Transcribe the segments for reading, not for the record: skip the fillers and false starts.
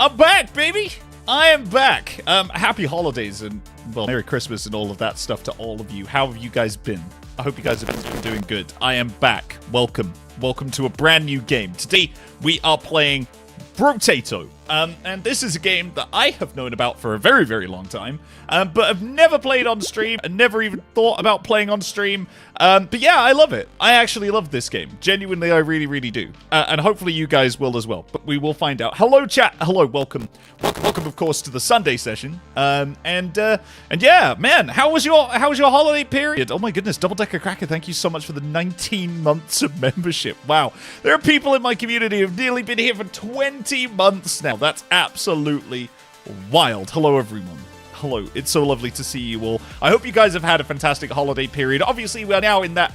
I'm back, baby! I am back. Happy holidays and, well, Merry Christmas and all of that stuff to all of you. How have you guys been? I hope you guys have been doing good. I am back. Welcome. Welcome to a brand new game. Today, we are playing Brotato. And this is a game that I have known about for a very, very long time, but have never played on stream and never even thought about playing on stream. But yeah, I love it. I actually love this game. Genuinely, I really, really do. And hopefully you guys will as well, but we will find out. Hello, chat. Hello, welcome. Welcome, of course, to the Sunday session. And yeah, man, how was your holiday period? Oh my goodness, Double Decker Cracker, thank you so much for the 19 months of membership. Wow, there are people in my community who have nearly been here for 20 months now. That's absolutely wild. Hello, everyone. Hello. It's so lovely to see you all. I hope you guys have had a fantastic holiday period. Obviously, we're now in that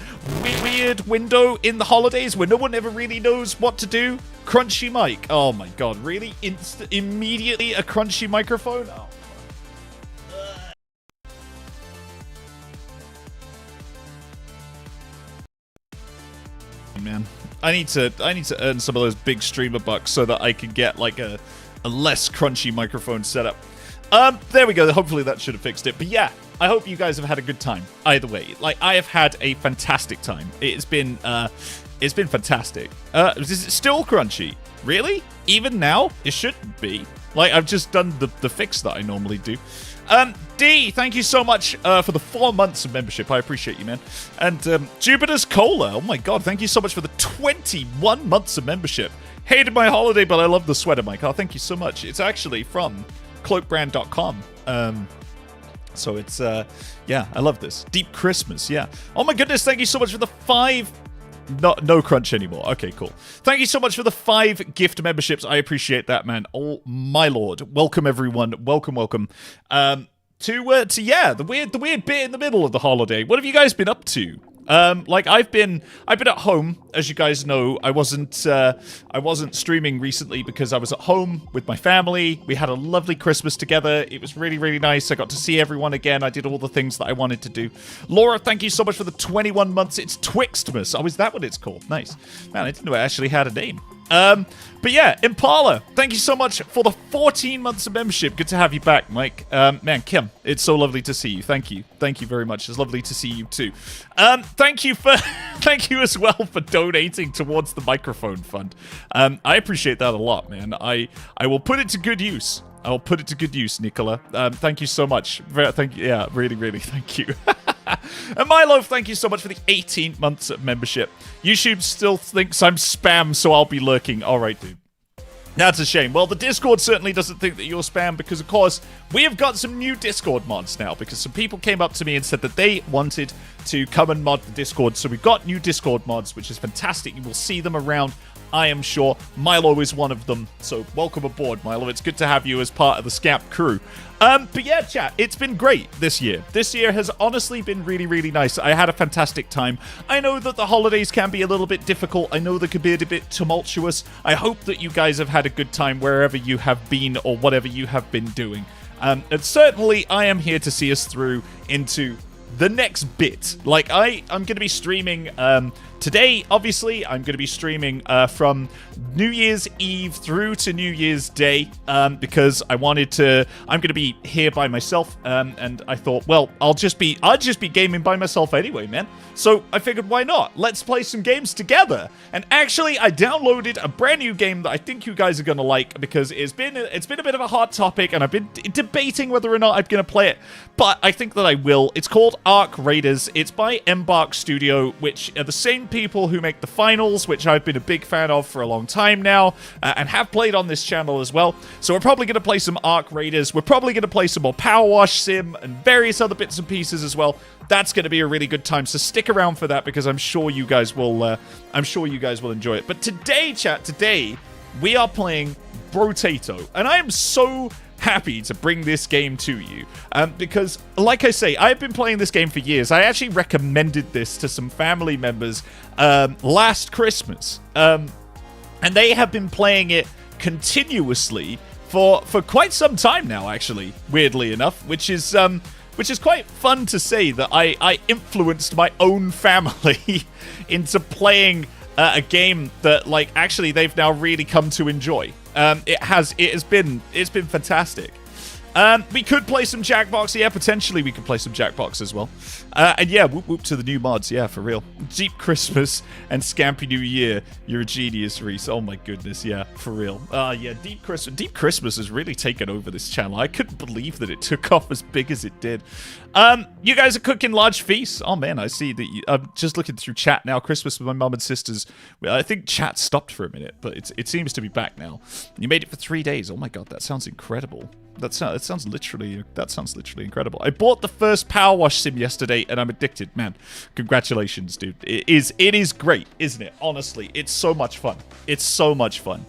weird window in the holidays where no one ever really knows what to do. Crunchy mic. Oh my god, really? Immediately a crunchy microphone? Oh. Man, I need to earn some of those big streamer bucks so that I can get like a less crunchy microphone setup. There we go. Hopefully that should have fixed it. But yeah, I hope you guys have had a good time. Either way, like I have had a fantastic time. It's been fantastic. Is it still crunchy? Really? Even now? It shouldn't be. Like I've just done the fix that I normally do. D, thank you so much for the 4 months of membership. I appreciate you, man. And Jupiter's Cola. Oh my god, thank you so much for the 21 months of membership. Hated my holiday, but I love the sweater, Mike. Oh, thank you so much. It's actually from cloakbrand.com. So it's, yeah, I love this. Deep Christmas, yeah. Oh my goodness, thank you so much for the 5... No crunch anymore. Okay, cool. Thank you so much for the 5 gift memberships. I appreciate that, man. Oh my lord. Welcome, everyone. Welcome. To yeah, the weird bit in the middle of the holiday. What have you guys been up to? Like I've been at home, as you guys know. I wasn't streaming recently because I was at home with my family. We had a lovely Christmas together. It was really, really nice. I got to see everyone again. I did all the things that I wanted to do. Laura, thank you so much for the 21 months. It's Twixtmas. Oh, is that what it's called? Nice. Man, I didn't know it actually had a name. But yeah, Impala, thank you so much for the 14 months of membership. Good to have you back, Mike. Man, Kim, it's so lovely to see you. Thank you. Thank you very much. It's lovely to see you too. Thank you as well for donating towards the microphone fund. I appreciate that a lot, man. I will put it to good use. I'll put it to good use, Nicola. Thank you so much. Thank you. Yeah, really, really thank you. And Milo, thank you so much for the 18 months of membership. YouTube still thinks I'm spam, so I'll be lurking. All right, dude. That's a shame. Well, the Discord certainly doesn't think that you're spam because, of course, we have got some new Discord mods now because some people came up to me and said that they wanted to come and mod the Discord. So we've got new Discord mods, which is fantastic. You will see them around, I am sure. Milo is one of them. So welcome aboard, Milo. It's good to have you as part of the Scamp crew. But yeah, chat, it's been great this year. This year has honestly been really, really nice. I had a fantastic time. I know that the holidays can be a little bit difficult. I know they could be a bit tumultuous. I hope that you guys have had a good time wherever you have been or whatever you have been doing. And certainly, I am here to see us through into the next bit. Like, I'm going to be streaming today, obviously. I'm going to be streaming from New Year's Eve through to New Year's Day because I'm going to be here by myself, and I thought, well, I'll just be gaming by myself anyway, man. So I figured, why not? Let's play some games together. And actually, I downloaded a brand new game that I think you guys are going to like because it's been a bit of a hot topic, and I've been debating whether or not I'm going to play it, but I think that I will. It's called Arc Raiders. It's by Embark Studio, which are the same people who make the finals, which I've been a big fan of for a long time now, and have played on this channel as well. So we're probably going to play some Arc Raiders. We're probably going to play some more Power Wash Sim and various other bits and pieces as well. That's going to be a really good time, so stick around for that because I'm sure you guys will enjoy it. But today, chat, we are playing Brotato, and I am so happy to bring this game to you because, like I say, I've been playing this game for years. I actually recommended this to some family members last Christmas, and they have been playing it continuously for quite some time now, actually, weirdly enough, which is quite fun to say that I influenced my own family into playing a game that, like, actually they've now really come to enjoy. It's been fantastic. We could play some Jackbox. Yeah, potentially we could play some Jackbox as well. And yeah, whoop whoop to the new mods. Yeah, for real. Deep Christmas and Scampy New Year. You're a genius, Reese. Oh my goodness, yeah, for real. Yeah, Deep Christmas has really taken over this channel. I couldn't believe that it took off as big as it did. You guys are cooking large feasts. Oh man, I see that. I'm just looking through chat now. Christmas with my mum and sisters. I think chat stopped for a minute, but it seems to be back now. You made it for 3 days. Oh my god, that sounds incredible. That sounds literally incredible. I bought the first Power Wash sim yesterday, and I'm addicted. Man, congratulations, dude. It is great, isn't it? Honestly, it's so much fun. It's so much fun.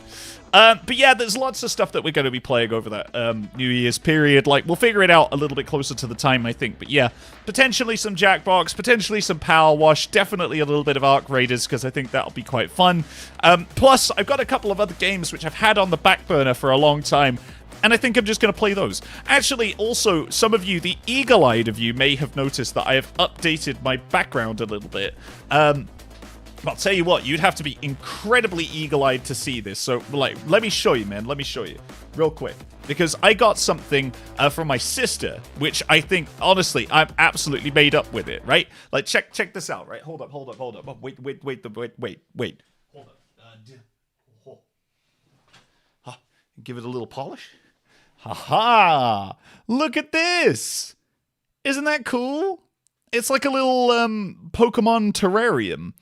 But yeah, there's lots of stuff that we're going to be playing over that New Year's period. Like, we'll figure it out a little bit closer to the time, I think. But yeah, potentially some Jackbox, potentially some Power Wash, definitely a little bit of Arc Raiders, because I think that'll be quite fun. Plus, I've got a couple of other games which I've had on the back burner for a long time, and I think I'm just going to play those. Actually, also, some of you, the eagle-eyed of you, may have noticed that I have updated my background a little bit. I'll tell you what, you'd have to be incredibly eagle-eyed to see this. So, like, let me show you, man. Let me show you real quick. Because I got something from my sister, which I think, honestly, I'm absolutely made up with it, right? Like, check this out, right? Hold up. Oh, wait. Hold up. Give it a little polish. Haha! Look at this! Isn't that cool? It's like a little Pokemon terrarium.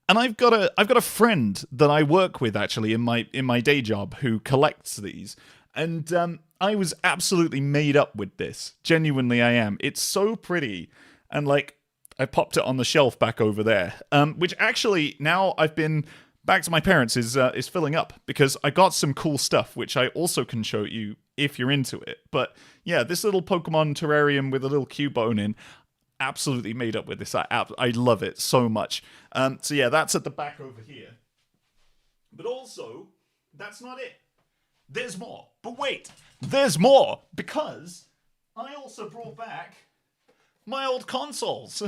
And I've got a friend that I work with actually in my day job who collects these. And I was absolutely made up with this. Genuinely I am. It's so pretty. And like I popped it on the shelf back over there. Which actually now I've been back to my parents is filling up because I got some cool stuff which I also can show you if you're into it. But yeah, this little Pokemon terrarium with a little Cubone in, absolutely made up with this. I love it so much. So yeah, that's at the back over here. But also, that's not it. There's more. But wait, there's more because I also brought back my old consoles.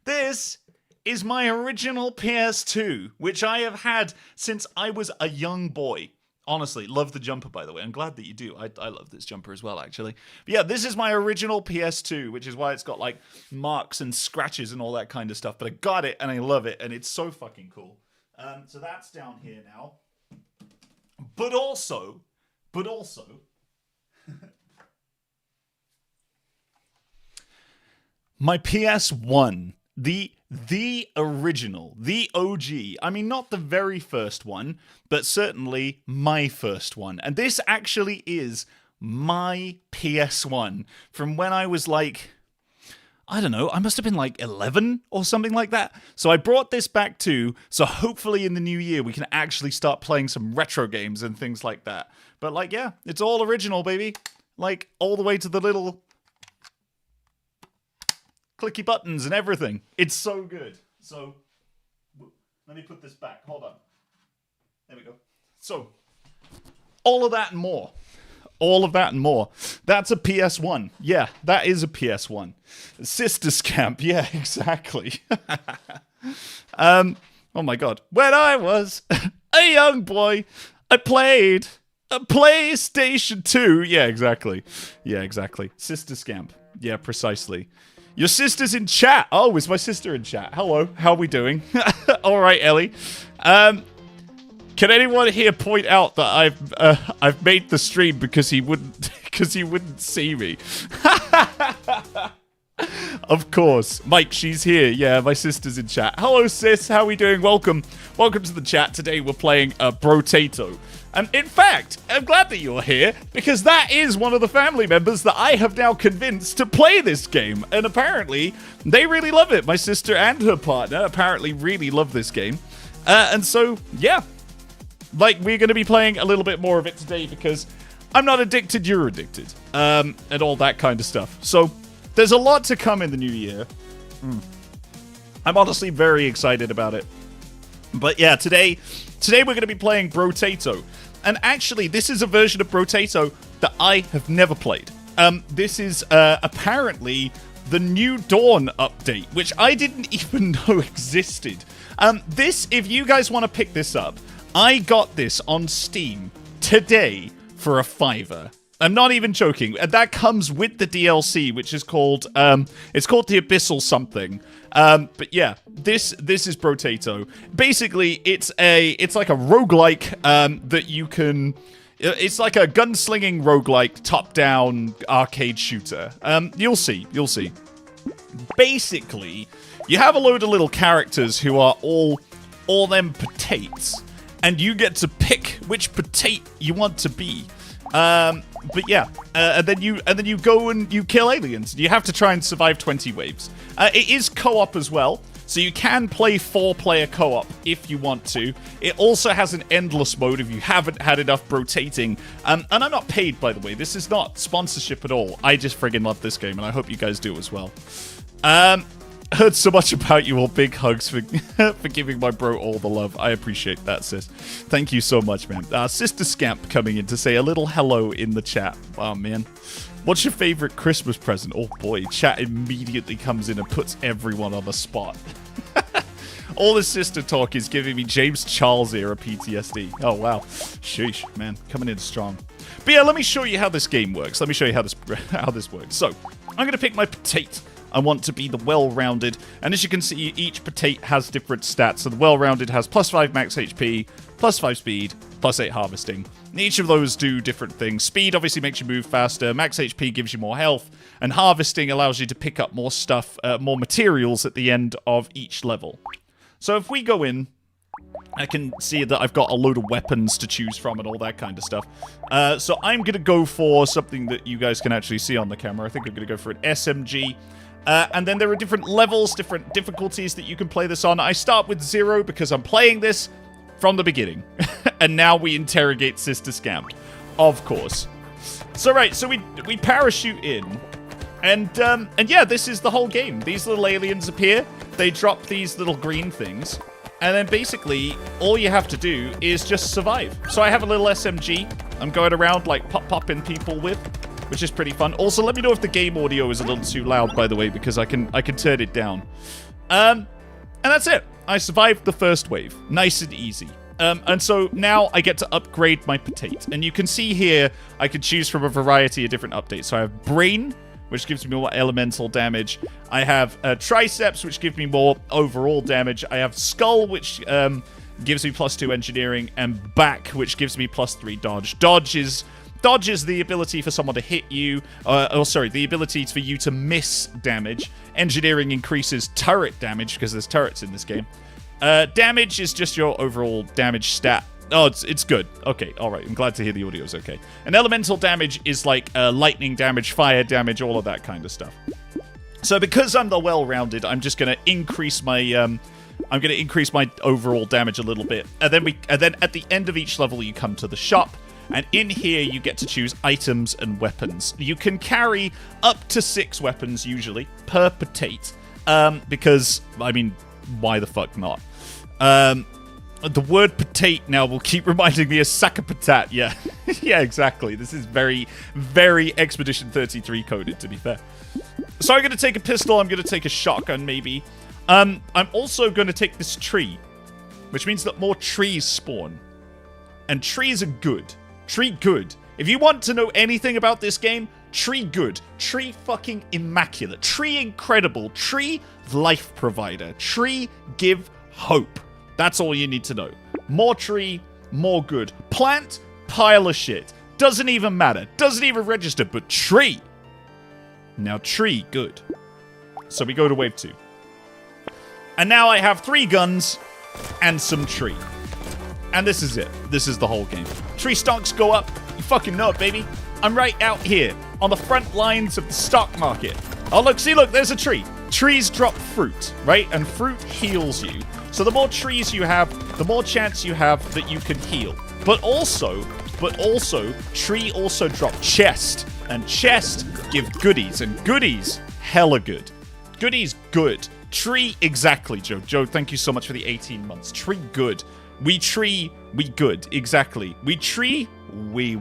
This is my original PS2, which I have had since I was a young boy. Honestly, love the jumper, by the way. I'm glad that you do. I love this jumper as well, actually. But yeah, this is my original PS2, which is why it's got, like, marks and scratches and all that kind of stuff. But I got it, and I love it, and it's so fucking cool. So that's down here now. But also... my PS1, the original, the OG. I mean, not the very first one, but certainly my first one. And this actually is my PS1 from when I was like, I don't know, I must have been like 11 or something like that. So I brought this back too, so hopefully in the new year we can actually start playing some retro games and things like that. But like, yeah, it's all original, baby. Like, all the way to the little clicky buttons and everything. It's so good. So, let me put this back. Hold on. There we go. So, all of that and more. All of that and more. That's a PS1. Yeah, that is a PS1. Sister Scamp. Yeah, exactly. Oh my god. When I was a young boy, I played a PlayStation 2. Yeah, exactly. Sister Scamp. Yeah, precisely. Your sister's in chat. Oh, is my sister in chat? Hello, how are we doing? All right, Ellie. Can anyone here point out that I've made the stream because he wouldn't see me? Of course, Mike, she's here. Yeah, my sister's in chat. Hello, sis. How are we doing? Welcome to the chat. Today we're playing Brotato. And in fact, I'm glad that you're here, because that is one of the family members that I have now convinced to play this game. And apparently, they really love it. My sister and her partner apparently really love this game. And so, yeah. Like, we're going to be playing a little bit more of it today, because I'm not addicted, you're addicted. And all that kind of stuff. So, there's a lot to come in the new year. I'm honestly very excited about it. But yeah, today we're going to be playing Brotato. And actually, this is a version of Brotato that I have never played. This is apparently the New Dawn update, which I didn't even know existed. This, if you guys want to pick this up, I got this on Steam today for a $5. I'm not even joking. And that comes with the DLC, which is called, it's called the Abyssal something. But yeah, this is Brotato. Basically, it's like a roguelike, that you can, it's like a gunslinging roguelike top-down arcade shooter. You'll see. Basically, you have a load of little characters who are all them potates, and you get to pick which potate you want to be. But yeah, and then you go and you kill aliens. You have to try and survive 20 waves. It is co-op as well, so you can play 4-player co-op if you want to. It also has an endless mode if you haven't had enough rotating. And I'm not paid, by the way. This is not sponsorship at all. I just friggin' love this game, and I hope you guys do as well. Heard so much about you all. Big hugs for giving my bro all the love. I appreciate that, sis. Thank you so much, man. Sister Scamp coming in to say a little hello in the chat. Oh, man. What's your favorite Christmas present? Oh, boy. Chat immediately comes in and puts everyone on the spot. All the sister talk is giving me James Charles era PTSD. Oh, wow. Sheesh, man. Coming in strong. But yeah, let me show you how this game works. Let me show you how this works. So, I'm going to pick my potate. I want to be the well-rounded, and as you can see, each potate has different stats. So the well-rounded has +5 max HP, +5 speed, +8 harvesting. And each of those do different things. Speed obviously makes you move faster, max HP gives you more health, and harvesting allows you to pick up more stuff, more materials at the end of each level. So if we go in, I can see that I've got a load of weapons to choose from and all that kind of stuff. So I'm going to go for something that you guys can actually see on the camera. I think I'm going to go for an SMG. And then there are different levels, different difficulties that you can play this on. I start with 0 because I'm playing this from the beginning. And now we interrogate Sister Scamp. Of course. So right, so we parachute in. And yeah, this is the whole game. These little aliens appear. They drop these little green things. And then basically, all you have to do is just survive. So I have a little SMG I'm going around, like, popping people with, which is pretty fun. Also, let me know if the game audio is a little too loud, by the way, because I can turn it down. And that's it. I survived the first wave. Nice and easy. And so now I get to upgrade my potate. And you can see here, I can choose from a variety of different updates. So I have Brain, which gives me more elemental damage. I have Triceps, which gives me more overall damage. I have Skull, which gives me +2 engineering. And Back, which gives me +3 dodge. Dodge is the ability for someone to hit you, the ability for you to miss damage. Engineering increases turret damage, because there's turrets in this game. Damage is just your overall damage stat. Oh, it's good. Okay, alright, I'm glad to hear the audio's okay. And elemental damage is like lightning damage, fire damage, all of that kind of stuff. So because I'm the well-rounded, I'm just going to increase my... I'm going to increase my overall damage a little bit. And then at the end of each level, you come to the shop. And in here, you get to choose items and weapons. You can carry up to 6 weapons, usually, per potate. Because, I mean, why the fuck not? The word potate now will keep reminding me of sack of patat. Yeah, yeah, exactly. This is very, very Expedition 33 coded, to be fair. So I'm going to take a pistol. I'm going to take a shotgun, maybe. I'm also going to take this tree, which means that more trees spawn. And trees are good. Tree good. If you want to know anything about this game, tree good. Tree fucking immaculate. Tree incredible. Tree life provider. Tree give hope. That's all you need to know. More tree, more good. Plant, pile of shit. Doesn't even matter. Doesn't even register, but tree. Now tree, good. So we go to wave 2. And now I have 3 guns and some tree. And this is it. This is the whole game. Tree stocks go up. You fucking know it, baby. I'm right out here on the front lines of the stock market. Oh, look, see, look, there's a tree. Trees drop fruit, right? And fruit heals you. So the more trees you have, the more chance you have that you can heal. But also, tree also drop chest. And chest give goodies. And goodies, hella good. Goodies, good. Tree, exactly, Joe. Joe, thank you so much for the 18 months. Tree, good. We tree, we good. Exactly. We tree, we.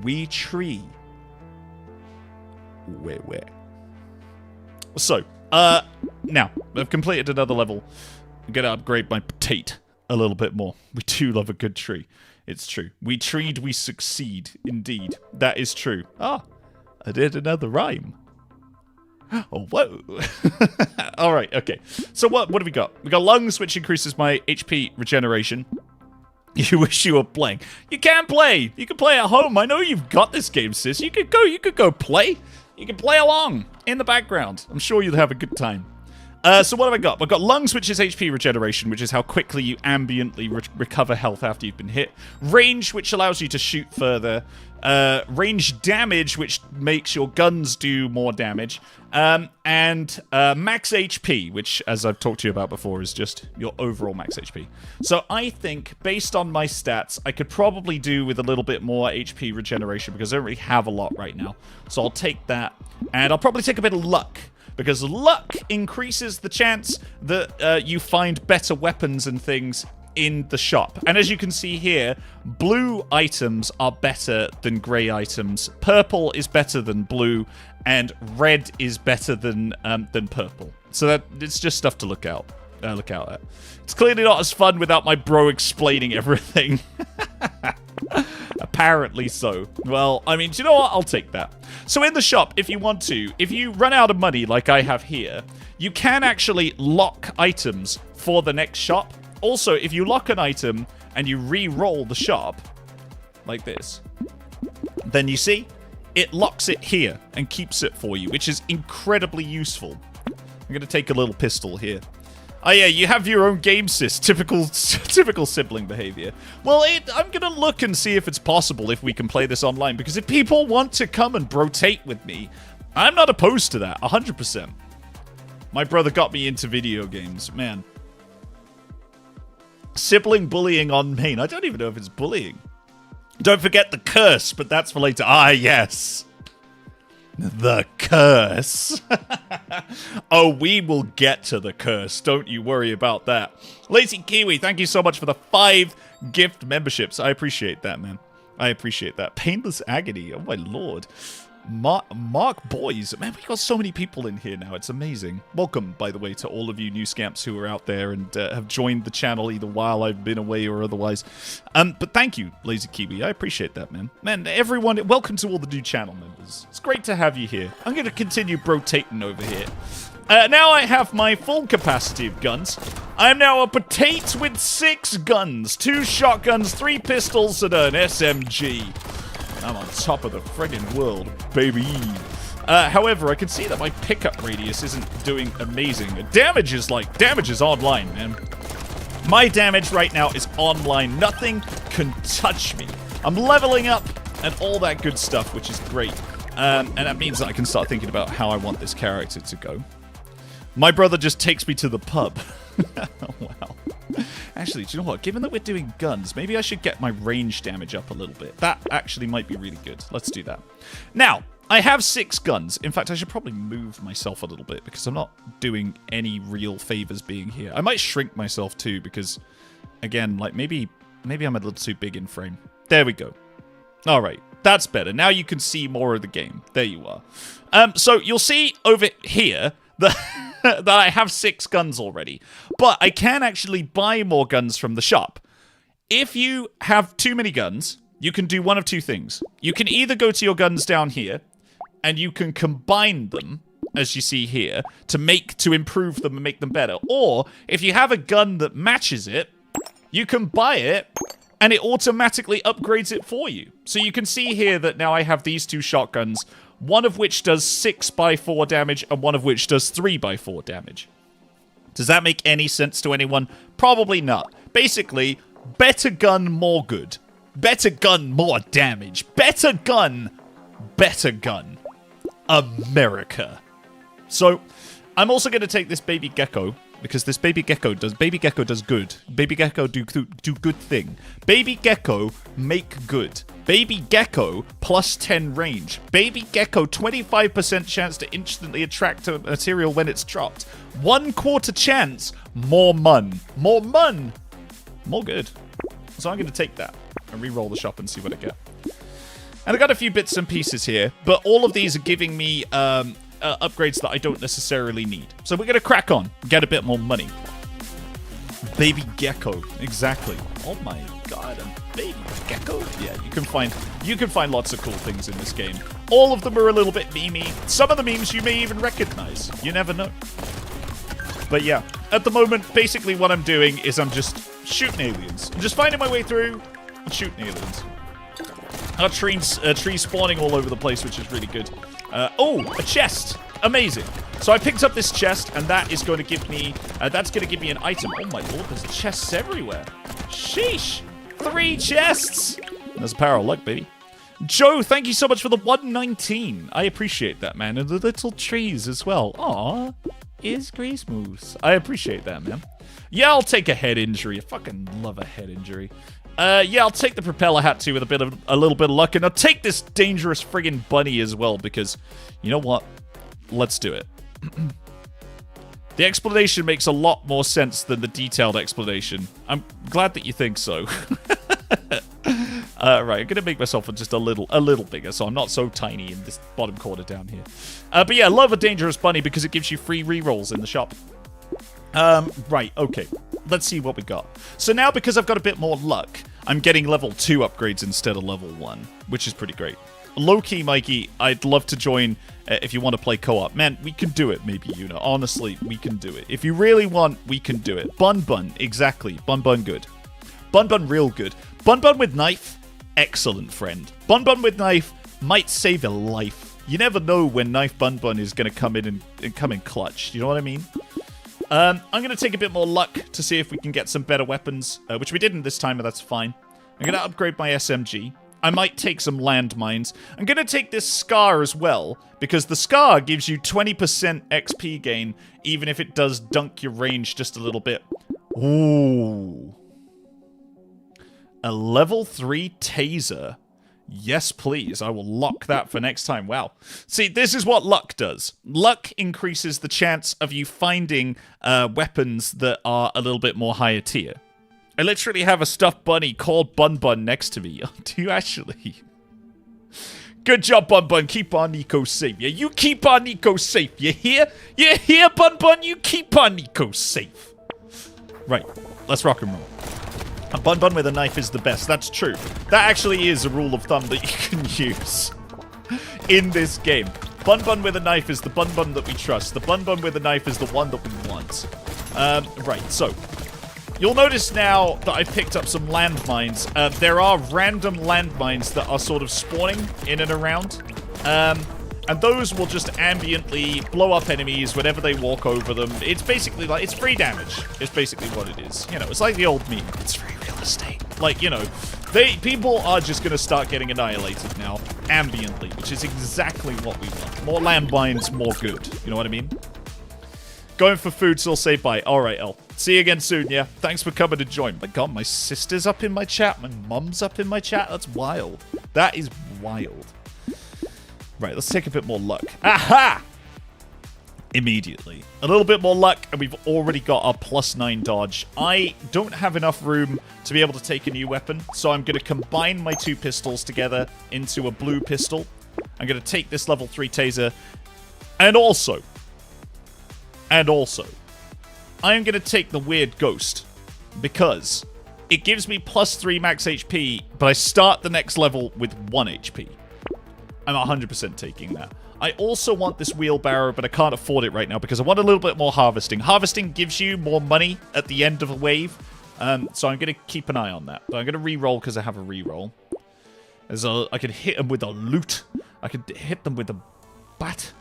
We tree. We. So, now, I've completed another level. I'm going to upgrade my potate a little bit more. We do love a good tree. It's true. We treed, we succeed. Indeed. That is true. Ah, I did another rhyme. Oh, whoa. All right, okay. So what have we got? We got lungs, which increases my HP regeneration. You wish you were playing. You can play. You can play at home. I know you've got this game, sis. You could go play. You can play along in the background. I'm sure you'll have a good time. So what have I got? I've got lungs, which is HP regeneration, which is how quickly you ambiently recover health after you've been hit. Range, which allows you to shoot further. Range damage, which makes your guns do more damage. And max HP, which, as I've talked to you about before, is just your overall max HP. So I think, based on my stats, I could probably do with a little bit more HP regeneration, because I don't really have a lot right now. So I'll take that. And I'll probably take a bit of luck, because luck increases the chance that you find better weapons and things in the shop. And as you can see here, blue items are better than grey items, purple is better than blue, and red is better than purple. So that it's just stuff to look out at. It's clearly not as fun without my bro explaining everything. Apparently so. Well, I mean, do you know what? I'll take that. So in the shop, if you want to, if you run out of money like I have here, you can actually lock items for the next shop. Also, if you lock an item and you re-roll the shop, like this, then you see, it locks it here and keeps it for you, which is incredibly useful. I'm going to take a little pistol here. Oh yeah, you have your own game, sis. Typical sibling behavior. Well, I'm going to look and see if it's possible if we can play this online, because if people want to come and brotate with me, I'm not opposed to that, 100%. My brother got me into video games, man. Sibling bullying on main. I don't even know if it's bullying. Don't forget the curse, but that's for later. Ah, yes. The curse. Oh, we will get to the curse. Don't you worry about that. Lazy Kiwi, thank you so much for the 5 gift memberships. I appreciate that, man. I appreciate that. Painless Agony. Oh, my lord. Mark Boys. Man, we've got so many people in here now. It's amazing. Welcome, by the way, to all of you new scamps who are out there and have joined the channel either while I've been away or otherwise. But thank you, Lazy Kiwi. I appreciate that, man. Man, everyone, welcome to all the new channel members. It's great to have you here. I'm going to continue brotating over here. Now I have my full capacity of guns. I am now a potato with 6 guns, 2 shotguns, 3 pistols, and an SMG. I'm on top of the friggin' world, baby. However, I can see that my pickup radius isn't doing amazing. Damage is online, man. My damage right now is online. Nothing can touch me. I'm leveling up and all that good stuff, which is great. And that means that I can start thinking about how I want this character to go. My brother just takes me to the pub. Wow. Actually, do you know what? Given that we're doing guns, maybe I should get my range damage up a little bit. That actually might be really good. Let's do that. Now, I have 6 guns. In fact, I should probably move myself a little bit because I'm not doing any real favors being here. I might shrink myself too because, again, like maybe I'm a little too big in frame. There we go. All right. That's better. Now you can see more of the game. There you are. So you'll see over here that that I have 6 guns already. But I can actually buy more guns from the shop. If you have too many guns, you can do one of 2 things. You can either go to your guns down here, and you can combine them, as you see here, to improve them and make them better. Or, if you have a gun that matches it, you can buy it, and it automatically upgrades it for you. So you can see here that now I have these 2 shotguns, one of which does 6x4 damage, and one of which does 3x4 damage. Does that make any sense to anyone? Probably not. Basically, better gun, more good. Better gun, more damage. Better gun, better gun. America. So, I'm also going to take this baby gecko, because this baby gecko does good. Baby gecko do good thing. Baby gecko make good. Baby gecko plus 10 range. Baby gecko 25% chance to instantly attract a material when it's dropped. 1/4 chance, more mun. More mun. More good. So I'm going to take that and re-roll the shop and see what I get. And I got a few bits and pieces here, but all of these are giving me upgrades that I don't necessarily need. So we're going to crack on, get a bit more money. Baby gecko, exactly. Oh my god, a baby gecko? Yeah, you can find lots of cool things in this game. All of them are a little bit memey. Some of the memes you may even recognize. You never know. But yeah, at the moment, basically what I'm doing is I'm just shooting aliens. I'm just finding my way through and shooting aliens. Trees spawning all over the place, which is really good. Oh, a chest. Amazing. So I picked up this chest, and that is going to give me... that's going to give me an item. Oh my lord, there's chests everywhere. Sheesh. 3 chests. There's a power of luck, baby. Joe, thank you so much for the 119. I appreciate that, man. And the little trees as well. Aw. Is Grease Moose. I appreciate that, man. Yeah, I'll take a head injury. I fucking love a head injury. Yeah, I'll take the propeller hat too with a little bit of luck, and I'll take this dangerous friggin' bunny as well because, you know what? Let's do it. The explanation makes a lot more sense than the detailed explanation. I'm glad that you think so. Right, I'm gonna make myself just a little bigger, so I'm not so tiny in this bottom corner down here. But yeah, love a dangerous bunny because it gives you free rerolls in the shop. Right, okay. Let's see what we got. So now, because I've got a bit more luck, I'm getting level 2 upgrades instead of level 1, which is pretty great. Low-key, Mikey, I'd love to join if you want to play co-op. Man, we can do it, maybe, you know. Honestly, we can do it. If you really want, we can do it. Bun, exactly. Bun, good. Bun, real good. Bun with knife, excellent friend. Bun with knife might save a life. You never know when Knife Bun is going to come in and come in clutch. You know what I mean? I'm going to take a bit more luck to see if we can get some better weapons, which we didn't this time, but that's fine. I'm going to upgrade my SMG. I might take some landmines. I'm going to take this Scar as well, because the Scar gives you 20% XP gain, even if it does dunk your range just a little bit. Ooh. A level 3 taser. Yes, please. I will lock that for next time. Wow. See, this is what luck does. Luck increases the chance of you finding weapons that are a little bit more higher tier. I literally have a stuffed bunny called Bun next to me. Do you actually? Good job, Bun. Keep our Nico safe. Yeah, you keep our Nico safe. You hear? You hear, Bun? You keep our Nico safe. Right. Let's rock and roll. A bun with a knife is the best. That's true. That actually is a rule of thumb that you can use in this game. Bun with a knife is the bun that we trust. The bun with a knife is the one that we want. Right, so you'll notice now that I've picked up some landmines. There are random landmines that are sort of spawning in and around. And those will just ambiently blow up enemies whenever they walk over them. It's basically like, it's free damage. It's basically what it is. You know, it's like the old meme. It's free real estate. Like, you know, people are just going to start getting annihilated now, ambiently, which is exactly what we want. More landmines, more good. You know what I mean? Going for food, so I'll say bye. All right, El. See you again soon, yeah? Thanks for coming to join. My God, my sister's up in my chat. My mum's up in my chat. That's wild. That is wild. Right, let's take a bit more luck. Aha! Immediately. A little bit more luck, and we've already got our +9 dodge. I don't have enough room to be able to take a new weapon, so I'm going to combine my 2 pistols together into a blue pistol. I'm going to take this level 3 taser, and also, I am going to take the weird ghost, because it gives me +3 max HP, but I start the next level with 1 HP. I'm 100% taking that. I also want this wheelbarrow, but I can't afford it right now because I want a little bit more harvesting. Harvesting gives you more money at the end of a wave, so I'm going to keep an eye on that. But I'm going to re-roll because I have a re-roll. I can hit them with a loot. I could hit them with a bat.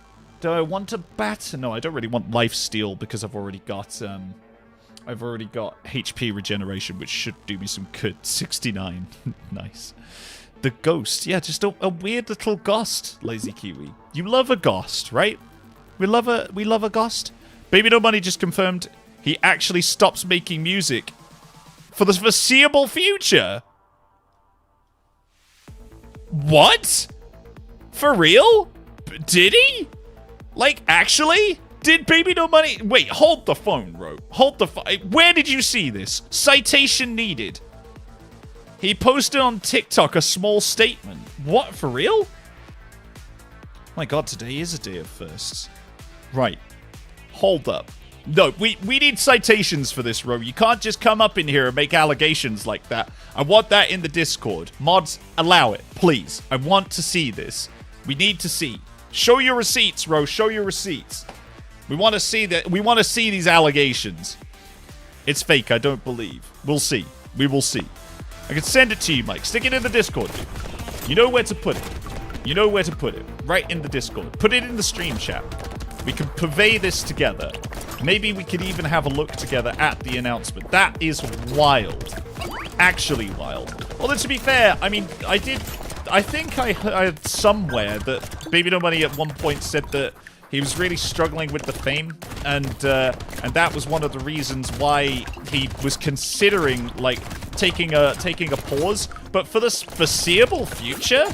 Do I want a bat? No, I don't really want lifesteal because I've already got HP regeneration, which should do me some good. 69. Nice. The ghost. Yeah, just a weird little ghost, Lazy Kiwi. You love a ghost, right? We love a ghost. Baby No Money just confirmed he actually stops making music for the foreseeable future. What? For real? Did he? Like, actually? Did Baby No Money... Wait, hold the phone, bro. Hold the phone. Where did you see this? Citation needed. He posted on TikTok a small statement. What, for real? My God, today is a day of firsts. Right. Hold up. No, we need citations for this, Ro. You can't just come up in here and make allegations like that. I want that in the Discord. Mods, allow it, please. I want to see this. We need to see. Show your receipts, Ro. Show your receipts. We want to see that. We want to see these allegations. It's fake, I don't believe. We'll see. We will see. I can send it to you, Mike. Stick it in the Discord, dude. You know where to put it. You know where to put it. Right in the Discord. Put it in the stream chat. We can purvey this together. Maybe we could even have a look together at the announcement. That is wild. Actually wild. Although, to be fair, I mean, I think I heard somewhere that Baby No Money at one point said that he was really struggling with the fame, and that was one of the reasons why he was considering, like, taking a pause. But for the foreseeable future,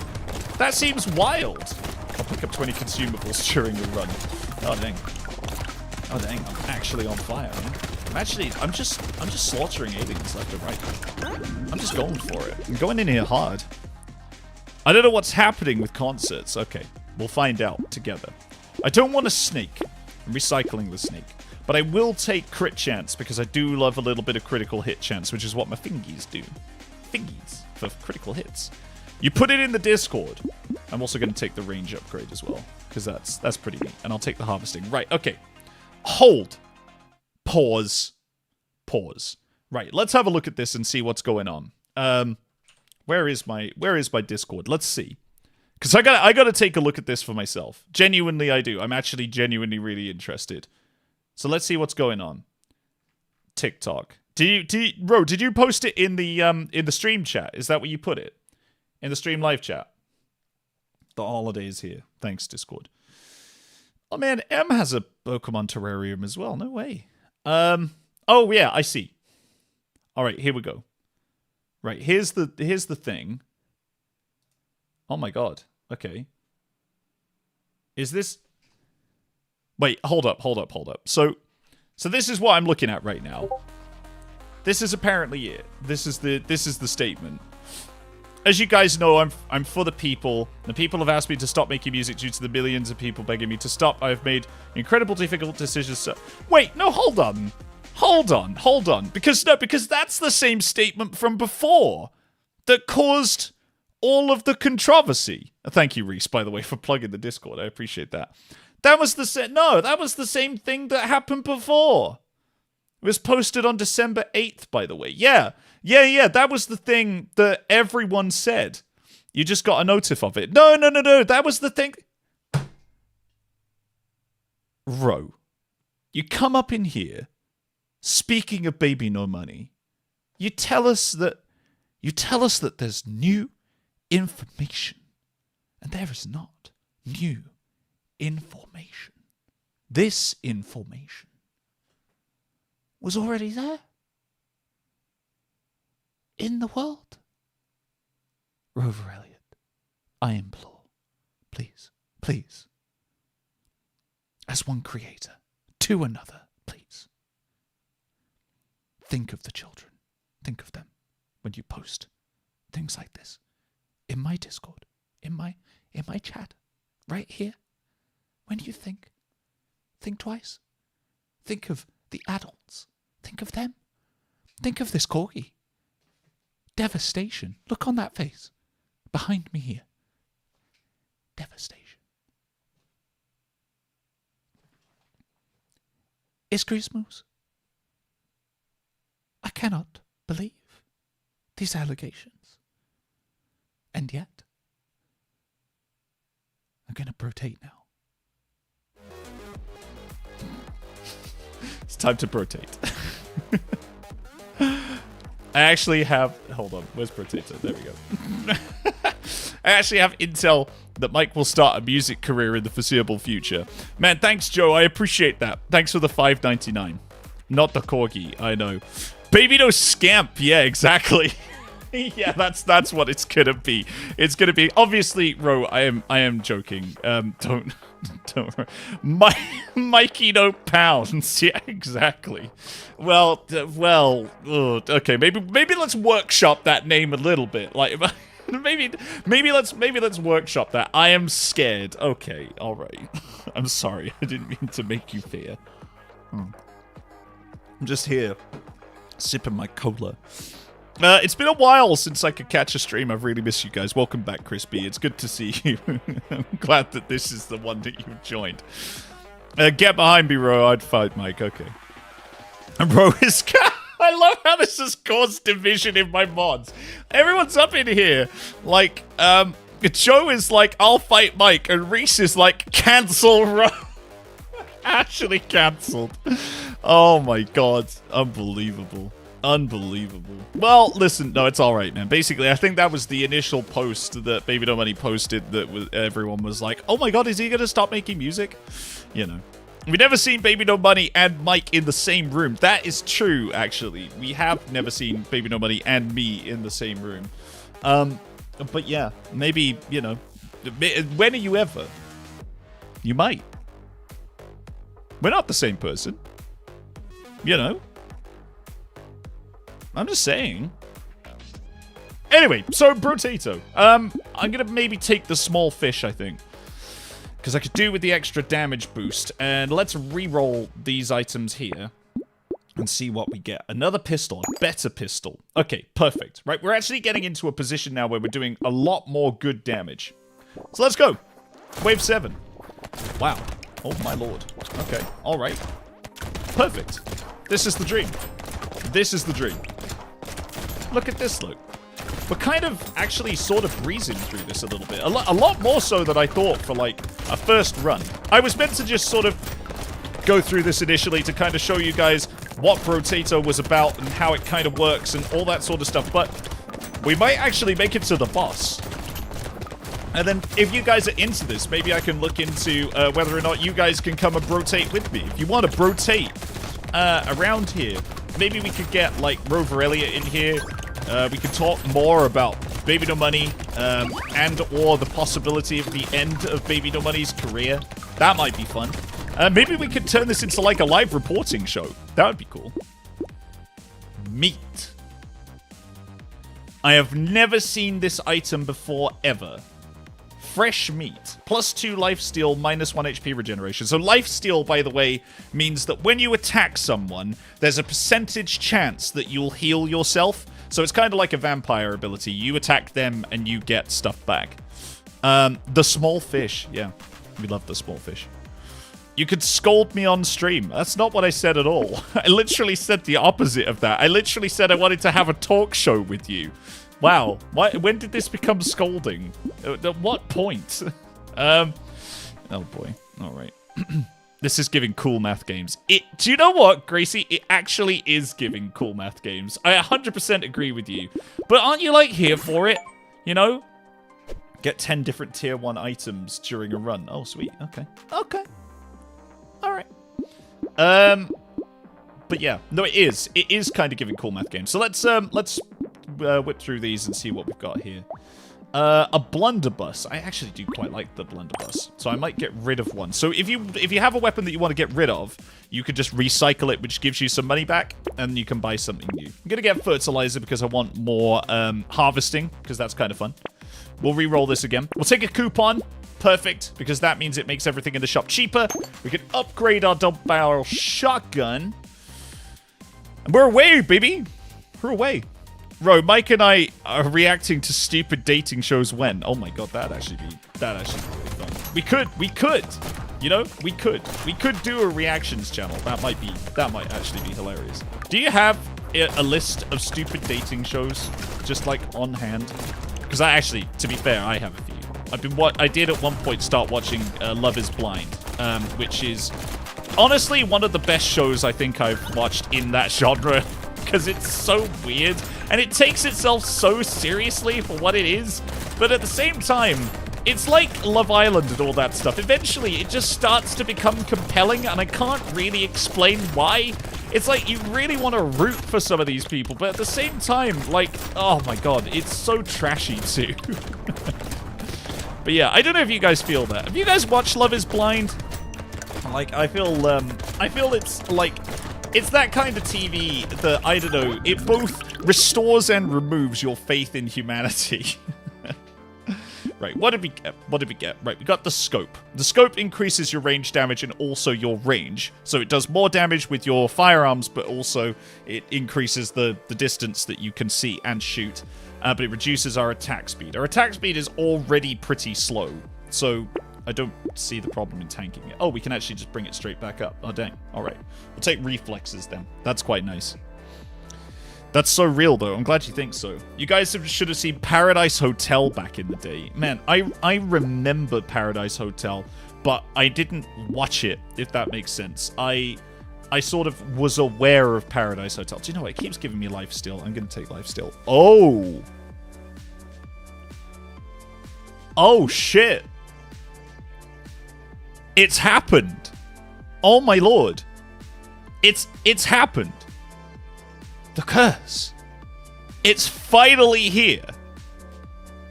that seems wild. I'll pick up 20 consumables during the run. Oh dang. Oh dang, I'm actually on fire, man. I'm just slaughtering aliens left and right. I'm just going for it. I'm going in here hard. I don't know what's happening with concerts. Okay, we'll find out together. I don't want a snake. I'm recycling the snake. But I will take crit chance because I do love a little bit of critical hit chance, which is what my fingies do. Fingies for critical hits. You put it in the Discord. I'm also going to take the range upgrade as well, because that's pretty neat. And I'll take the harvesting. Right, okay. Hold. Pause. Pause. Right, let's have a look at this and see what's going on. Where is my Discord? Let's see. Because I gotta take a look at this for myself. Genuinely, I do. I'm actually genuinely really interested. So let's see what's going on. TikTok. Ro, did you post it in the stream chat? Is that where you put it? In the stream live chat? The holiday is here. Thanks, Discord. Oh man, M has a Pokemon terrarium as well. No way. Oh yeah, I see. All right, here we go. Right, here's the thing. Oh my god. Okay. Is this... Wait, hold up. So this is what I'm looking at right now. This is apparently it. This is the statement. As you guys know, I'm for the people. The people have asked me to stop making music due to the millions of people begging me to stop. I have made incredible difficult decisions. So... Wait, no, hold on. Hold on. Because that's the same statement from before that caused all of the controversy. Thank you, Reese, by the way, for plugging the Discord. I appreciate that. That was the same thing that happened before. It was posted on December 8th, by the way. Yeah. That was the thing that everyone said. You just got a notif of it. No. That was the thing. Ro, you come up in here, speaking of Baby No Money. You tell us that there's new information. And there is not new information. This information was already there. In the world. Rover Elliot, I implore, please, as one creator to another, please, think of the children. Think of them when you post things like this. In my Discord, in my chat, right here. When you think twice. Think of the adults. Think of them. Think of this corgi. Devastation. Look on that face. Behind me here. Devastation. Excuse me. I cannot believe these allegations. And yet, I'm going to brotate now. It's time to brotate. I actually have... Hold on. Where's Brotato? There we go. I actually have intel that Mike will start a music career in the foreseeable future. Man, thanks, Joe. I appreciate that. Thanks for the $5.99. Not the corgi. I know. Baby no scamp. Yeah, exactly. Yeah, that's what it's gonna be. It's gonna be... Obviously, Ro, I am joking. Don't Mikey no pounds. Yeah, exactly. Well, okay. Maybe let's workshop that name a little bit. Like, maybe let's workshop that. I am scared. Okay, all right. I'm sorry. I didn't mean to make you fear. I'm just here, sipping my cola. It's been a while since I could catch a stream. I've really missed you guys. Welcome back, Crispy. It's good to see you. I'm glad that this is the one that you've joined. Get behind me, Ro. I'd fight Mike. Okay. And Ro is... I love how this has caused division in my mods. Everyone's up in here. Like, Joe is like, I'll fight Mike. And Reese is like, cancel Ro. Actually cancelled. Oh my god. Unbelievable. Unbelievable. Well, listen, no, it's alright, man. Basically, I think that was the initial post that Baby No Money posted that everyone was like, oh my god, is he gonna stop making music? You know. We've never seen Baby No Money and Mike in the same room. That is true, actually. We have never seen Baby No Money and me in the same room. But yeah, maybe, you know, when are you ever? You might. We're not the same person. You know? I'm just saying. Anyway, so Brotato. I'm gonna maybe take the small fish, I think. Because I could do with the extra damage boost. And let's re-roll these items here. And see what we get. Another pistol. A better pistol. Okay, perfect. Right, we're actually getting into a position now where we're doing a lot more good damage. So let's go. Wave 7. Wow. Oh my lord. Okay, alright. Perfect. This is the dream. This is the dream. Look at this, look. We're kind of actually sort of breezing through this a little bit. A lot more so than I thought for, like, a first run. I was meant to just sort of go through this initially to kind of show you guys what Brotato was about and how it kind of works and all that sort of stuff, but we might actually make it to the boss. And then, if you guys are into this, maybe I can look into whether or not you guys can come and brotate with me. If you want to brotate around here, maybe we could get, like, Rover Elliott in here. We could talk more about Baby No Money and or the possibility of the end of Baby No Money's career. That might be fun. Maybe we could turn this into like a live reporting show. That would be cool. Meat. I have never seen this item before, ever. Fresh meat. +2 lifesteal, -1 HP regeneration. So lifesteal, by the way, means that when you attack someone, there's a percentage chance that you'll heal yourself. So it's kind of like a vampire ability. You attack them and you get stuff back. The small fish. Yeah, we love the small fish. You could scold me on stream. That's not what I said at all. I literally said the opposite of that. I literally said I wanted to have a talk show with you. Wow. When did this become scolding? At what point? Oh boy. All right. This is giving cool math games. Do you know what, Gracie? It actually is giving cool math games. I 100% agree with you. But aren't you, like, here for it? You know? Get 10 different tier 1 items during a run. Oh, sweet. Okay. Okay. Alright. But yeah. No, it is. It is kind of giving cool math games. So let's whip through these and see what we've got here. A blunderbuss. I actually do quite like the blunderbuss, so I might get rid of one. So if you have a weapon that you want to get rid of, you could just recycle it, which gives you some money back, and you can buy something new. I'm gonna get fertilizer because I want more harvesting, because that's kind of fun. We'll re-roll this again. We'll take a coupon. Perfect, because that means it makes everything in the shop cheaper. We can upgrade our double barrel shotgun. And we're away, baby. We're away. Bro, Mike and I are reacting to stupid dating shows when? Oh my god, that'd actually be really fun. We could, you know, we could do a reactions channel. That might actually be hilarious. Do you have a list of stupid dating shows just like on hand? Because I actually, to be fair, I have a few. I did at one point start watching Love is Blind, which is honestly one of the best shows I think I've watched in that genre. Because it's so weird, and it takes itself so seriously for what it is, but at the same time, it's like Love Island and all that stuff. Eventually, it just starts to become compelling, and I can't really explain why. It's like you really want to root for some of these people, but at the same time, like, oh my god, it's so trashy too. But yeah, I don't know if you guys feel that. Have you guys watched Love is Blind? Like, I feel it's like... It's that kind of TV that, I don't know, it both restores and removes your faith in humanity. Right, what did we get? What did we get? Right, we got the scope. The scope increases your range damage and also your range. So it does more damage with your firearms, but also it increases the distance that you can see and shoot. But it reduces our attack speed. Our attack speed is already pretty slow, so I don't see the problem in tanking it. Oh, we can actually just bring it straight back up. Oh, dang. All right. We'll take reflexes then. That's quite nice. That's so real, though. I'm glad you think so. You guys should have seen Paradise Hotel back in the day. Man, I remember Paradise Hotel, but I didn't watch it, if that makes sense. I sort of was aware of Paradise Hotel. Do you know what? It keeps giving me life steal. I'm going to take life steal. Oh! Oh, shit. It's happened. Oh, my lord. It's happened. The curse. It's finally here.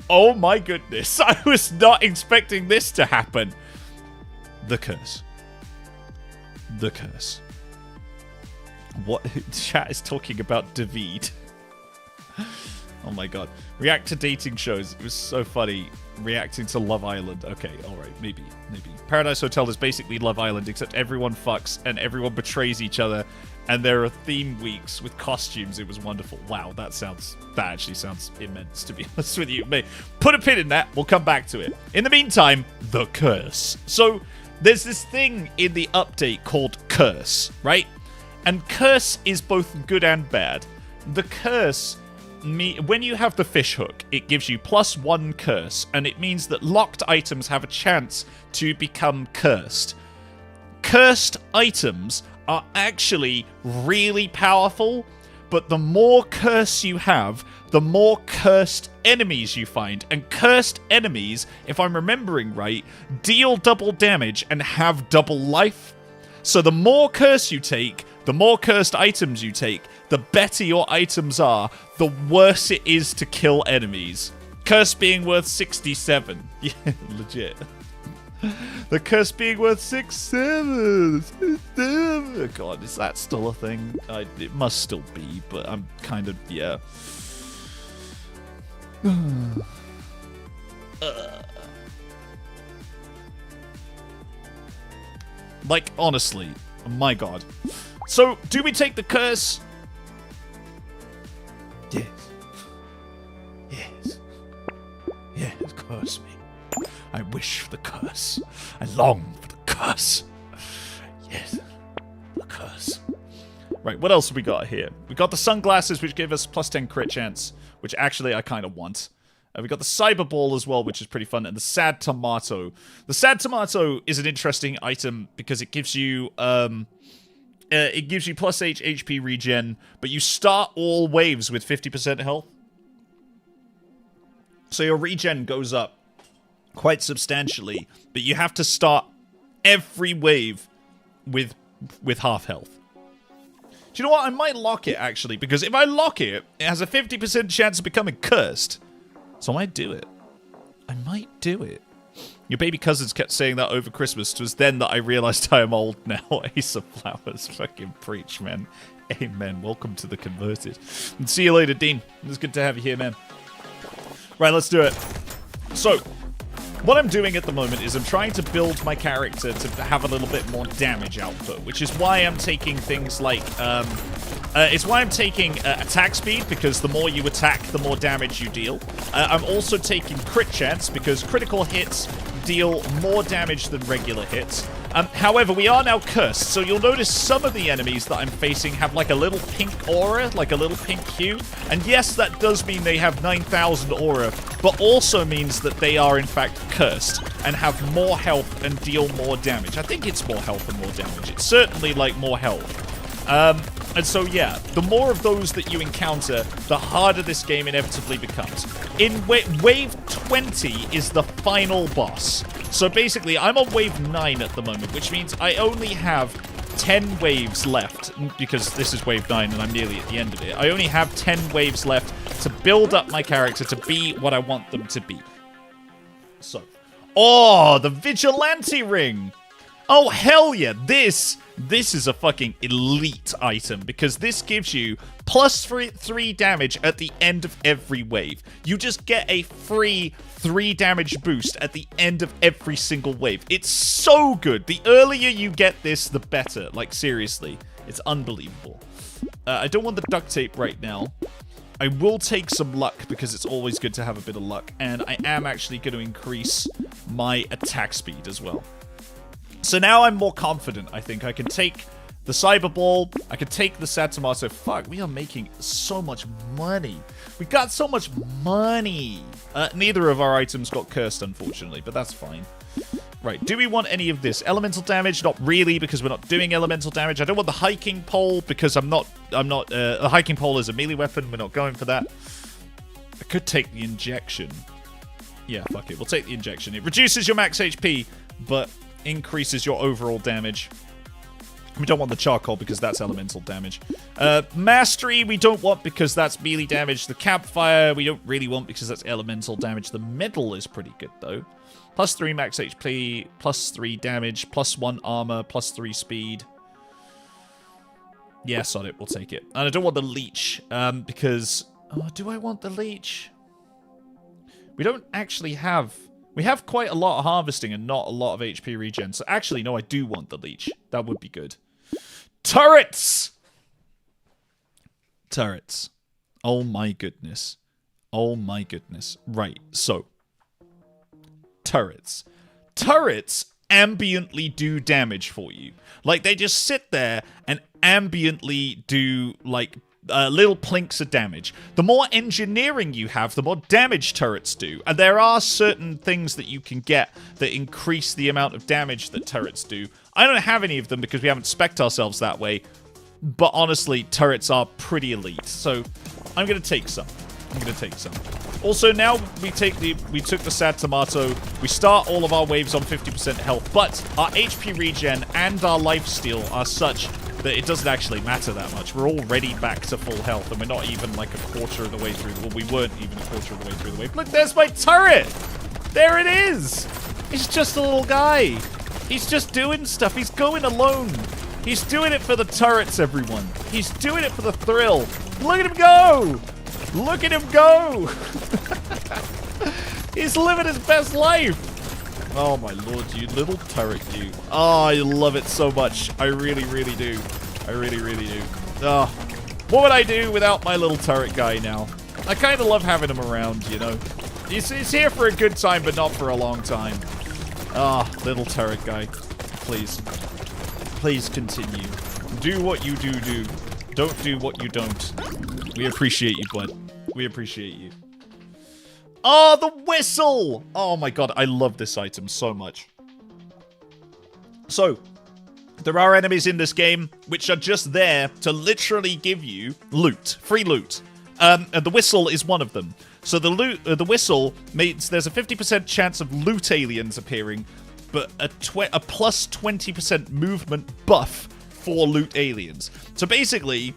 Oh my goodness. I was not expecting this to happen. The curse. The curse. What? Chat is talking about David. Oh my god. React to dating shows. It was so funny. Reacting to Love Island. Okay, alright. Maybe. Paradise Hotel is basically Love Island, except everyone fucks and everyone betrays each other. And there are theme weeks with costumes. It was wonderful. Wow, that actually sounds immense, to be honest with you. Put a pin in that. We'll come back to it. In the meantime, the curse. So there's this thing in the update called curse, right? And curse is both good and bad. The curse, when you have the fish hook, it gives you +1 curse, and it means that locked items have a chance to become cursed. Cursed items are actually really powerful, but the more curse you have, the more cursed enemies you find. And cursed enemies, if I'm remembering right, deal double damage and have double life. So the more curse you take, the more cursed items you take, the better your items are, the worse it is to kill enemies. Curse being worth 67. Yeah, legit. The curse being worth 67. God, is that still a thing? It must still be, but I'm kind of, yeah. Like, honestly, my god. So, do we take the curse? Yes. Yes. Yes, curse me. I wish for the curse. I long for the curse. Yes, the curse. Right, what else have we got here? We got the sunglasses, which give us +10 crit chance, which actually I kind of want. We got the cyber ball as well, which is pretty fun, and the sad tomato. The sad tomato is an interesting item because it gives you +8 HP regen, but you start all waves with 50% health. So your regen goes up quite substantially, but you have to start every wave with half health. Do you know what? I might lock it, actually, because if I lock it, it has a 50% chance of becoming cursed. So I might do it. I might do it. Your baby cousins kept saying that over Christmas. It was then that I realized I am old now. Ace of Flowers. Fucking preach, man. Amen. Welcome to the converted. And see you later, Dean. It's good to have you here, man. Right, let's do it. So, what I'm doing at the moment is I'm trying to build my character to have a little bit more damage output, which is why I'm taking things like, it's why I'm taking attack speed, because the more you attack, the more damage you deal. I'm also taking crit chance, because critical hits deal more damage than regular hits. However, we are now cursed, so you'll notice some of the enemies that I'm facing have like a little pink aura, like a little pink hue. And yes, that does mean they have 9,000 aura, but also means that they are in fact cursed and have more health and deal more damage. I think it's more health and more damage. It's certainly like more health. And so, yeah, the more of those that you encounter, the harder this game inevitably becomes. In Wave 20 is the final boss. So basically, I'm on Wave 9 at the moment, which means I only have 10 waves left, because this is Wave 9 and I'm nearly at the end of it. I only have 10 waves left to build up my character to be what I want them to be. So, oh, the Vigilante Ring! Oh, hell yeah. This is a fucking elite item because this gives you plus 3 damage at the end of every wave. You just get a free 3 damage boost at the end of every single wave. It's so good. The earlier you get this, the better. Like, seriously. It's unbelievable. I don't want the duct tape right now. I will take some luck because it's always good to have a bit of luck. And I am actually going to increase my attack speed as well. So now I'm more confident, I think. I can take the Cyber Ball. I can take the Sad Tomato. Fuck, we are making so much money. We got so much money. Neither of our items got cursed, unfortunately, but that's fine. Right, do we want any of this? Elemental damage? Not really, because we're not doing elemental damage. I don't want the hiking pole, because the hiking pole is a melee weapon. We're not going for that. I could take the injection. Yeah, fuck it. We'll take the injection. It reduces your max HP, but increases your overall damage. We don't want the charcoal because that's elemental damage. Mastery we don't want because that's melee damage. The campfire we don't really want because that's elemental damage. The medal is pretty good though. Plus 3 max HP, plus 3 damage, plus 1 armor, plus 3 speed. Yes, on it, we'll take it. And I don't want the leech because... Oh, do I want the leech? We don't actually have... We have quite a lot of harvesting and not a lot of HP regen. So actually, no, I do want the leech. That would be good. Turrets! Turrets. Oh my goodness. Oh my goodness. Right, so. Turrets. Turrets ambiently do damage for you. Like, they just sit there and ambiently do, like, little plinks of damage. The more engineering you have, the more damage turrets do. And there are certain things that you can get that increase the amount of damage that turrets do. I don't have any of them because we haven't spec'd ourselves that way. But honestly, turrets are pretty elite. So I'm going to take some. Also, now we took the Sad Tomato. We start all of our waves on 50% health. But our HP regen and our lifesteal are such that it doesn't actually matter that much. We're already back to full health, and we're not even like a quarter of the way through. Well, we weren't even a quarter of the way through the wave. Look, there's my turret! There it is! He's just a little guy. He's just doing stuff. He's going alone. He's doing it for the turrets, everyone. He's doing it for the thrill. Look at him go! Look at him go! He's living his best life! Oh my lord, you little turret, you. Oh, I love it so much. I really, really do. I really, really do. Oh, what would I do without my little turret guy now? I kind of love having him around, you know. He's here for a good time, but not for a long time. Ah, little turret guy. Please. Please continue. Do what you do. Don't do what you don't. We appreciate you, bud. We appreciate you. Oh, the whistle! Oh my god, I love this item so much. So, there are enemies in this game which are just there to literally give you loot. Free loot. And the whistle is one of them. So the whistle means there's a 50% chance of loot aliens appearing, but a plus 20% movement buff for loot aliens. So basically,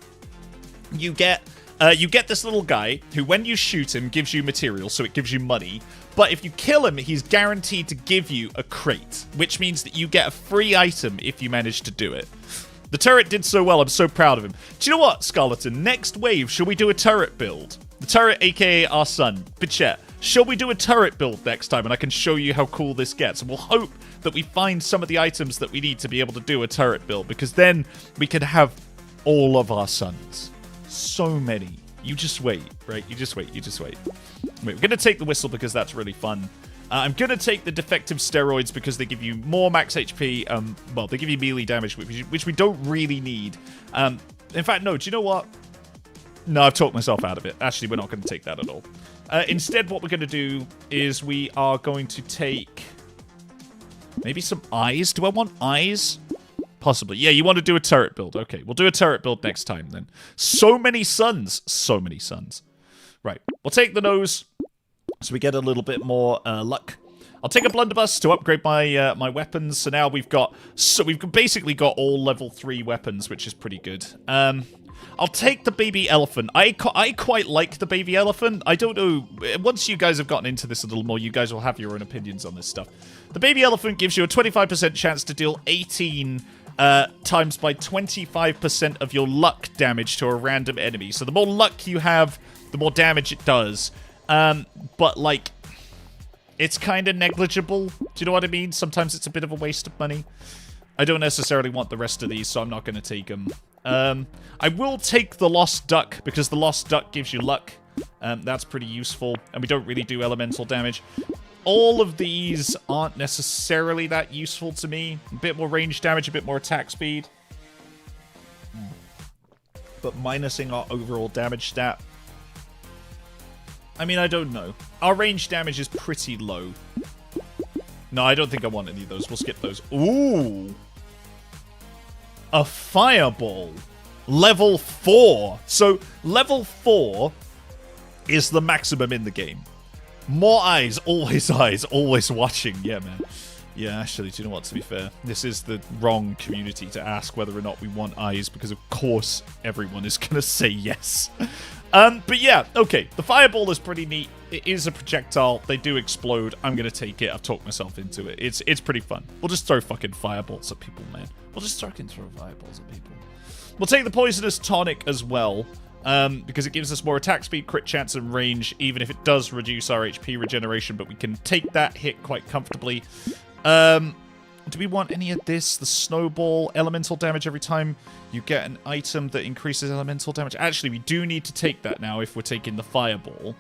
you get this little guy who, when you shoot him, gives you material, so it gives you money. But if you kill him, he's guaranteed to give you a crate, which means that you get a free item if you manage to do it. The turret did so well, I'm so proud of him. Do you know what, Scarleton? Next wave, shall we do a turret build? The turret, aka our son. Bitchet, shall we do a turret build next time? And I can show you how cool this gets. And we'll hope that we find some of the items that we need to be able to do a turret build, because then we can have all of our sons. So many. You just wait, right? You just wait. Wait, we're going to take the whistle because that's really fun. I'm going to take the defective steroids because they give you more max HP. Well, they give you melee damage, which we don't really need. In fact, no, do you know what? No, I've talked myself out of it. Actually, we're not going to take that at all. Instead, what we're going to do is we are going to take maybe some eyes. Do I want eyes? Possibly. Yeah, you want to do a turret build. Okay, we'll do a turret build next time then. So many suns. So many suns. Right, we'll take the nose so we get a little bit more luck. I'll take a blunderbuss to upgrade my my weapons. So now we've basically got all level 3 weapons, which is pretty good. I'll take the baby elephant. I quite like the baby elephant. I don't know. Once you guys have gotten into this a little more, you guys will have your own opinions on this stuff. The baby elephant gives you a 25% chance to deal 18 times by 25% of your luck damage to a random enemy. So the more luck you have, the more damage it does. But, like, it's kind of negligible. Do you know what I mean? Sometimes it's a bit of a waste of money. I don't necessarily want the rest of these, so I'm not going to take them. I will take the Lost Duck, because the Lost Duck gives you luck. That's pretty useful, and we don't really do elemental damage. All of these aren't necessarily that useful to me. A bit more range damage, a bit more attack speed. But minusing our overall damage stat. I mean, I don't know. Our range damage is pretty low. No, I don't think I want any of those. We'll skip those. Ooh. A fireball. Level 4. So, level 4 is the maximum in the game. More eyes, always watching. Yeah, man. Yeah, actually, do you know what, to be fair? This is the wrong community to ask whether or not we want eyes, because of course everyone is going to say yes. But yeah, okay. The fireball is pretty neat. It is a projectile. They do explode. I'm going to take it. I've talked myself into it. It's pretty fun. We'll just throw fucking fireballs at people, man. We'll just fucking throw fireballs at people. We'll take the poisonous tonic as well. Because it gives us more attack speed, crit chance, and range, even if it does reduce our HP regeneration, but we can take that hit quite comfortably. Do we want any of this? The snowball, elemental damage every time you get an item that increases elemental damage. Actually, we do need to take that now if we're taking the fireball.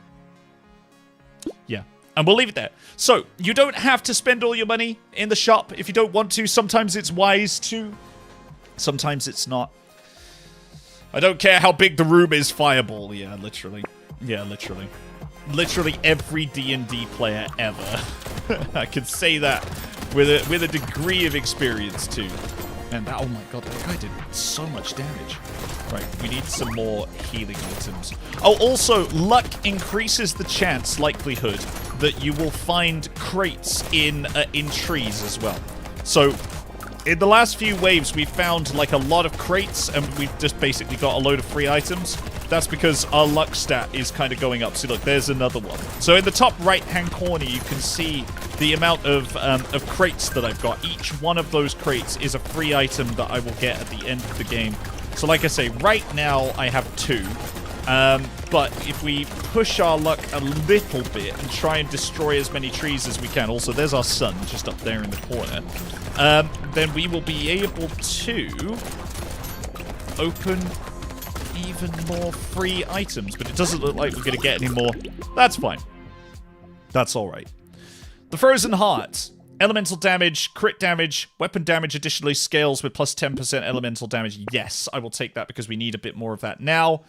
Yeah, and we'll leave it there. So, you don't have to spend all your money in the shop if you don't want to. Sometimes it's wise to. Sometimes it's not. I don't care how big the room is, fireball. Yeah, literally. Yeah, literally. Literally every D&D player ever. I can say that with a degree of experience, too. And that, oh my god, that guy did so much damage. Right, we need some more healing items. Oh, also, luck increases the likelihood, that you will find crates in trees as well. So, in the last few waves, we found, like, a lot of crates, and we've just basically got a load of free items. That's because our luck stat is kind of going up. See, look, there's another one. So in the top right-hand corner, you can see the amount of crates that I've got. Each one of those crates is a free item that I will get at the end of the game. So like I say, right now, I have 2. But if we push our luck a little bit and try and destroy as many trees as we can. Also, there's our sun just up there in the corner. Then we will be able to open even more free items. But it doesn't look like we're going to get any more. That's fine. That's alright. The Frozen Heart. Elemental damage, crit damage, weapon damage additionally scales with plus 10% elemental damage. Yes, I will take that because we need a bit more of that now.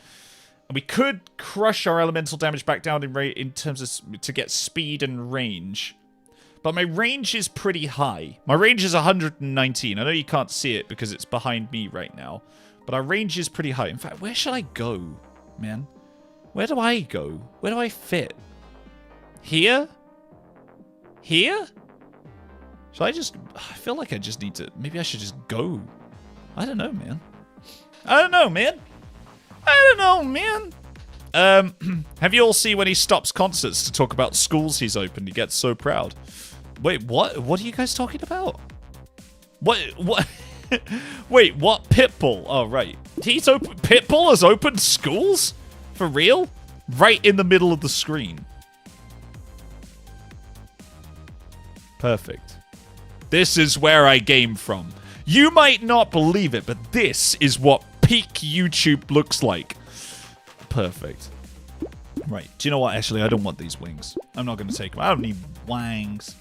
And we could crush our elemental damage back down in terms of to get speed and range. But my range is pretty high. My range is 119. I know you can't see it because it's behind me right now. But our range is pretty high. In fact, where should I go, man? Where do I go? Where do I fit? Here? Here? Should I just... I feel like I just need to... Maybe I should just go. I don't know, man. I don't know, man. I don't know, man. Have you all seen when he stops concerts to talk about schools he's opened? He gets so proud. Wait, what? What are you guys talking about? What? Wait, what? Pitbull? Oh, right. Pitbull has opened schools? For real? Right in the middle of the screen. Perfect. This is where I game from. You might not believe it, but this is what peak YouTube looks like. Perfect. Right. Do you know what? Actually, I don't want these wings. I'm not going to take them. I don't need wings.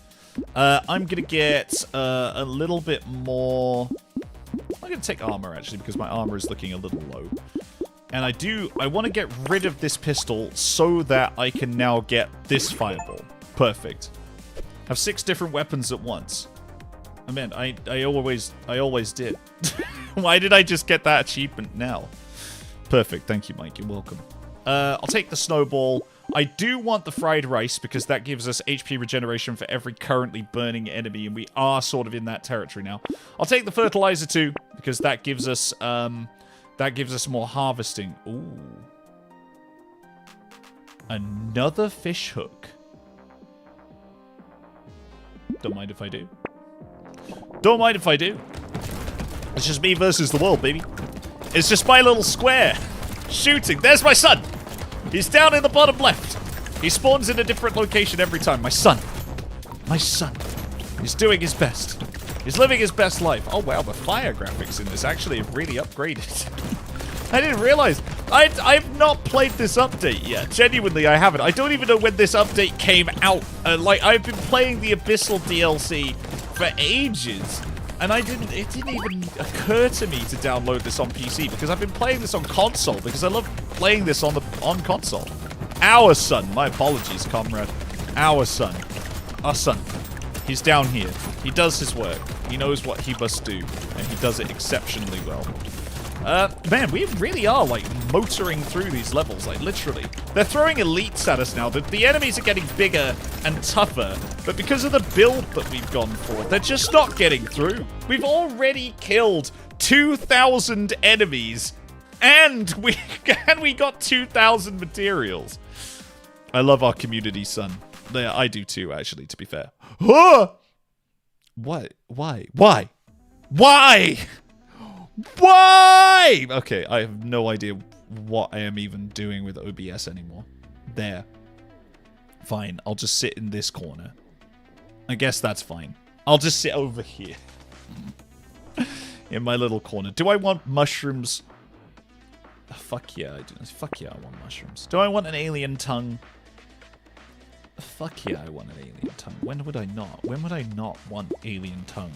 I'm going to get a little bit more... I'm going to take armor, actually, because my armor is looking a little low. And I want to get rid of this pistol so that I can now get this fireball. Perfect. Have 6 different weapons at once. I mean, I always did. Why did I just get that achievement now? Perfect. Thank you, Mike. You're welcome. I'll take the snowball. I do want the fried rice because that gives us HP regeneration for every currently burning enemy, and we are sort of in that territory now. I'll take the fertilizer too because that gives us more harvesting. Ooh. Another fish hook. Don't mind if I do. Don't mind if I do. It's just me versus the world, baby. It's just my little square. Shooting. There's my son. He's down in the bottom left. He spawns in a different location every time. My son. My son. He's doing his best. He's living his best life. Oh, wow. The fire graphics in this actually have really upgraded. I didn't realize. I've not played this update yet. Genuinely, I haven't. I don't even know when this update came out. I've been playing the Abyssal DLC for ages. And it didn't even occur to me to download this on PC because I've been playing this on console because I love playing this on console. Our son. My apologies, comrade. Our son. Our son. He's down here. He does his work. He knows what he must do. And he does it exceptionally well. Man, we really are, like, motoring through these levels, like, literally. They're throwing elites at us now. The enemies are getting bigger and tougher, but because of the build that we've gone for, they're just not getting through. We've already killed 2,000 enemies, and we got 2,000 materials. I love our community, son. Yeah, I do too, actually, to be fair. What? Why? Why? Why? Why? Okay, I have no idea what I am even doing with OBS anymore. There. Fine, I'll just sit in this corner. I guess that's fine. I'll just sit over here. In my little corner. Do I want mushrooms? Fuck yeah, I do. Fuck yeah, I want mushrooms. Do I want an alien tongue? Fuck yeah, I want an alien tongue. When would I not? When would I not want alien tongue?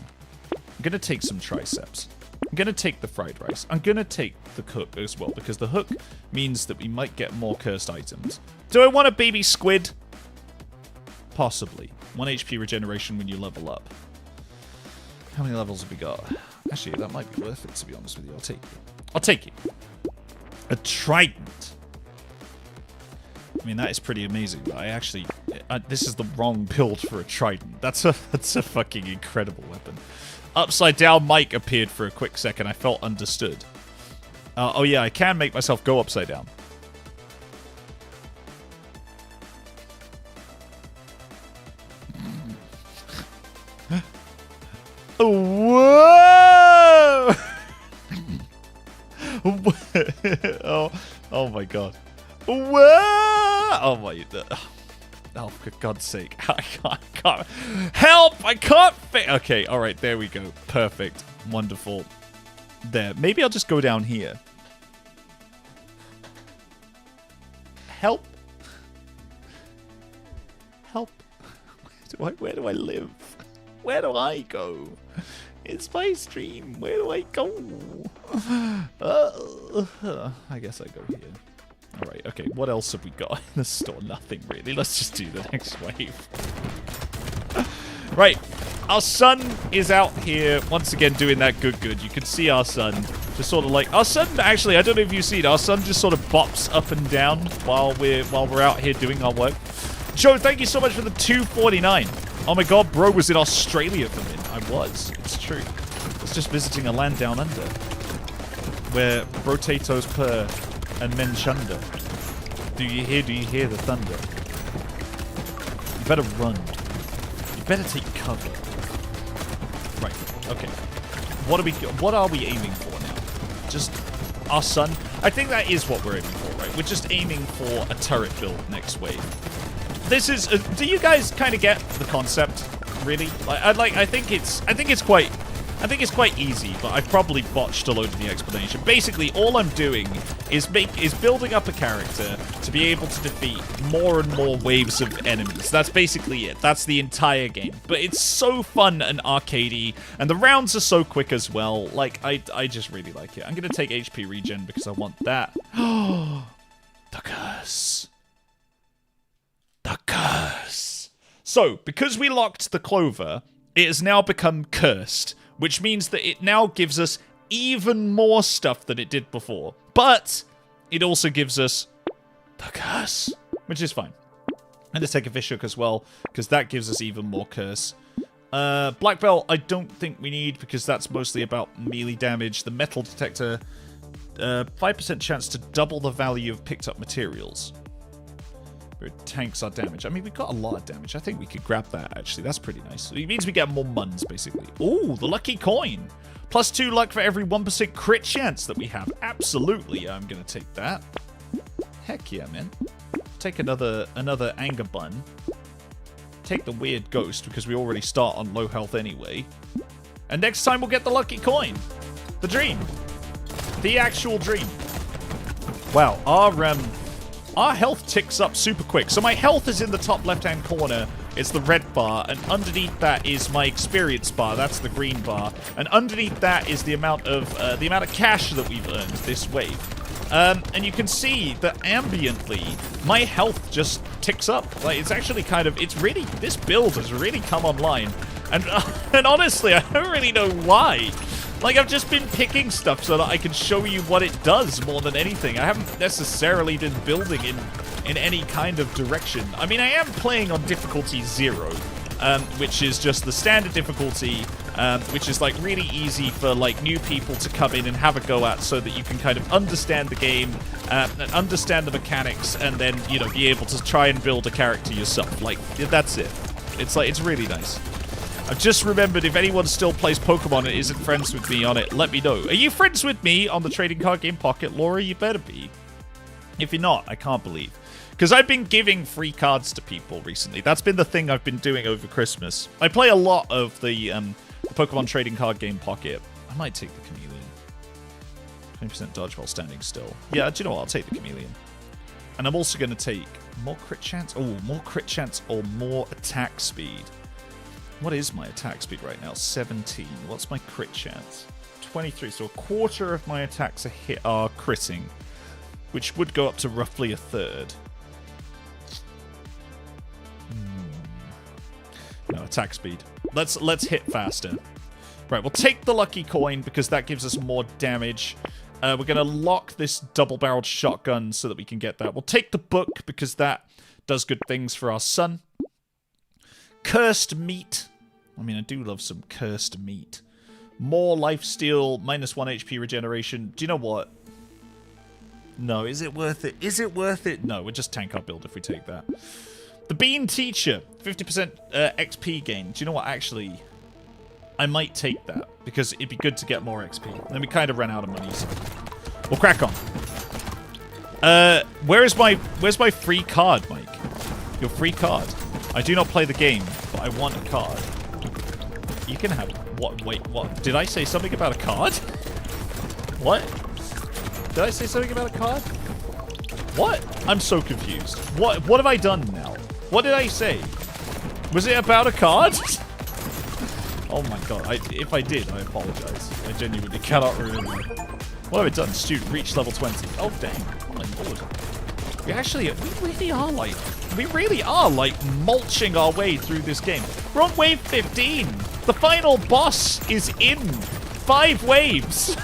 I'm gonna take some triceps. I'm gonna take the fried rice. I'm gonna take the hook as well, because the hook means that we might get more cursed items. Do I want a baby squid? Possibly. 1 HP regeneration when you level up. How many levels have we got? Actually, that might be worth it, to be honest with you. I'll take it. I'll take it. A trident. I mean, that is pretty amazing, but I actually... this is the wrong build for a trident. That's a fucking incredible weapon. Upside down Mike appeared for a quick second. I felt understood. Oh yeah, I can make myself go upside down. Whoa! oh my god. Whoa! Oh my... Oh, for God's sake. I can't. Help! I can't okay, alright, there we go. Perfect. Wonderful. There. Maybe I'll just go down here. Help. Help. Where do I live? Where do I go? It's my stream. Where do I go? I guess I go here. Alright, okay, what else have we got in the store? Nothing, really. Let's just do the next wave. Right, our son is out here, once again, doing that good. You can see our son just sort of like... Our son, actually, I don't know if you've seen, our son just sort of bops up and down while we're out here doing our work. Joe, thank you so much for the 249. Oh my god, bro was in Australia for me. I was, it's true. I was just visiting a land down under. Where Brotato's purr and men chunder. Do you hear the thunder? You better run. You better take cover. Right, okay. What are we aiming for now? Just our son? I think that is what we're aiming for, right? We're just aiming for a turret build next wave. This is do you guys kind of get the concept? Really? I think it's quite easy, but I've probably botched a load of the explanation. Basically, all I'm doing is building up a character to be able to defeat more and more waves of enemies. That's basically it. That's the entire game. But it's so fun and arcadey, and the rounds are so quick as well. Like, I just really like it. I'm gonna take HP regen because I want that. The curse. The curse. So, because we locked the clover, it has now become cursed, which means that it now gives us even more stuff than it did before. But it also gives us the curse. which is fine. And to take a Fish Hook as well, because that gives us even more curse. Black Belt, I don't think we need, because that's mostly about melee damage. The Metal Detector, 5% chance to double the value of picked up materials. It tanks our damage. I mean, we got a lot of damage. I think we could grab that, actually. That's pretty nice. It means we get more muns, basically. Ooh, the lucky coin. +2 luck for every 1% crit chance that we have. Absolutely, I'm going to take that. Heck yeah, man. Take another anger bun. Take the weird ghost, because we already start on low health anyway. And next time we'll get the lucky coin. The dream. The actual dream. Wow, our health ticks up super quick. So my health is in the top left-hand corner. It's the red bar. And underneath that is my experience bar. That's the green bar. And underneath that is the amount of cash that we've earned this wave. And you can see that ambiently, my health just ticks up. Like, it's actually this build has really come online. And honestly, I don't really know why. Like, I've just been picking stuff so that I can show you what it does more than anything. I haven't necessarily been building in any kind of direction. I mean, I am playing on difficulty 0, which is just the standard difficulty, which is, like, really easy for, like, new people to come in and have a go at, so that you can kind of understand the game, and understand the mechanics, and then, you know, be able to try and build a character yourself. Like, that's it. It's really nice. I've just remembered, if anyone still plays Pokemon and isn't friends with me on it, let me know. Are you friends with me on the trading card game Pocket, Laura? You better be. If you're not, I can't believe. Because I've been giving free cards to people recently. That's been the thing I've been doing over Christmas. I play a lot of the Pokemon trading card game Pocket. I might take the Chameleon. 20% dodge while standing still. Yeah, do you know what? I'll take the Chameleon. And I'm also going to take more crit chance. Oh, more crit chance or more attack speed. What is my attack speed right now? 17. What's my crit chance? 23. So a quarter of my attacks are critting, which would go up to roughly a third. No, attack speed. Let's hit faster. Right, we'll take the lucky coin because that gives us more damage. We're going to lock this double-barreled shotgun so that we can get that. We'll take the book because that does good things for our son. Cursed meat. I mean, I do love some cursed meat. More lifesteal, -1 HP regeneration. Do you know what? No, is it worth it? Is it worth it? No, we'll just tank our build if we take that. The Bean Teacher. 50% XP gain. Do you know what? Actually, I might take that because it'd be good to get more XP. Then we kind of ran out of money, so we'll crack on. Where's my free card, Mike? Your free card. I do not play the game, but I want a card. You can have... What? Wait, what? Did I say something about a card? What? Did I say something about a card? What? I'm so confused. What have I done now? What did I say? Was it about a card? Oh my god. If I did, I apologize. I genuinely cannot remember. What have I done? Student, reach level 20. Oh, dang. Oh my lord. We really are, like, mulching our way through this game. We're on wave 15. The final boss is in 5 waves.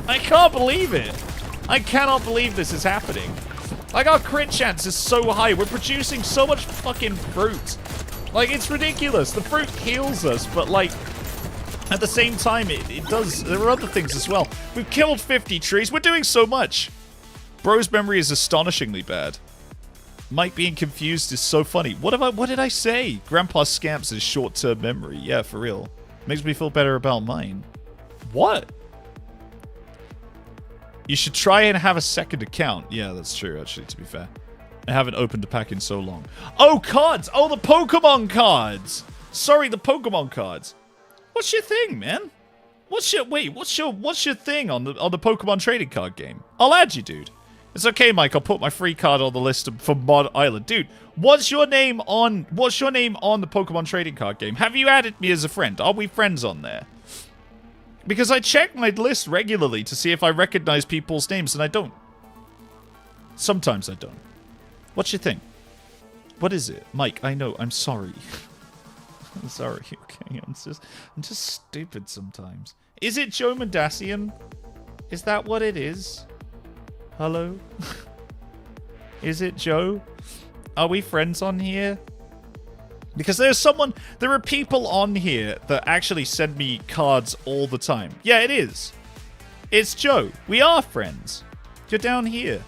I can't believe it. I cannot believe this is happening. Like, our crit chance is so high. We're producing so much fucking fruit. Like, it's ridiculous. The fruit heals us, but, like, at the same time, it does... There are other things as well. We've killed 50 trees. We're doing so much. Bro's memory is astonishingly bad. Mike being confused is so funny. What did I say? Grandpa Scamps is short-term memory. Yeah, for real. Makes me feel better about mine. What? You should try and have a second account. Yeah, that's true, actually, to be fair. I haven't opened a pack in so long. Oh, cards! Oh, the Pokemon cards! Sorry, the Pokemon cards. What's your thing, man? What's your thing on the Pokemon trading card game? I'll add you, dude. It's okay, Mike. I'll put my free card on the list for Mod Island. Dude, what's your name on the Pokemon trading card game? Have you added me as a friend? Are we friends on there? Because I check my list regularly to see if I recognize people's names, and I don't. Sometimes I don't. What's your thing? What is it? Mike, I know. I'm sorry. I'm sorry, okay? I'm just stupid sometimes. Is it Joe Mendacian? Is that what it is? Hello? Is it Joe? Are we friends on here? Because there are people on here that actually send me cards all the time. Yeah, it is. It's Joe. We are friends. You're down here.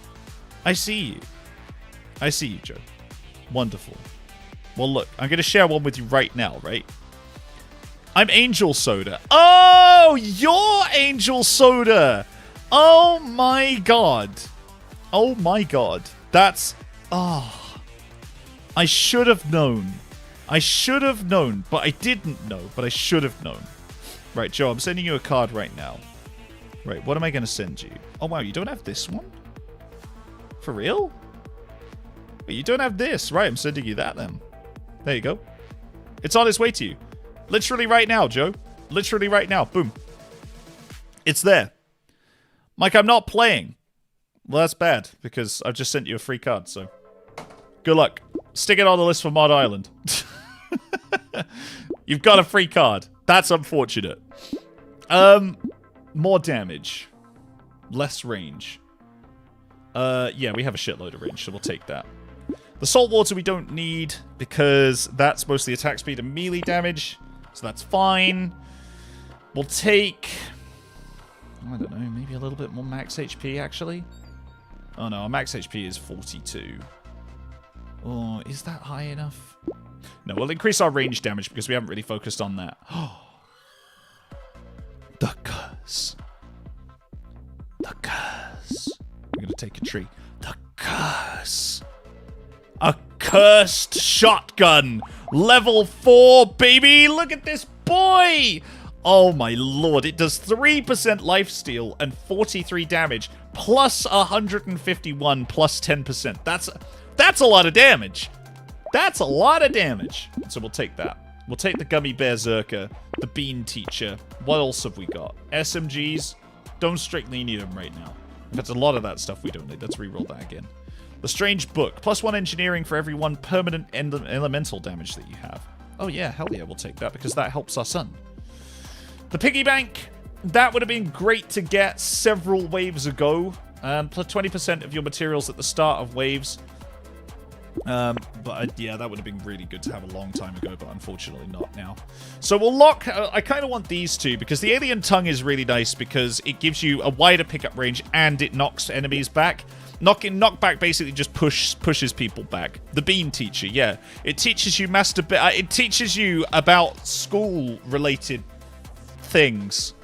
I see you. I see you, Joe. Wonderful. Well, look, I'm going to share one with you right now, right? I'm Angel Soda. Oh, you're Angel Soda. Oh, my God. Oh, my God. That's... Oh. I should have known. I should have known, but I didn't know, but I should have known. Right, Joe, I'm sending you a card right now. Right, what am I going to send you? Oh, wow, you don't have this one? For real? Wait, you don't have this. Right, I'm sending you that then. There you go. It's on its way to you. Literally right now, Joe. Literally right now. Boom. It's there. Mike, I'm not playing. Well, that's bad, because I've just sent you a free card, so... Good luck. Stick it on the list for Mod Island. You've got a free card. That's unfortunate. More damage. Less range. Yeah, we have a shitload of range, so we'll take that. The salt water we don't need, because that's mostly attack speed and melee damage. So that's fine. We'll take... I don't know, maybe a little bit more max HP, actually. Oh no, our max HP is 42. Oh, is that high enough? No, we'll increase our range damage because we haven't really focused on that. The curse. The curse. We're going to take a tree. The curse. A cursed shotgun. Level 4, baby. Look at this boy. Oh my lord. It does 3% lifesteal and 43 damage. Plus 151 plus 10%. That's a lot of damage. That's a lot of damage. So we'll take that. We'll take the Gummy Berserker, the Bean Teacher. What else have we got? SMGs. Don't strictly need them right now. That's a lot of that stuff we don't need. Let's reroll that again. The Strange Book. +1 engineering for every 1 permanent elemental damage that you have. Oh yeah, hell yeah, we'll take that because that helps our son. The Piggy Bank. That would have been great to get several waves ago. Plus 20% of your materials at the start of waves. But yeah, that would have been really good to have a long time ago, but unfortunately not now. So we'll lock... I kind of want these two, because the Alien Tongue is really nice because it gives you a wider pickup range and it knocks enemies back. Knockback basically just pushes people back. The Bean Teacher, yeah. It teaches you it teaches you about school-related things.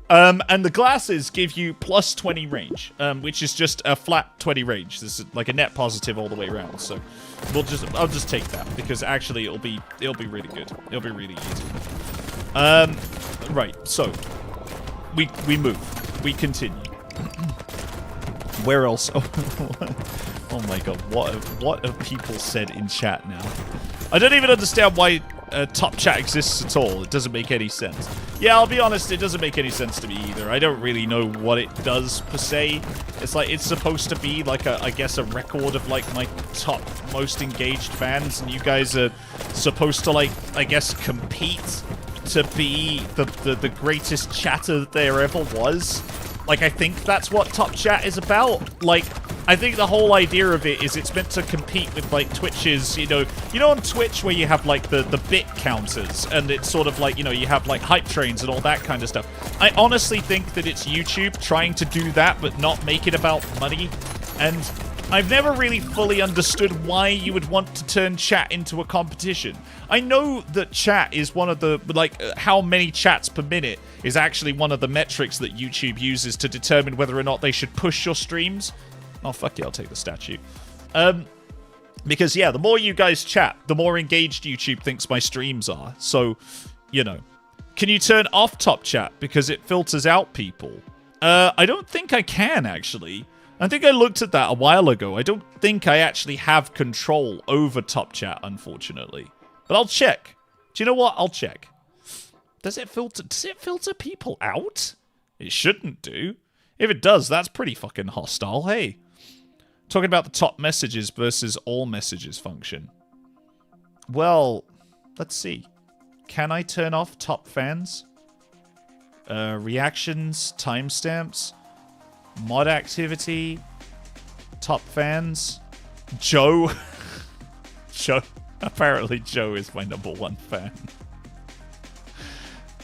And the glasses give you plus 20 range, which is just a flat 20 range. This is like a net positive all the way around. So I'll just take that because actually it'll be really good. It'll be really easy. Right. So we move. We continue. Where else? Oh my god. What have people said in chat now? I don't even understand why top chat exists at all. It doesn't make any sense. Yeah, I'll be honest, it doesn't make any sense to me either. I don't really know what it does per se. It's like it's supposed to be like I guess a record of like my top most engaged fans, and you guys are supposed to like I guess compete to be the greatest chatter that there ever was. Like I think that's what top chat is about. Like I think the whole idea of it is it's meant to compete with like Twitch's, you know on Twitch where you have like the bit counters and it's sort of like, you have like hype trains and all that kind of stuff. I honestly think that it's YouTube trying to do that but not make it about money. And I've never really fully understood why you would want to turn chat into a competition. I know that chat is one of the, like, how many chats per minute is actually one of the metrics that YouTube uses to determine whether or not they should push your streams. Oh, fuck yeah, I'll take the statue. Because, yeah, the more you guys chat, the more engaged YouTube thinks my streams are. So, Can you turn off top chat because it filters out people? I don't think I can, actually. I think I looked at that a while ago. I don't think I actually have control over top chat, unfortunately. But I'll check. Do you know what? I'll check. Does it filter people out? It shouldn't do. If it does, that's pretty fucking hostile. Hey. Talking about the top messages versus all messages function. Well, let's see. Can I turn off top fans? Reactions, timestamps, mod activity, top fans, Joe. Joe. Apparently Joe is my #1 fan.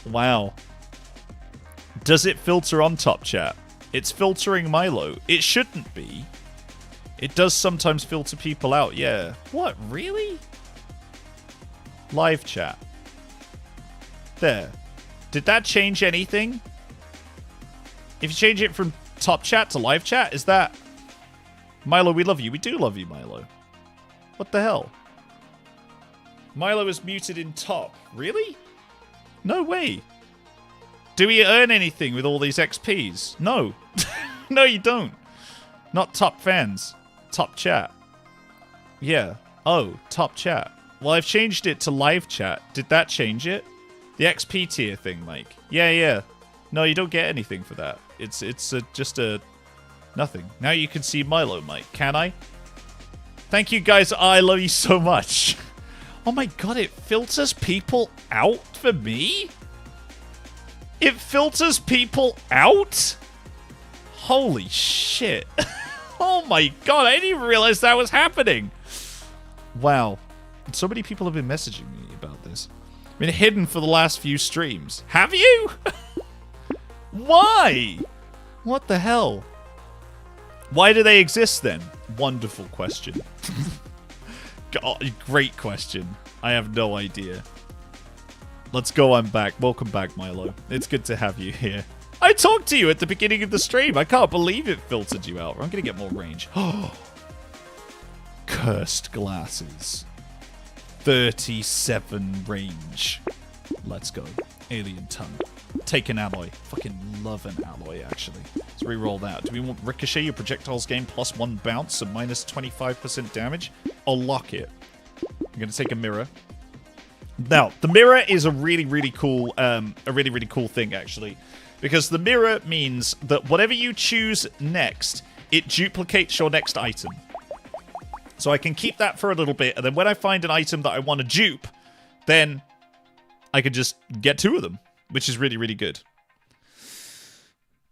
Wow. Does it filter on top chat? It's filtering Milo. It shouldn't be. It does sometimes filter people out, yeah. What, really? Live chat. There. Did that change anything? If you change it from top chat to live chat, is that... Milo, we love you. We do love you, Milo. What the hell? Milo is muted in top. Really? No way. Do we earn anything with all these XPs? No. No, you don't. Not top fans. Top chat. Yeah. Oh, top chat. Well, I've changed it to live chat. Did that change it? The XP tier thing, Mike. Yeah. No, you don't get anything for that. It's just a nothing. Now you can see Milo, Mike. Can I? Thank you, guys. I love you so much. Oh my god, it filters people out for me? It filters people out? Holy shit. Oh my god, I didn't even realize that was happening. Wow. So many people have been messaging me about this. I've been hidden for the last few streams. Have you? Why? What the hell? Why do they exist then? Wonderful question. God, great question. I have no idea. Let's go, I'm back. Welcome back, Milo. It's good to have you here. I talked to you at the beginning of the stream. I can't believe it filtered you out. I'm going to get more range. Oh, cursed glasses. 37 range. Let's go. Alien tongue. Take an alloy. Fucking love an alloy, actually. Let's re-roll that. Do we want ricochet? Your projectiles gain +1 bounce and minus 25% damage? I'll lock it. I'm going to take a mirror. Now, the mirror is a really cool thing, actually. Because the mirror means that whatever you choose next, it duplicates your next item. So I can keep that for a little bit, and then when I find an item that I want to dupe, then I can just get 2 of them, which is really good.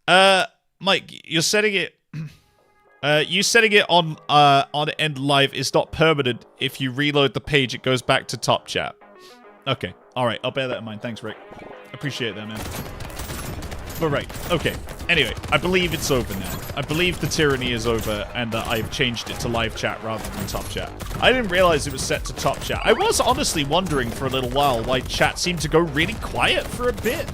Mike, you're setting it... you setting it on end live is not permanent. If you reload the page, it goes back to top chat. Okay, alright, I'll bear that in mind. Thanks, Rick. Appreciate that, man. But right, okay. Anyway, I believe it's over now. I believe the tyranny is over, and I've changed it to live chat rather than top chat. I didn't realize it was set to top chat. I was honestly wondering for a little while why chat seemed to go really quiet for a bit.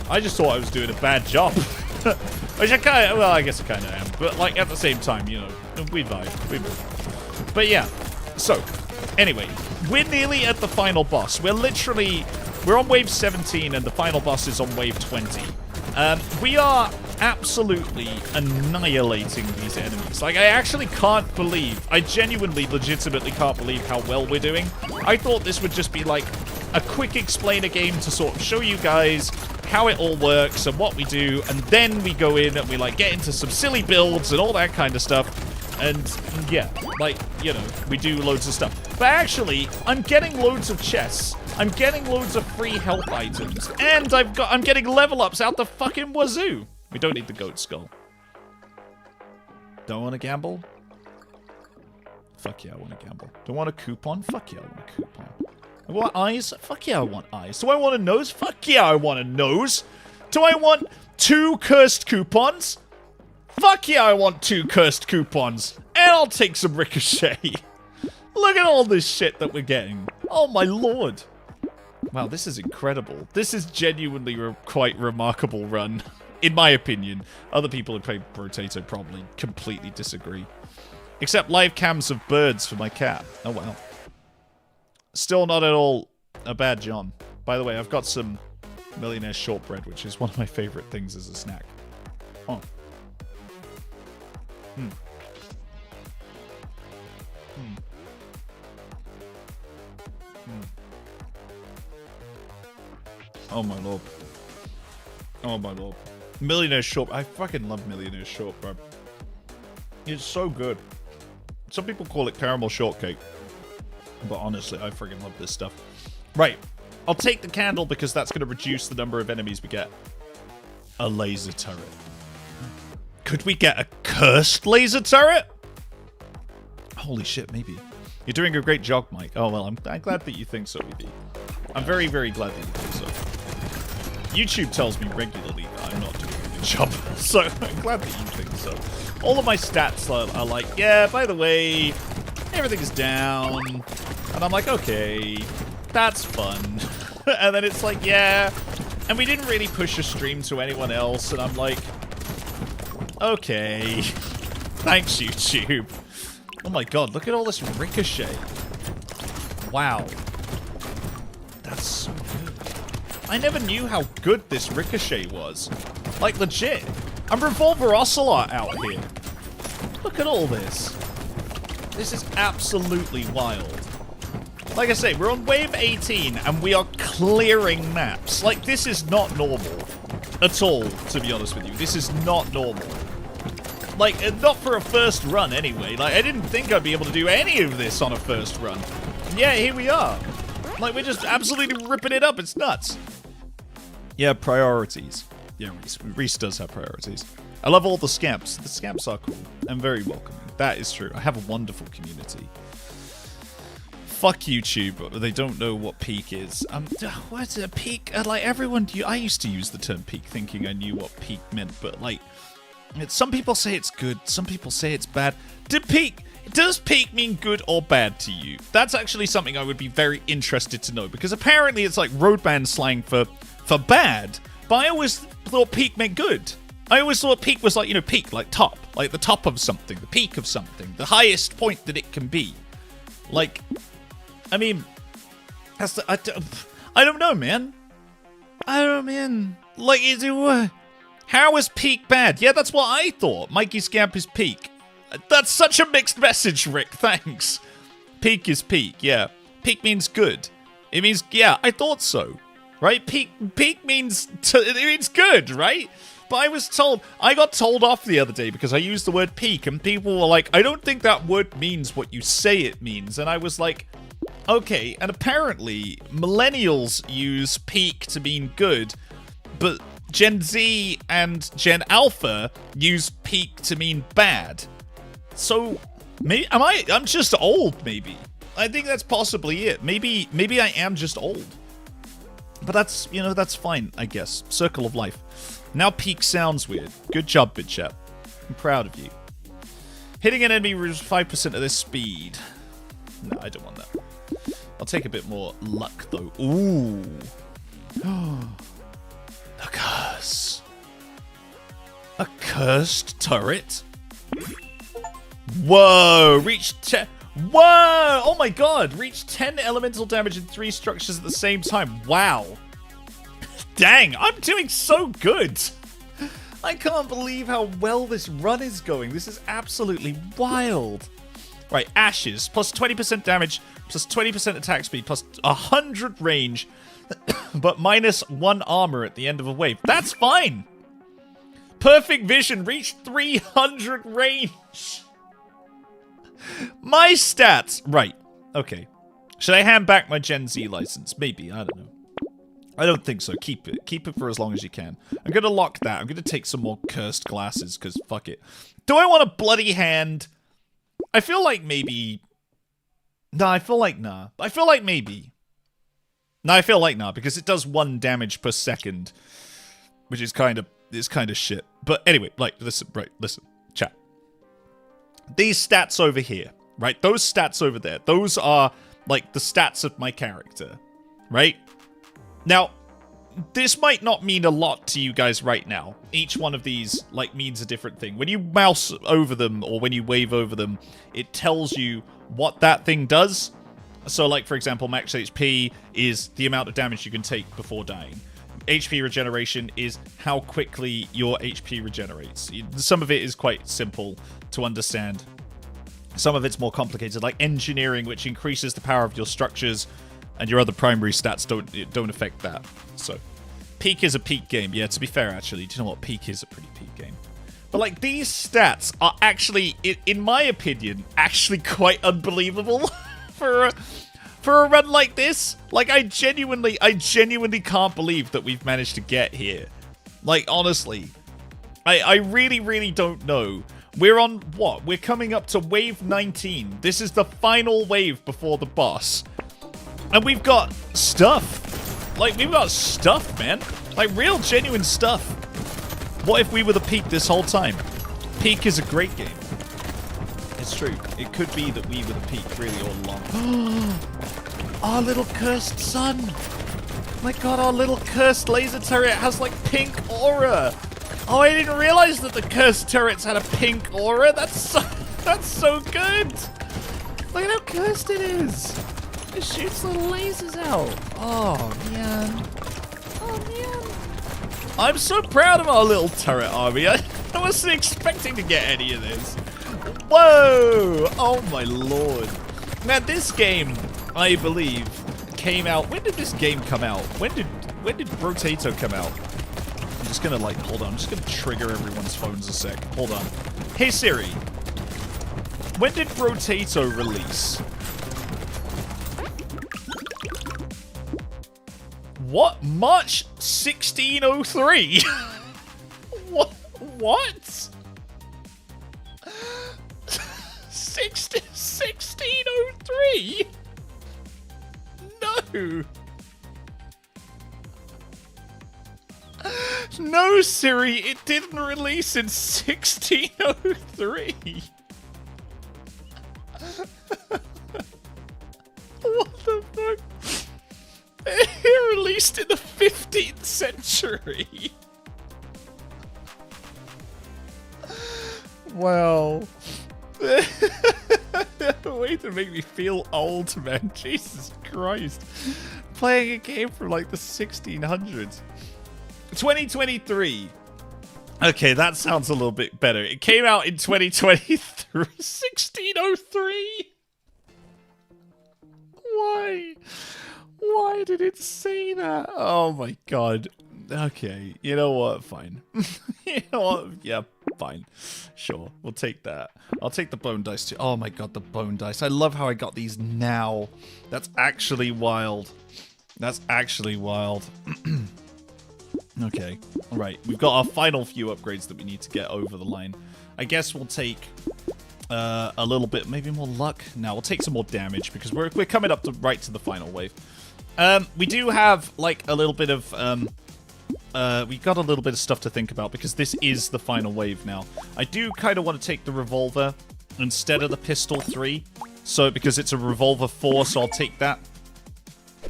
I just thought I was doing a bad job. Which I kind of, well, I guess I kind of am. But, like, at the same time, you know, we vibe. We move. But, yeah. So, anyway, we're nearly at the final boss. We're on wave 17, and the final boss is on wave 20. We are absolutely annihilating these enemies. Like, I actually can't believe, I genuinely, legitimately can't believe how well we're doing. I thought this would just be, like, a quick explainer game to sort of show you guys how it all works and what we do, and then we go in and we, like, get into some silly builds and all that kind of stuff. And, yeah, like, you know, we do loads of stuff. But actually, I'm getting loads of chests. I'm getting loads of free health items. And I'm getting level ups out the fucking wazoo. We don't need the goat skull. Don't want to gamble? Fuck yeah, I want to gamble. Don't want a coupon? Fuck yeah, I want a coupon. I want eyes? Fuck yeah, I want eyes. Do I want a nose? Fuck yeah, I want a nose. Do I want 2 cursed coupons? Fuck yeah, I want 2 cursed coupons. And I'll take some ricochet. Look at all this shit that we're getting. Oh my lord. Wow, this is incredible. This is genuinely a quite remarkable run, in my opinion. Other people who play Brotato probably completely disagree. Except live cams of birds for my cat. Oh wow. Still not at all a bad John. By the way, I've got some millionaire shortbread, which is one of my favorite things as a snack. Oh. Oh my lord. Oh my lord. Millionaire short. I fucking love millionaire shortbread. It's so good. Some people call it caramel shortcake. But honestly, I freaking love this stuff. Right. I'll take the candle because that's going to reduce the number of enemies we get. A laser turret. Could we get a cursed laser turret? Holy shit, maybe. You're doing a great job, Mike. Oh, well, I'm glad that you think so, EB. I'm very, very glad that you think so. YouTube tells me regularly that I'm not doing a good job, so I'm glad that you think so. All of my stats are like, yeah, by the way, everything's down. And I'm like, okay, that's fun. And then it's like, yeah, and we didn't really push a stream to anyone else. And I'm like, okay, thanks, YouTube. Oh my god, look at all this ricochet. Wow. That's so good. I never knew how good this ricochet was. Like, legit. I'm Revolver Ocelot out here. Look at all this. This is absolutely wild. Like I say, we're on wave 18, and we are clearing maps. Like, this is not normal. At all, to be honest with you. This is not normal. Like, not for a first run, anyway. Like, I didn't think I'd be able to do any of this on a first run. Yeah, here we are. Like, we're just absolutely ripping it up. It's nuts. Yeah, priorities. Yeah, Reese does have priorities. I love all the scamps. The scamps are cool and very welcoming. That is true. I have a wonderful community. Fuck YouTube. They don't know what peak is. What's a peak? Like, everyone... I used to use the term peak thinking I knew what peak meant, but, like... Some people say it's good. Some people say it's bad. Does peak mean good or bad to you? That's actually something I would be very interested to know, because apparently it's like road band slang for bad, but I always thought peak meant good. I always thought peak was like, you know, peak, like top, like the top of something, the peak of something, the highest point that it can be. Like, I mean, that's the, I don't know, man. I don't know, man. Like, is it, how is peak bad? Yeah, that's what I thought. Mikey Scamp is peak. That's such a mixed message, Rick. Thanks. Peak is peak, yeah. Peak means good. It means, yeah, I thought so. Right? Peak means, it means good, right? But I got told off the other day because I used the word peak, and people were like, I don't think that word means what you say it means. And I was like, okay. And apparently, millennials use peak to mean good, but Gen Z and Gen Alpha use peak to mean bad. So, maybe I'm just old, maybe. I think that's possibly it. Maybe I am just old. But that's, you know, that's fine, I guess. Circle of life. Now peak sounds weird. Good job, BitChat. I'm proud of you. Hitting an enemy reduces 5% of their speed. No, I don't want that. I'll take a bit more luck, though. Ooh. A curse. A cursed turret? Whoa! Reach 10. Whoa! Oh my god! Reach 10 elemental damage in 3 structures at the same time. Wow. Dang, I'm doing so good. I can't believe how well this run is going. This is absolutely wild. Right, Ashes. Plus 20% damage, plus 20% attack speed, plus 100 range, but minus 1 armor at the end of a wave. That's fine. Perfect vision. Reach 300 range. My stats. Right. Okay. Should I hand back my Gen Z license? Maybe. I don't know. I don't think so. Keep it. Keep it for as long as you can. I'm going to lock that. I'm going to take some more cursed glasses because fuck it. Do I want a bloody hand? I feel like maybe... No, I feel like nah. I feel like maybe. No, I feel like nah because it does 1 damage per second, which is kind of shit. But anyway, like, listen, chat. These stats over here, right? Those stats over there, those are, like, the stats of my character, right? Now, this might not mean a lot to you guys right now. Each one of these, like, means a different thing. When you mouse over them, or when you wave over them, it tells you what that thing does. So, like, for example, max HP is the amount of damage you can take before dying. HP regeneration is how quickly your HP regenerates. Some of it is quite simple to understand. Some of it's more complicated, like engineering, which increases the power of your structures, and your other primary stats don't affect that. So, Peak is a peak game. Yeah, to be fair, actually, do you know what? Peak is a pretty peak game. But, like, these stats are actually, in my opinion, actually quite unbelievable for a run like this. Like, I genuinely can't believe that we've managed to get here. Like, honestly, I really, really don't know We're on what? We're coming up to wave 19. This is the final wave before the boss. And we've got stuff. Like, we've got stuff, man. Like, real, genuine stuff. What if we were the Peak this whole time? Peak is a great game. It's true. It could be that we were the Peak really all along. Our little cursed sun. My god, our little cursed laser turret has, like, pink aura. Oh, I didn't realize that the cursed turrets had a pink aura. That's so good. Look at how cursed it is. It shoots little lasers out. Oh, man. Oh, man. I'm so proud of our little turret army. I wasn't expecting to get any of this. Whoa. Oh, my lord. Man, this game, I believe, came out. When did this game come out? When did Brotato come out? I'm just gonna, like, hold on. I'm just gonna trigger everyone's phones a sec. Hold on. Hey, Siri. When did Brotato release? What? March 1603? What? 1603? No. No, Siri, it didn't release in 1603. What the fuck? It released in the 15th century. Wow. Way to make me feel old, man. Jesus Christ. Playing a game from like the 1600s. 2023. Okay, that sounds a little bit better. It came out in 2023. 1603? Why? Why did it say that? Oh my god. Okay, you know what? Fine. You know what? Yeah, fine. Sure, we'll take that. I'll take the bone dice too. Oh my god, the bone dice. I love how I got these now. That's actually wild. That's actually wild. Okay, alright. We've got our final few upgrades that we need to get over the line. I guess we'll take a little bit, maybe more luck. No, we'll take some more damage because we're coming up to right to the final wave. We do have like a little bit of we got a little bit of stuff to think about because this is the final wave now. I do kind of want to take the revolver instead of the pistol 3. So because it's a revolver 4, so I'll take that.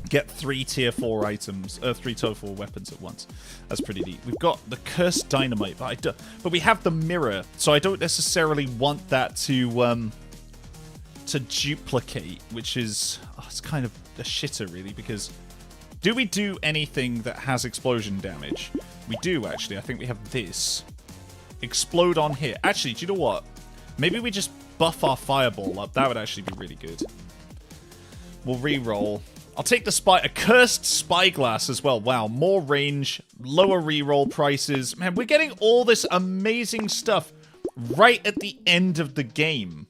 Get 3 tier 4 items, 3 tier 4 weapons at once. That's pretty neat. We've got the cursed dynamite, but we have the mirror, so I don't necessarily want that to duplicate, which is it's kind of a shitter really, because do we do anything that has explosion damage? We do actually. I think we have this. Explode on hit. Actually, do you know what? Maybe we just buff our fireball up. That would actually be really good. We'll re-roll. I'll take the a cursed spyglass as well. Wow, more range, lower reroll prices. Man, we're getting all this amazing stuff right at the end of the game.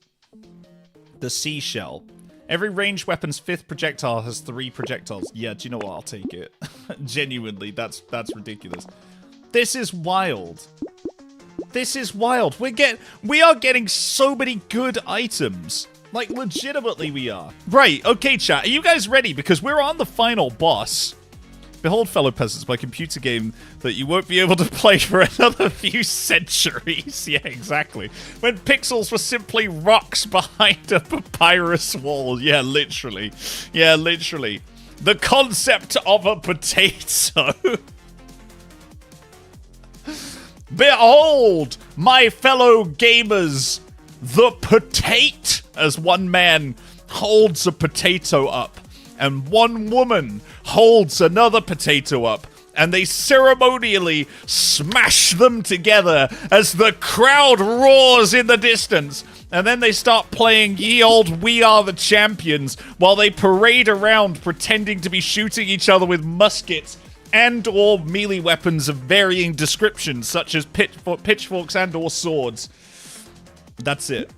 The seashell. Every ranged weapon's 5th projectile has 3 projectiles. Yeah, do you know what? I'll take it. Genuinely, that's ridiculous. This is wild. This is wild. We are getting so many good items. Like, legitimately we are. Right, okay, chat. Are you guys ready? Because we're on the final boss. Behold, fellow peasants, my computer game that you won't be able to play for another few centuries. Yeah, exactly. When pixels were simply rocks behind a papyrus wall. Yeah, literally. Yeah, literally. The concept of a potato. Behold, my fellow gamers, the potato, as one man holds a potato up, and one woman holds another potato up, and they ceremonially smash them together as the crowd roars in the distance. And then they start playing Ye Olde We Are the Champions while they parade around pretending to be shooting each other with muskets and or melee weapons of varying descriptions, such as pitchforks and or swords. That's it.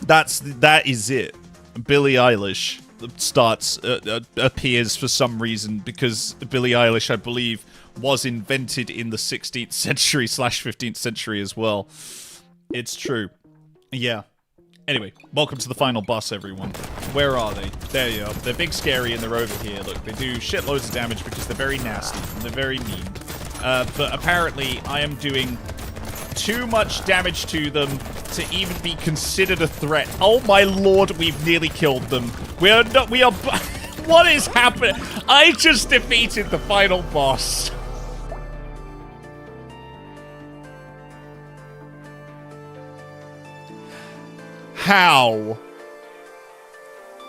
That is it. Billie Eilish appears for some reason, because Billie Eilish, I believe, was invented in the 16th century / 15th century as well. It's true. Yeah. Anyway, welcome to the final boss, everyone. Where are they? There you are. They're big, scary, and they're over here. Look, they do shitloads of damage because they're very nasty and they're very mean. But apparently, I am doing too much damage to them to even be considered a threat. Oh my lord, we've nearly killed them. We are... What is happening? I just defeated the final boss. How?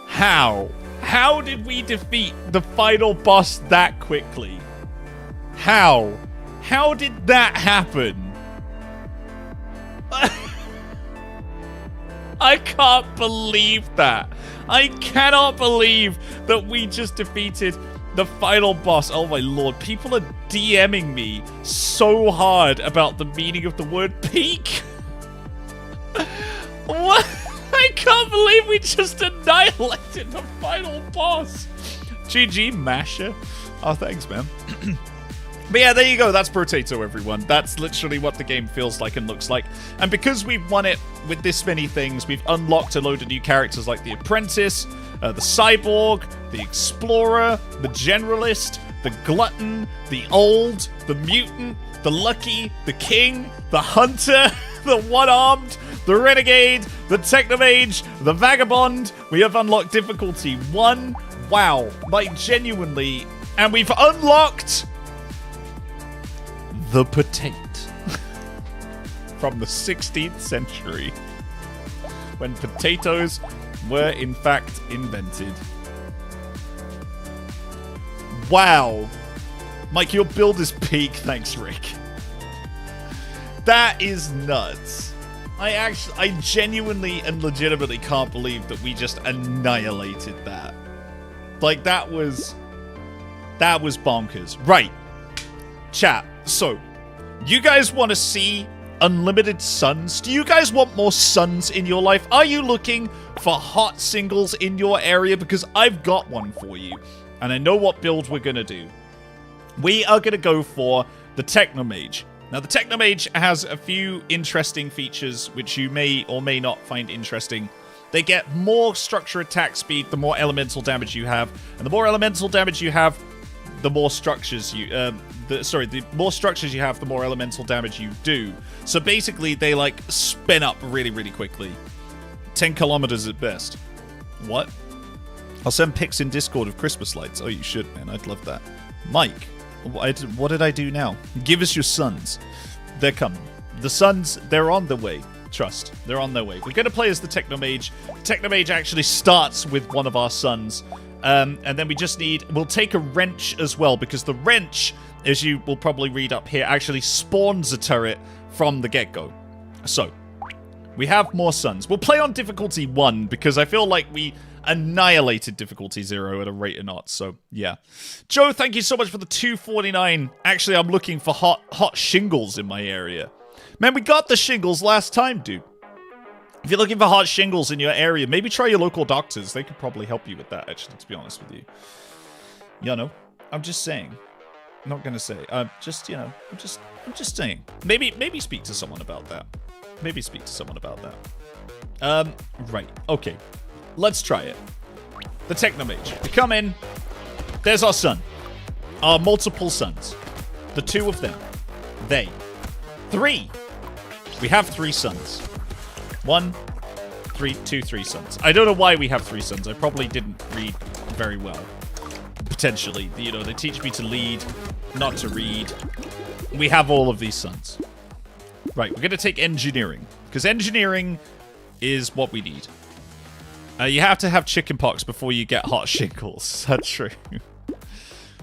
How? How did we defeat the final boss that quickly? How? How did that happen? I can't believe that. I cannot believe that we just defeated the final boss. Oh my lord, people are DMing me so hard about the meaning of the word peak. What? I can't believe we just annihilated the final boss. GG, Masher. Oh, thanks, man. But yeah, there you go. That's Brotato, everyone. That's literally what the game feels like and looks like. And because we've won it with this many things, we've unlocked a load of new characters like the Apprentice, the Cyborg, the Explorer, the Generalist, the Glutton, the Old, the Mutant, the Lucky, the King, the Hunter, the One-Armed, the Renegade, the Technomage, the Vagabond. We have unlocked difficulty 1. Wow. Like, genuinely. And we've unlocked... the potato. From the 16th century. When potatoes were, in fact, invented. Wow. Mike, your build is peak. Thanks, Rick. That is nuts. I genuinely and legitimately can't believe that we just annihilated that. Like, that was bonkers. Right. Chat. So, you guys want to see unlimited suns? Do you guys want more suns in your life? Are you looking for hot singles in your area? Because I've got one for you. And I know what build we're going to do. We are going to go for the Technomage. Now, the Technomage has a few interesting features which you may or may not find interesting. They get more structure attack speed the more elemental damage you have. And the more elemental damage you have, the more structures you... the more structures you have, the more elemental damage you do. So basically, they, like, spin up really, really quickly. 10 kilometers at best. What? I'll send pics in Discord of Christmas lights. Oh, you should, man. I'd love that. Mike, what did I do now? Give us your suns. They're coming. The suns, they're on the way. Trust. They're on their way. We're going to play as the Technomage. Technomage actually starts with one of our suns. And then we just need... We'll take a wrench as well, because the wrench, as you will probably read up here, actually spawns a turret from the get-go. So, we have more suns. We'll play on difficulty 1, because I feel like we annihilated difficulty 0 at a rate of knots. So, yeah. Joe, thank you so much for the $2.49. Actually, I'm looking for hot shingles in my area. Man, we got the shingles last time, dude. If you're looking for hot shingles in your area, maybe try your local doctors. They could probably help you with that, actually, to be honest with you. You know, I'm just saying. I'm not gonna say. Just, you know, I'm just saying. Maybe speak to someone about that. Maybe speak to someone about that. Right. Okay. Let's try it. The Technomage. We come in. There's our sun. Our multiple suns. The 2 of them. They. 3. We have 3 suns. 1, 3, 2, 3 suns. I don't know why we have 3 suns. I probably didn't read very well. Potentially. You know, they teach me to lead, not to read. We have all of these suns. Right, we're going to take engineering. Because engineering is what we need. You have to have chickenpox before you get hot shingles. That's true.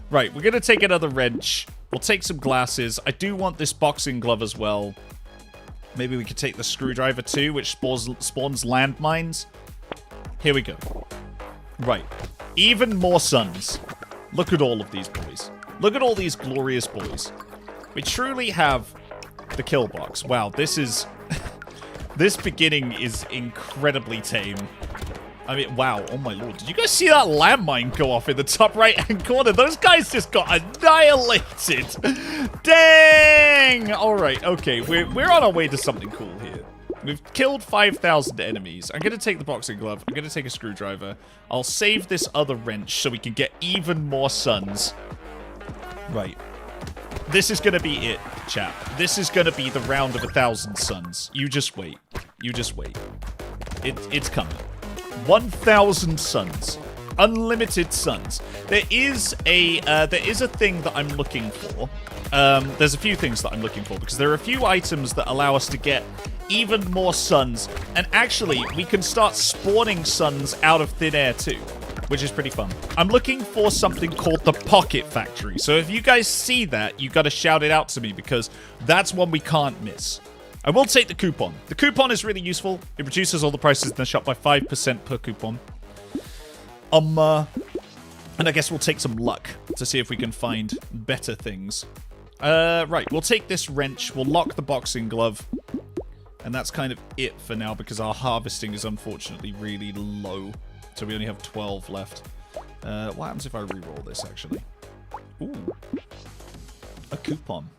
Right, we're going to take another wrench. We'll take some glasses. I do want this boxing glove as well. Maybe we could take the screwdriver too, which spawns landmines. Here we go. Right. Even more suns. Look at all of these boys. Look at all these glorious boys. We truly have the kill box. Wow, this is... this beginning is incredibly tame. I mean, wow. Oh my lord. Did you guys see that landmine go off in the top right-hand corner? Those guys just got annihilated. Dang! Alright, okay. We're on our way to something cool here. We've killed 5,000 enemies. I'm going to take the boxing glove. I'm going to take a screwdriver. I'll save this other wrench so we can get even more suns. Right. This is going to be it, chap. This is going to be the round of 1,000 suns. You just wait. You just wait. It's coming. 1,000 suns. Unlimited suns. There is a thing that I'm looking for. There's a few things that I'm looking for because there are a few items that allow us to get even more suns, and actually we can start spawning suns out of thin air too, which is pretty fun. I'm looking for something called the Pocket Factory, so if you guys see that, you gotta shout it out to me because that's one we can't miss. I will take the coupon. The coupon is really useful. It reduces all the prices in the shop by 5% per coupon. And I guess we'll take some luck to see if we can find better things. Right, we'll take this wrench, we'll lock the boxing glove, and that's kind of it for now because our harvesting is unfortunately really low. So we only have 12 left. What happens if I re-roll this, actually? Ooh. A coupon.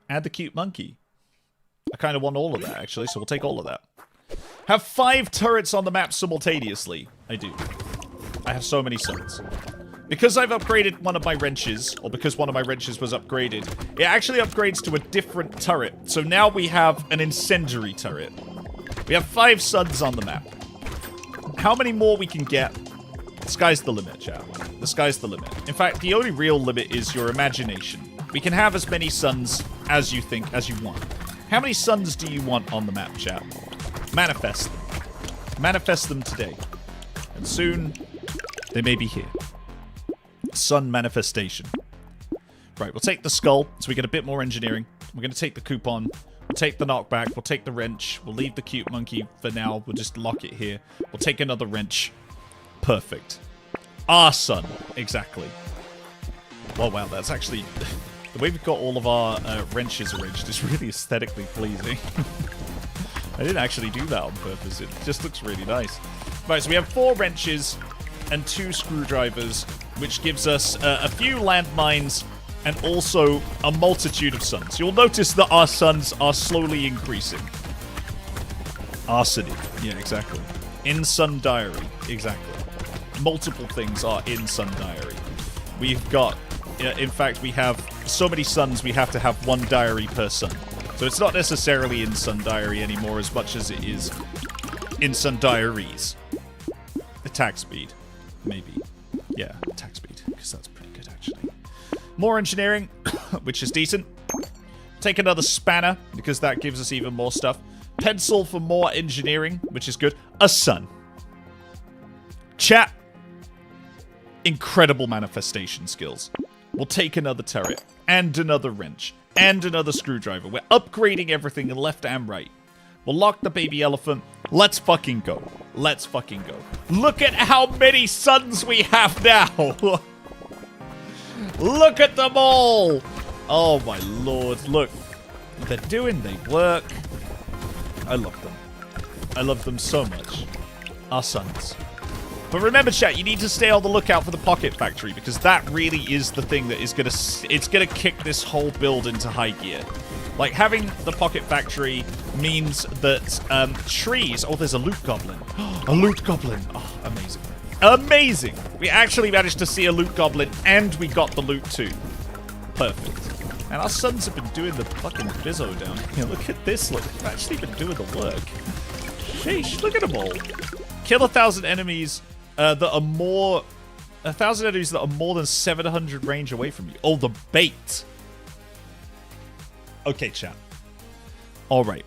Add the cute monkey. I kind of want all of that, actually, so we'll take all of that. Have 5 turrets on the map simultaneously. I do. I have so many suns. Because I've upgraded one of my wrenches, or because one of my wrenches was upgraded, it actually upgrades to a different turret. So now we have an incendiary turret. We have 5 suns on the map. How many more we can get? The sky's the limit, chat. The sky's the limit. In fact, the only real limit is your imagination. We can have as many suns as you think, as you want. How many suns do you want on the map, chat? Manifest them. Manifest them today. And soon, they may be here. Sun manifestation. Right, we'll take the skull, so we get a bit more engineering. We're going to take the coupon. We'll take the knockback. We'll take the wrench. We'll leave the cute monkey for now. We'll just lock it here. We'll take another wrench. Perfect. Our sun. Exactly. Oh, wow, that's actually... the way we've got all of our wrenches arranged is really aesthetically pleasing. I didn't actually do that on purpose. It just looks really nice. Right, so we have 4 wrenches and 2 screwdrivers, which gives us a few landmines and also a multitude of suns. You'll notice that our suns are slowly increasing. Arsenic. Yeah, exactly. In Sun Diary. Exactly. Multiple things are in Sun Diary. We've got... in fact, we have so many suns, we have to have 1 diary per sun. So it's not necessarily in Sun Diary anymore as much as it is in Sun Diaries. Attack speed. Maybe. Yeah, attack speed, because that's pretty good, actually. More engineering, which is decent. Take another spanner, because that gives us even more stuff. Pencil for more engineering, which is good. A sun. Chat. Incredible manifestation skills. We'll take another turret, and another wrench, and another screwdriver. We're upgrading everything left and right. We'll lock the baby elephant. Let's fucking go. Let's fucking go. Look at how many suns we have now. Look at them all. Oh my lord. Look. They're doing their work. I love them. I love them so much. Our suns. But remember, chat, you need to stay on the lookout for the Pocket Factory because that really is the thing that is gonna kick this whole build into high gear. Like, having the Pocket Factory means that trees... Oh, there's a loot goblin. A loot goblin. Oh, amazing. Amazing! We actually managed to see a loot goblin, and we got the loot too. Perfect. And our sons have been doing the fucking bizzo down here. Look at this. Look, they've actually been doing the work. Sheesh, look at them all. Kill 1,000 enemies that are more... 1,000 enemies that are more than 700 range away from you. Oh, the bait. Okay, chat. Alright.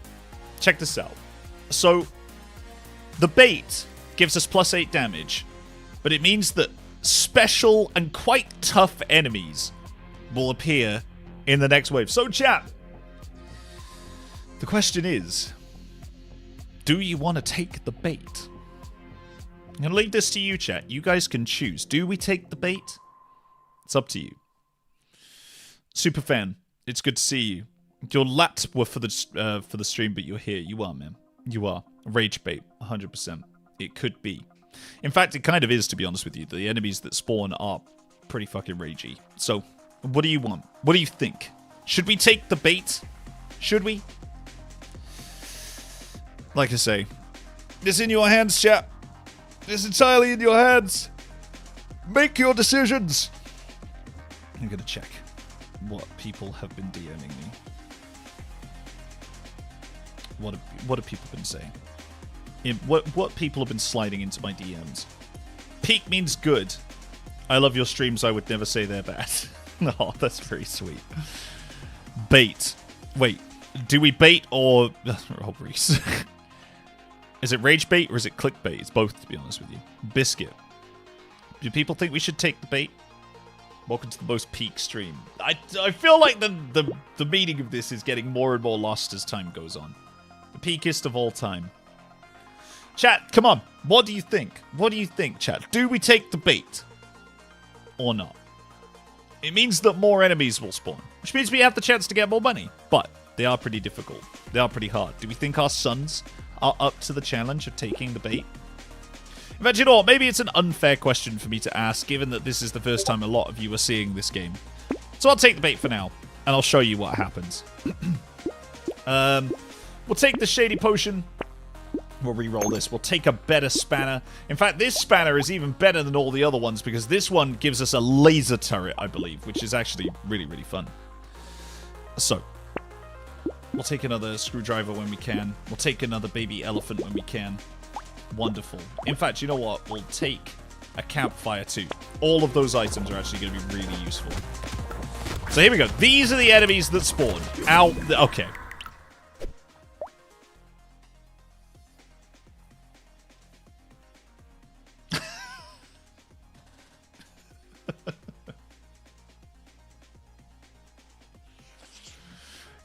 Check this out. So, the bait gives us +8 damage, but it means that special and quite tough enemies will appear in the next wave. So, chat, the question is, do you want to take the bait? I'm going to leave this to you, chat. You guys can choose. Do we take the bait? It's up to you. Superfan, it's good to see you. Your lat were for the stream, but you're here. You are, man. You are. Rage bait, 100%. It could be. In fact, it kind of is, to be honest with you. The enemies that spawn are pretty fucking ragey. So, what do you want? What do you think? Should we take the bait? Should we? Like I say, it's in your hands, chat. It's entirely in your hands. Make your decisions. I'm gonna check what people have been DMing me. What have people been saying? What people have been sliding into my DMs? Peak means good. I love your streams. I would never say they're bad. Oh, that's very sweet. Bait. Wait, do we bait or... Oh, Reese. Is it rage bait or is it clickbait? It's both, to be honest with you. Biscuit. Do people think we should take the bait? Welcome to the most peak stream. I feel like the meaning of this is getting more and more lost as time goes on. The peakest of all time. Chat, come on. What do you think? What do you think, chat? Do we take the bait? Or not? It means that more enemies will spawn. Which means we have the chance to get more money. But they are pretty difficult. They are pretty hard. Do we think our sons are up to the challenge of taking the bait? In fact, you know what? Maybe it's an unfair question for me to ask, given that this is the first time a lot of you are seeing this game. So I'll take the bait for now, and I'll show you what happens. We'll take the Shady Potion. We'll re-roll this. We'll take a better spanner. In fact, this spanner is even better than all the other ones, because this one gives us a laser turret, I believe, which is actually really, really fun. So, we'll take another screwdriver when we can. We'll take another baby elephant when we can. Wonderful. In fact, you know what? We'll take a campfire too. All of those items are actually going to be really useful. So here we go. These are the enemies that spawn. Ow. Okay.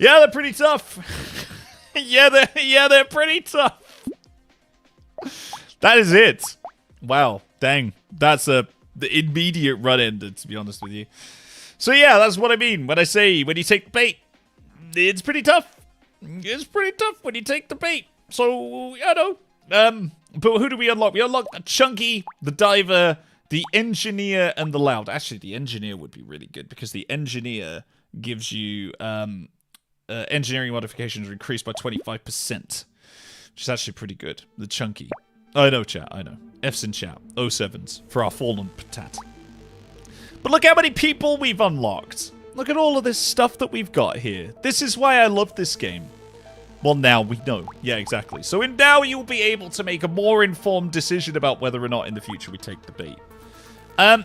Yeah, they're pretty tough. yeah, they're pretty tough. That is it. Wow, dang. That's the immediate run ended, to be honest with you. So yeah, that's what I mean when I say when you take the bait. It's pretty tough. It's pretty tough when you take the bait. So, I know. But who do we unlock? We unlock the Chunky, the Diver, the Engineer, and the Loud. Actually, the Engineer would be really good because the Engineer gives you... engineering modifications are increased by 25%, which is actually pretty good. The Chunky. I know, chat, I know. F's in chat. 07s for our fallen patat. But look how many people we've unlocked. Look at all of this stuff that we've got here. This is why I love this game. Well, now we know. Yeah, exactly. So now you'll be able to make a more informed decision about whether or not in the future we take the bait.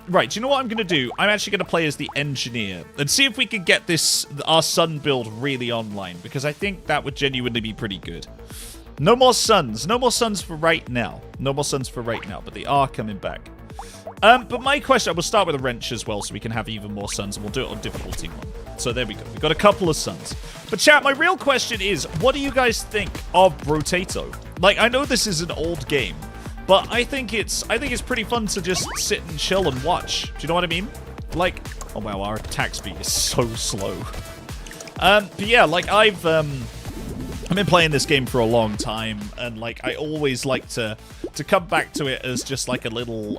Right, do you know what I'm going to do? I'm actually going to play as the Engineer and see if we can get this, our sun build really online, because I think that would genuinely be pretty good. No more suns. No more suns for right now. No more suns for right now, but they are coming back. But my question, we'll start with a wrench as well so we can have even more suns, and we'll do it on difficulty 1. So there we go. We've got a couple of suns. But chat, my real question is, what do you guys think of Brotato? Like, I know this is an old game, but I think it's pretty fun to just sit and chill and watch. Do you know what I mean? Like, oh wow, our attack speed is so slow. But yeah, like I've been playing this game for a long time, and like I always like to come back to it as just like a little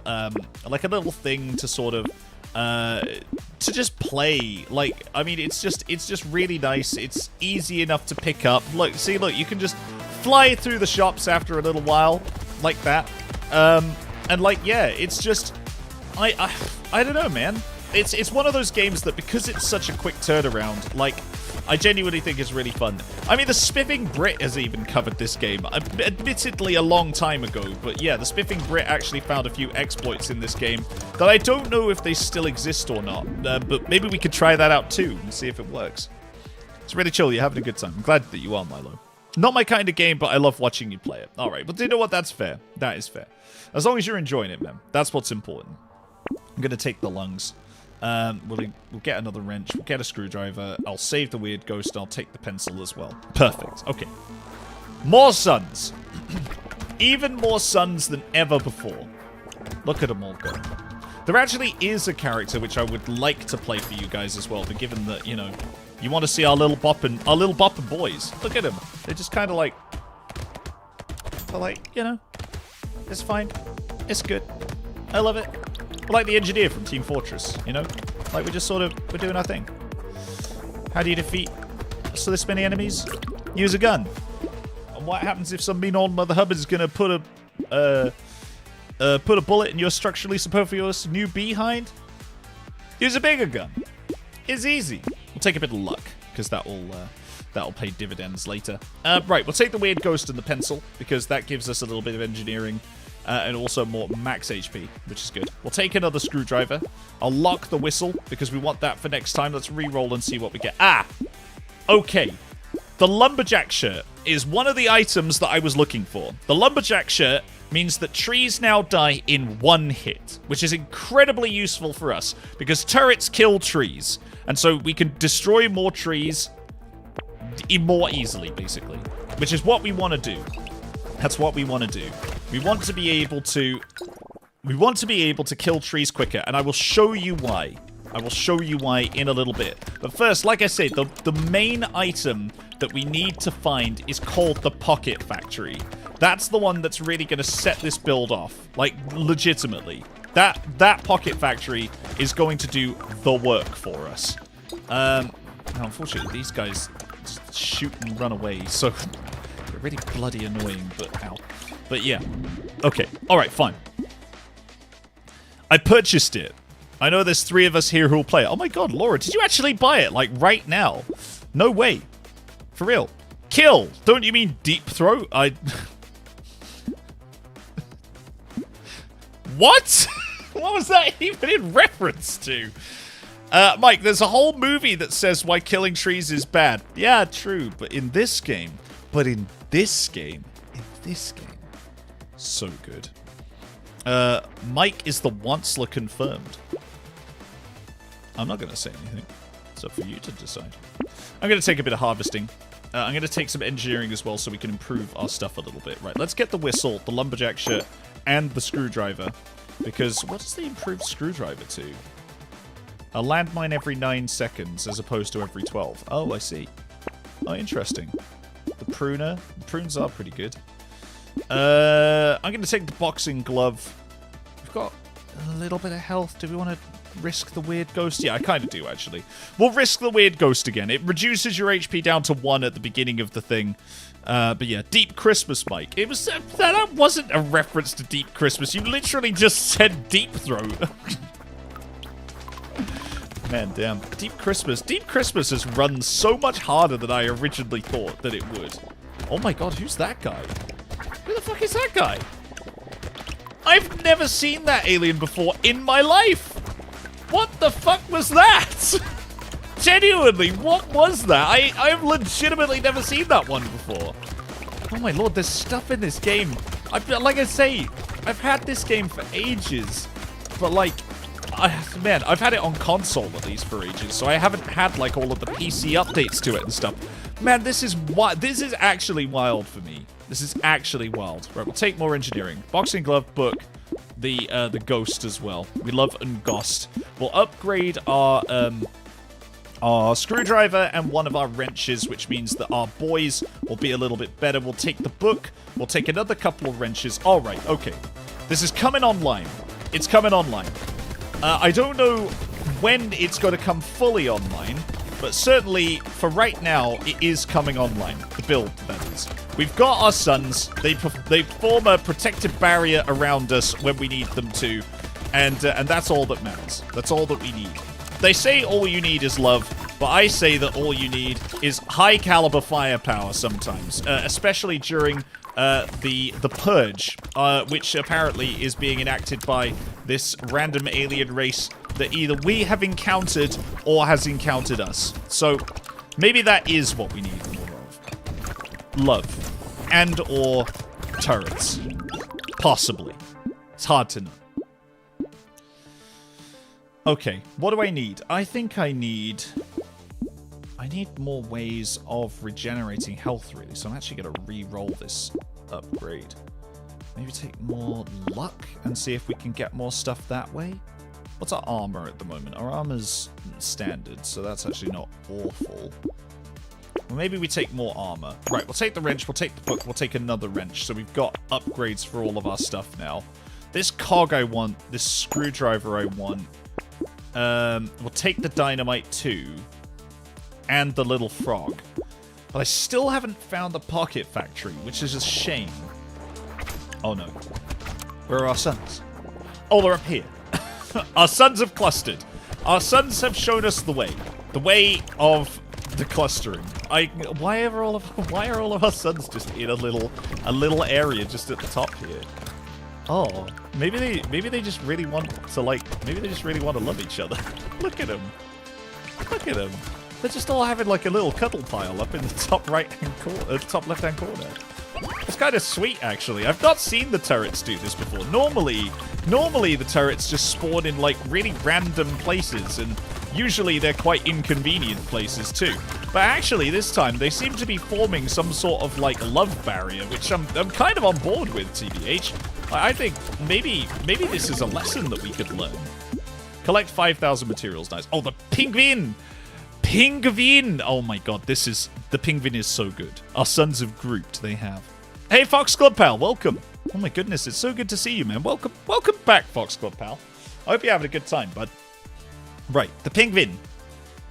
thing to sort of to just play. Like, I mean, it's just really nice. It's easy enough to pick up. Look, see, look, you can just fly through the shops after a little while. Like that, and like, yeah, it's just, I don't know, man. It's one of those games that, because it's such a quick turnaround, like, I genuinely think it's really fun. I mean, the Spiffing Brit has even covered this game, admittedly a long time ago, but yeah, the Spiffing Brit actually found a few exploits in this game that I don't know if they still exist or not, but maybe we could try that out too and see if it works. It's really chill. You're having a good time. I'm glad that you are, Milo. Not my kind of game, but I love watching you play it. All right, but you know what? That's fair. That is fair. As long as you're enjoying it, man. That's what's important. I'm going to take the lungs. We'll get another wrench. We'll get a screwdriver. I'll save the weird ghost, and I'll take the pencil as well. Perfect. Okay. More suns. Even more suns than ever before. Look at them all go. There actually is a character which I would like to play for you guys as well, but given that, you know, you want to see our little boppin' boys. Look at them. They're just kind of like... They're like, you know, it's fine. It's good. I love it. We're like the Engineer from Team Fortress, you know? Like, we're just sort of... We're doing our thing. How do you defeat so this many enemies? Use a gun. what happens if some mean old Mother Hubbard is gonna put a bullet in your structurally superfluous new behind? Use a bigger gun. It's easy. We'll take a bit of luck, because that'll pay dividends later. Right, we'll take the weird ghost and the pencil, because that gives us a little bit of engineering, and also more max HP, which is good. We'll take another screwdriver. I'll lock the whistle, because we want that for next time. Let's re-roll and see what we get. Ah! Okay. The lumberjack shirt is one of the items that I was looking for. The lumberjack shirt means that trees now die in one hit, which is incredibly useful for us, because turrets kill trees. And so we can destroy more trees more easily, basically. Which is what we want to do. That's what we want to do. We want to be able to kill trees quicker, and I will show you why. I will show you why in a little bit. But first, like I said, the main item that we need to find is called the Pocket Factory. That's the one that's really going to set this build off. Like, legitimately. That Pocket Factory is going to do the work for us. Now, unfortunately, these guys just shoot and run away, so they're really bloody annoying, but ow. But yeah. Okay. Alright, fine. I purchased it. I know there's 3 of us here who will play it. Oh my god, Laura, did you actually buy it? Like, right now? No way. For real. Kill! Don't you mean deep throat? What? What was that even in reference to? Mike, there's a whole movie that says why killing trees is bad. Yeah, true. But in this game, so good. Mike is the onceler confirmed. I'm not going to say anything. It's up for you to decide. I'm going to take a bit of harvesting. I'm going to take some engineering as well so we can improve our stuff a little bit. Right, let's get the whistle, the lumberjack shirt, and the screwdriver. Because what does the improved screwdriver to? A landmine every 9 seconds as opposed to every 12. Oh, I see. Oh, interesting. The pruner. The prunes are pretty good. I'm going to take the boxing glove. We've got a little bit of health. Do we want to risk the weird ghost? Yeah, I kind of do, actually. We'll risk the weird ghost again. It reduces your HP down to 1 at the beginning of the thing. But yeah, Deep Christmas, Mike. It was that wasn't a reference to Deep Christmas. You literally just said Deep Throat. Man, damn. Deep Christmas. Deep Christmas has run so much harder than I originally thought that it would. Oh my god, who's that guy? Who the fuck is that guy? I've never seen that alien before in my life. What the fuck was that? Genuinely, what was that? I've legitimately never seen that one before. Oh my lord, there's stuff in this game. Like I say, I've had this game for ages. But like, man, I've had it on console at least for ages, so I haven't had like all of the PC updates to it and stuff. Man, this is actually wild for me. This is actually wild. Right, we'll take more engineering. Boxing glove, book, the ghost as well. We love Ungost. We'll upgrade our screwdriver and one of our wrenches, which means that our boys will be a little bit better. We'll take the book. We'll take another couple of wrenches. All right, okay. This is coming online. It's coming online. I don't know when it's going to come fully online, but certainly for right now, it is coming online. The build, that is. We've got our suns. They form a protective barrier around us when we need them to, and that's all that matters. That's all that we need. They say all you need is love, but I say that all you need is high caliber firepower sometimes, especially during the purge, which apparently is being enacted by this random alien race that either we have encountered or has encountered us. So maybe that is what we need more of. Love. And or turrets. Possibly. It's hard to know. Okay, what do I need? I think I need more ways of regenerating health, really. So I'm actually going to re-roll this upgrade. Maybe take more luck and see if we can get more stuff that way. What's our armor at the moment? Our armor's standard, so that's actually not awful. Well, maybe we take more armor. Right, we'll take the wrench, we'll take the book, we'll take another wrench. So we've got upgrades for all of our stuff now. This cog I want, this screwdriver I want. We'll take the dynamite too. And the little frog. But I still haven't found the Pocket Factory, which is a shame. Oh no. Where are our suns? Oh, they're up here. Our suns have clustered. Our suns have shown us the way. The way of the clustering. Why are all of our suns just in a little area just at the top here? Oh, maybe they just really want to maybe they just really want to love each other. Look at them. Look at them. They're just all having like a little cuddle pile up in the top right-hand corner, top left-hand corner. It's kind of sweet, actually. I've not seen the turrets do this before. Normally the turrets just spawn in like really random places, and usually they're quite inconvenient places too. But actually, this time they seem to be forming some sort of like love barrier, which I'm kind of on board with, TBH. I think maybe this is a lesson that we could learn. Collect 5,000 materials. Nice. Oh, the penguin! Penguin! Oh my god, the penguin is so good. Our sons have grouped, they have. Hey, Fox Club Pal, welcome. Oh my goodness, it's so good to see you, man. Welcome back, Fox Club Pal. I hope you're having a good time, bud. Right, the penguin.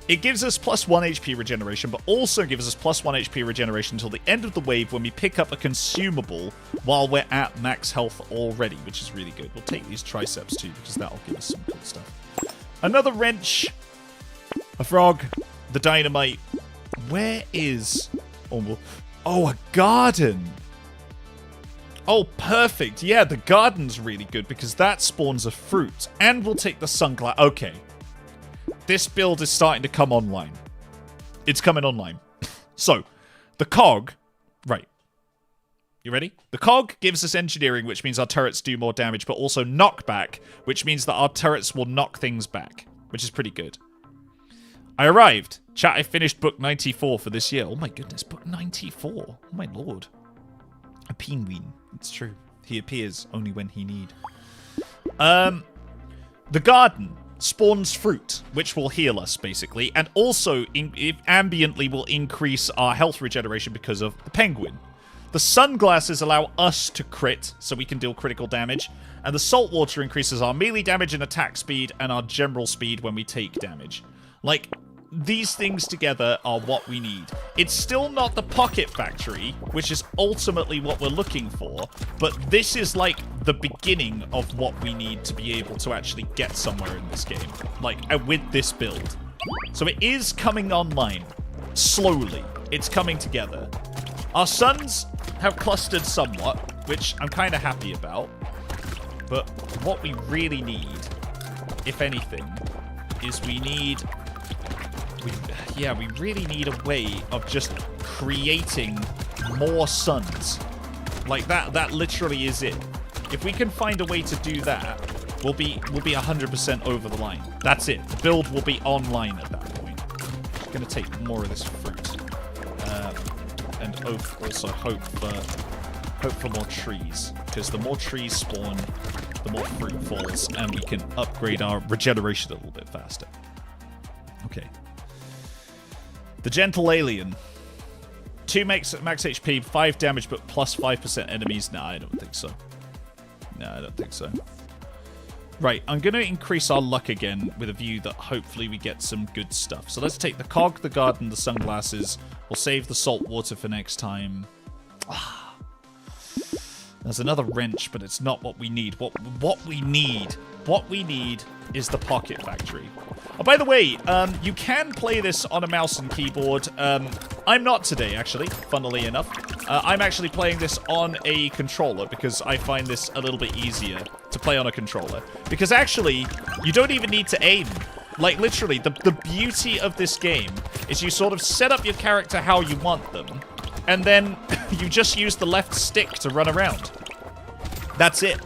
It gives us plus 1 HP regeneration, but also gives us plus 1 HP regeneration until the end of the wave when we pick up a consumable while we're at max health already, which is really good. We'll take these triceps too, because that'll give us some cool stuff. Another wrench. A frog. The dynamite. Where is... Oh, a garden. Oh, perfect. Yeah, the garden's really good because that spawns a fruit. And we'll take the sunglass. Okay. This build is starting to come online. It's coming online. So, the cog... Right. You ready? The cog gives us engineering, which means our turrets do more damage, but also knockback, which means that our turrets will knock things back, which is pretty good. I arrived. Chat, I finished book 94 for this year. Oh my goodness, book 94. Oh my lord. A penguin. It's true. He appears only when he need. The garden spawns fruit, which will heal us, basically, and also ambiently will increase our health regeneration because of the penguin. The sunglasses allow us to crit, so we can deal critical damage, and the salt water increases our melee damage and attack speed and our general speed when we take damage. Like, these things together are what we need. It's still not the Pocket Factory, which is ultimately what we're looking for, but this is like the beginning of what we need to be able to actually get somewhere in this game, like with this build. So it is coming online, slowly. It's coming together. Our suns have clustered somewhat, which I'm kind of happy about, but what we really need, if anything, is we really need a way of just creating more suns. Like that literally is it. If we can find a way to do that, we'll be 100% over the line. That's it. The build will be online at that point. I'm gonna take more of this fruit. And also hope for more trees. Because the more trees spawn, the more fruit falls, and we can upgrade our regeneration a little bit faster. Okay. The Gentle Alien. 2 max HP, 5 damage, but plus 5% enemies. Nah, I don't think so. Nah, I don't think so. Right, I'm going to increase our luck again with a view that hopefully we get some good stuff. So let's take the cog, the garden, the sunglasses. We'll save the salt water for next time. There's another wrench, but it's not what we need. What we need is the Pocket Factory. Oh, by the way, you can play this on a mouse and keyboard. I'm not today, actually, funnily enough. I'm actually playing this on a controller because I find this a little bit easier to play on a controller. Because actually, you don't even need to aim. Like, literally, the beauty of this game is you sort of set up your character how you want them, and then you just use the left stick to run around. That's it.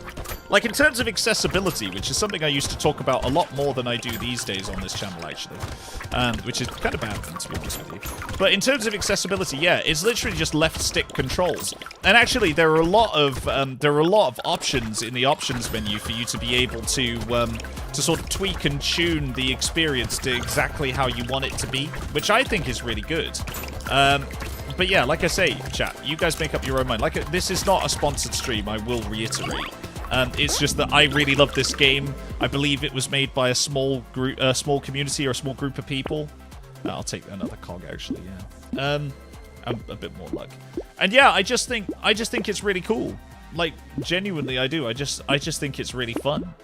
Like, in terms of accessibility, which is something I used to talk about a lot more than I do these days on this channel, actually. Which is kind of bad, to be honest with you. But in terms of accessibility, yeah, it's literally just left stick controls. And actually, there are a lot of options in the options menu for you to be able to sort of tweak and tune the experience to exactly how you want it to be, which I think is really good. But yeah, like I say, chat, you guys make up your own mind. Like, this is not a sponsored stream, I will reiterate. It's just that I really love this game. I believe it was made by a small group, small community or a small group of people. I'll take another cog, actually, yeah. a bit more luck. And yeah, I just think it's really cool. Like, genuinely, I do. I just think it's really fun.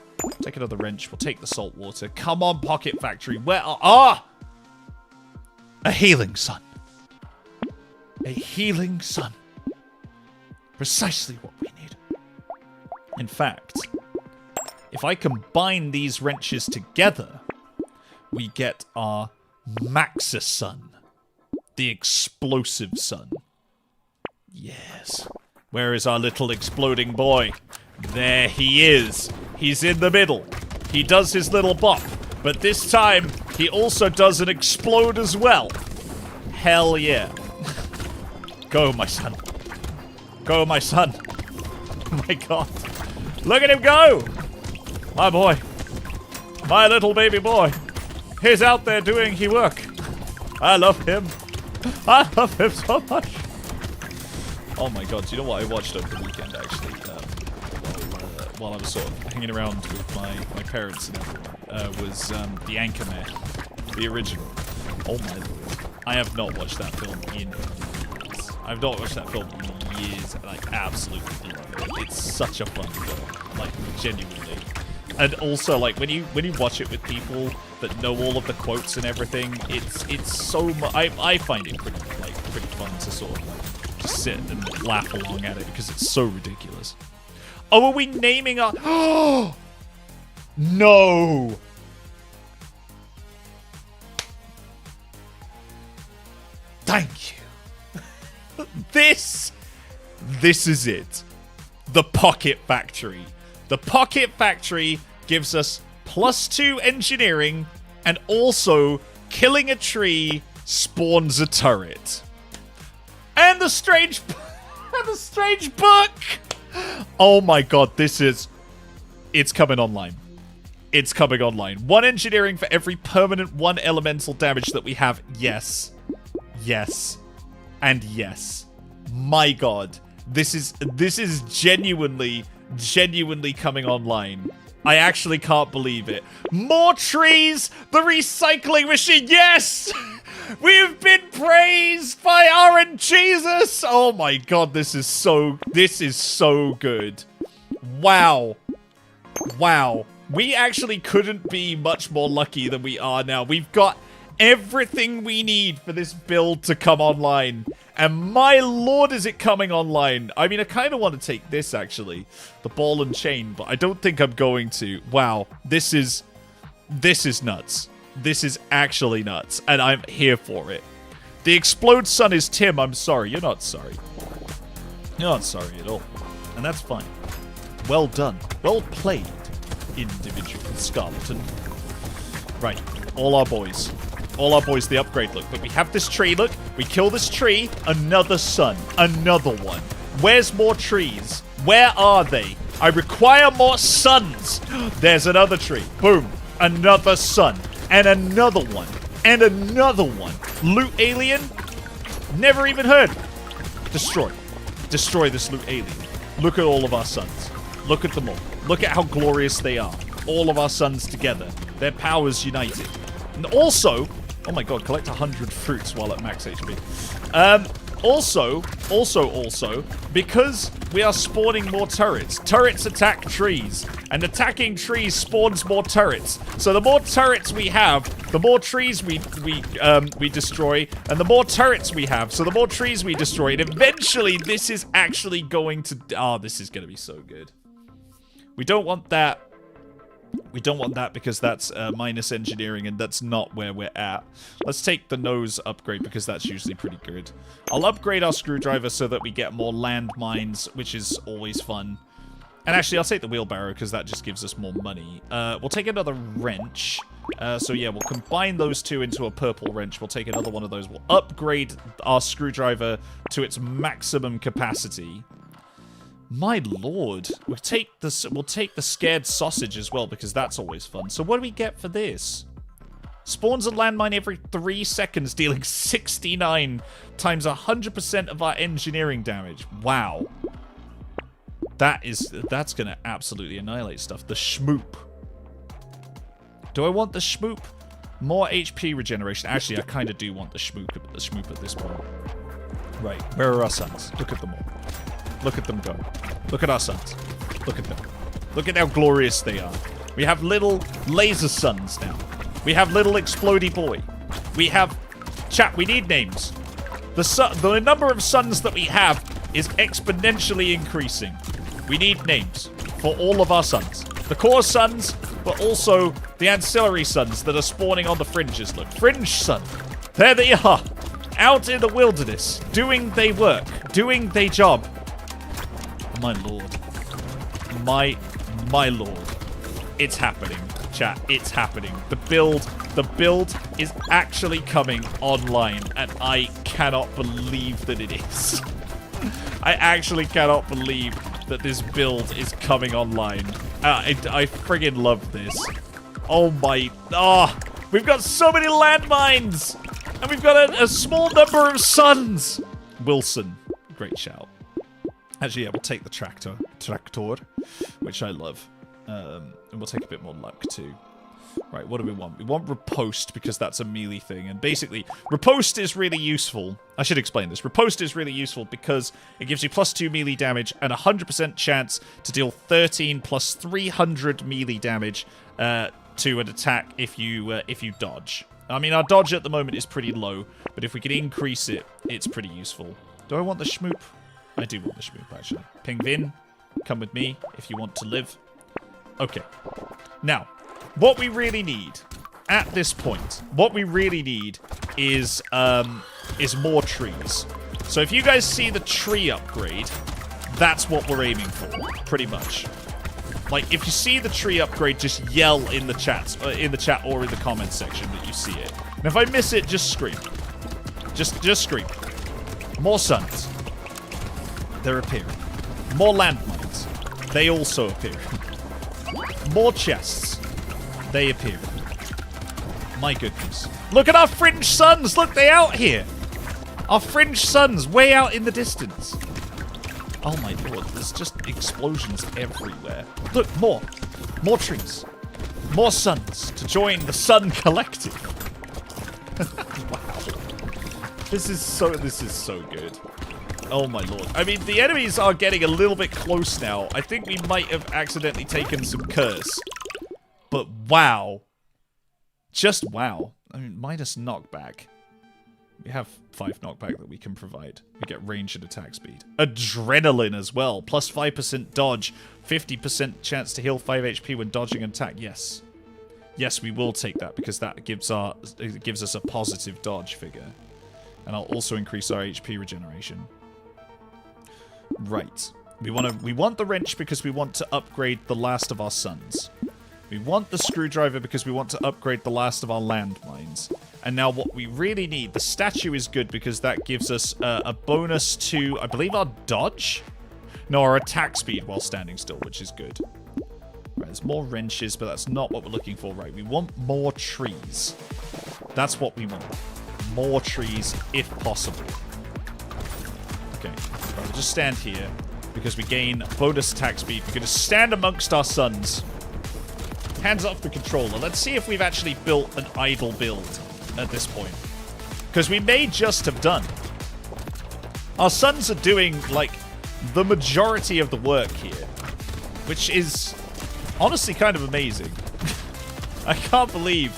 Take another wrench. We'll take the salt water. Come on, Pocket Factory. Where are... A healing sun. A healing sun. Precisely what we need. In fact, if I combine these wrenches together, we get our Maxa Sun. The explosive sun. Yes. Where is our little exploding boy? There he is. He's in the middle. He does his little bop. But this time, he also does an explode as well. Hell yeah. Go, my son. Go, my son. Oh my god. Look at him go! My boy. My little baby boy. He's out there doing his work. I love him. I love him so much. Oh my god, do you know what I watched over the weekend, actually? While I was sort of hanging around with my parents and everyone, was The Anchorman. The original. Oh my lord. I have not watched that film in years. I've not watched that film in years, and I absolutely love it. It's such a fun film. Like, genuinely. And also, like, when you watch it with people that know all of the quotes and everything, it's so much... I find it pretty fun to sort of, like, just sit and laugh along at it, because it's so ridiculous. Oh, are we naming our... Oh! No! Thank you. This is it. The Pocket Factory. The Pocket Factory gives us +2 engineering, and also killing a tree spawns a turret. And the strange book. Oh my god, it's coming online. It's coming online. 1 engineering for every permanent 1 elemental damage that we have. Yes. Yes. And yes. My god. This is genuinely coming online. I actually can't believe it. More trees! The recycling machine! Yes! We've been praised by RNGesus! Oh my god, this is so good. Wow. Wow. We actually couldn't be much more lucky than we are now. We've got everything we need for this build to come online. And my lord, is it coming online. I mean, I kind of want to take this, actually. The ball and chain, but I don't think I'm going to. Wow. This is nuts. This is actually nuts. And I'm here for it. The Explode Sun is Tim. I'm sorry. You're not sorry. You're not sorry at all. And that's fine. Well done. Well played, individual Scarleton. Right. All our boys. All our boys, the upgrade, look. But we have this tree, look. We kill this tree. Another sun. Another one. Where's more trees? Where are they? I require more suns. There's another tree. Boom. Another sun. And another one. And another one. Loot alien? Never even heard. Destroy. Destroy this loot alien. Look at all of our suns. Look at them all. Look at how glorious they are. All of our suns together. Their powers united. And also... Oh my god, collect 100 fruits while at max HP. Also, because we are spawning more turrets. Turrets attack trees. And attacking trees spawns more turrets. So the more turrets we have, the more trees we destroy. And the more turrets we have, so the more trees we destroy. And eventually, this is actually going to... Oh, this is going to be so good. We don't want that. We don't want that because that's minus engineering, and that's not where we're at. Let's take the nose upgrade because that's usually pretty good. I'll upgrade our screwdriver so that we get more landmines, which is always fun. And actually, I'll take the wheelbarrow because that just gives us more money. We'll take another wrench. So yeah, we'll combine those two into a purple wrench. We'll take another one of those. We'll upgrade our screwdriver to its maximum capacity. My lord. We'll take the scared sausage as well, because that's always fun. So what do we get for this? Spawns a landmine every 3 seconds, dealing 69 times 100% of our engineering damage. Wow. That's gonna absolutely annihilate stuff. The schmoop. Do I want the schmoop? More HP regeneration. Actually, I kind of do want the schmoop at this point. Right, where are our suns? Look at them all. Look at them go. Look at our suns. Look at them. Look at how glorious they are. We have little laser suns now. We have little explodey boy. We have... Chat, we need names. The number of suns that we have is exponentially increasing. We need names for all of our suns. The core suns, but also the ancillary suns that are spawning on the fringes. Look, fringe sun. There they are. Out in the wilderness. Doing they work. Doing they job. My lord. My lord. It's happening, chat. It's happening. The build is actually coming online, and I cannot believe that it is. I actually cannot believe that this build is coming online. I friggin' love this. Oh my... Oh, we've got so many landmines! And we've got a small number of suns! Wilson. Great shout. Actually, yeah, we'll take the tractor, which I love. And we'll take a bit more luck, too. Right, what do we want? We want riposte, because that's a melee thing. And basically, riposte is really useful. I should explain this. Riposte is really useful because it gives you +2 melee damage and 100% chance to deal 13 plus 300 melee damage to an attack if you dodge. I mean, our dodge at the moment is pretty low, but if we can increase it, it's pretty useful. Do I want the schmoop? I do want the schmoop, actually. Ping Vin, come with me if you want to live. Okay. Now, what we really need at this point, what we really need is more trees. So if you guys see the tree upgrade, that's what we're aiming for, pretty much. Like, if you see the tree upgrade, just yell in the chat or in the comments section that you see it. And if I miss it, just scream. Just scream. More suns. They're appearing. More landmines. They also appear. More chests. They appear. My goodness. Look at our fringe suns! Look, they out here! Our fringe suns way out in the distance. Oh my lord, there's just explosions everywhere. Look, more. More trees. More suns to join the Sun Collective. Wow. This is so good. Oh my lord. I mean, the enemies are getting a little bit close now. I think we might have accidentally taken some curse. But wow. Just wow. I mean, minus knockback. We have 5 knockback that we can provide. We get range and attack speed. Adrenaline as well. Plus 5% dodge. 50% chance to heal 5 HP when dodging an attack. Yes. Yes, we will take that because that gives us a positive dodge figure. And I'll also increase our HP regeneration. Right. We want the wrench because we want to upgrade the last of our suns. We want the screwdriver because we want to upgrade the last of our landmines. And now what we really need, the statue is good because that gives us a bonus to, I believe, our dodge? No, our attack speed while standing still, which is good. Right, there's more wrenches, but that's not what we're looking for, right? We want more trees. That's what we want. More trees, if possible. Okay, right, we'll just stand here because we gain bonus attack speed. We're going to stand amongst our suns. Hands off the controller. Let's see if we've actually built an idle build at this point. Because we may just have done. Our suns are doing, like, the majority of the work here. Which is honestly kind of amazing. I can't believe.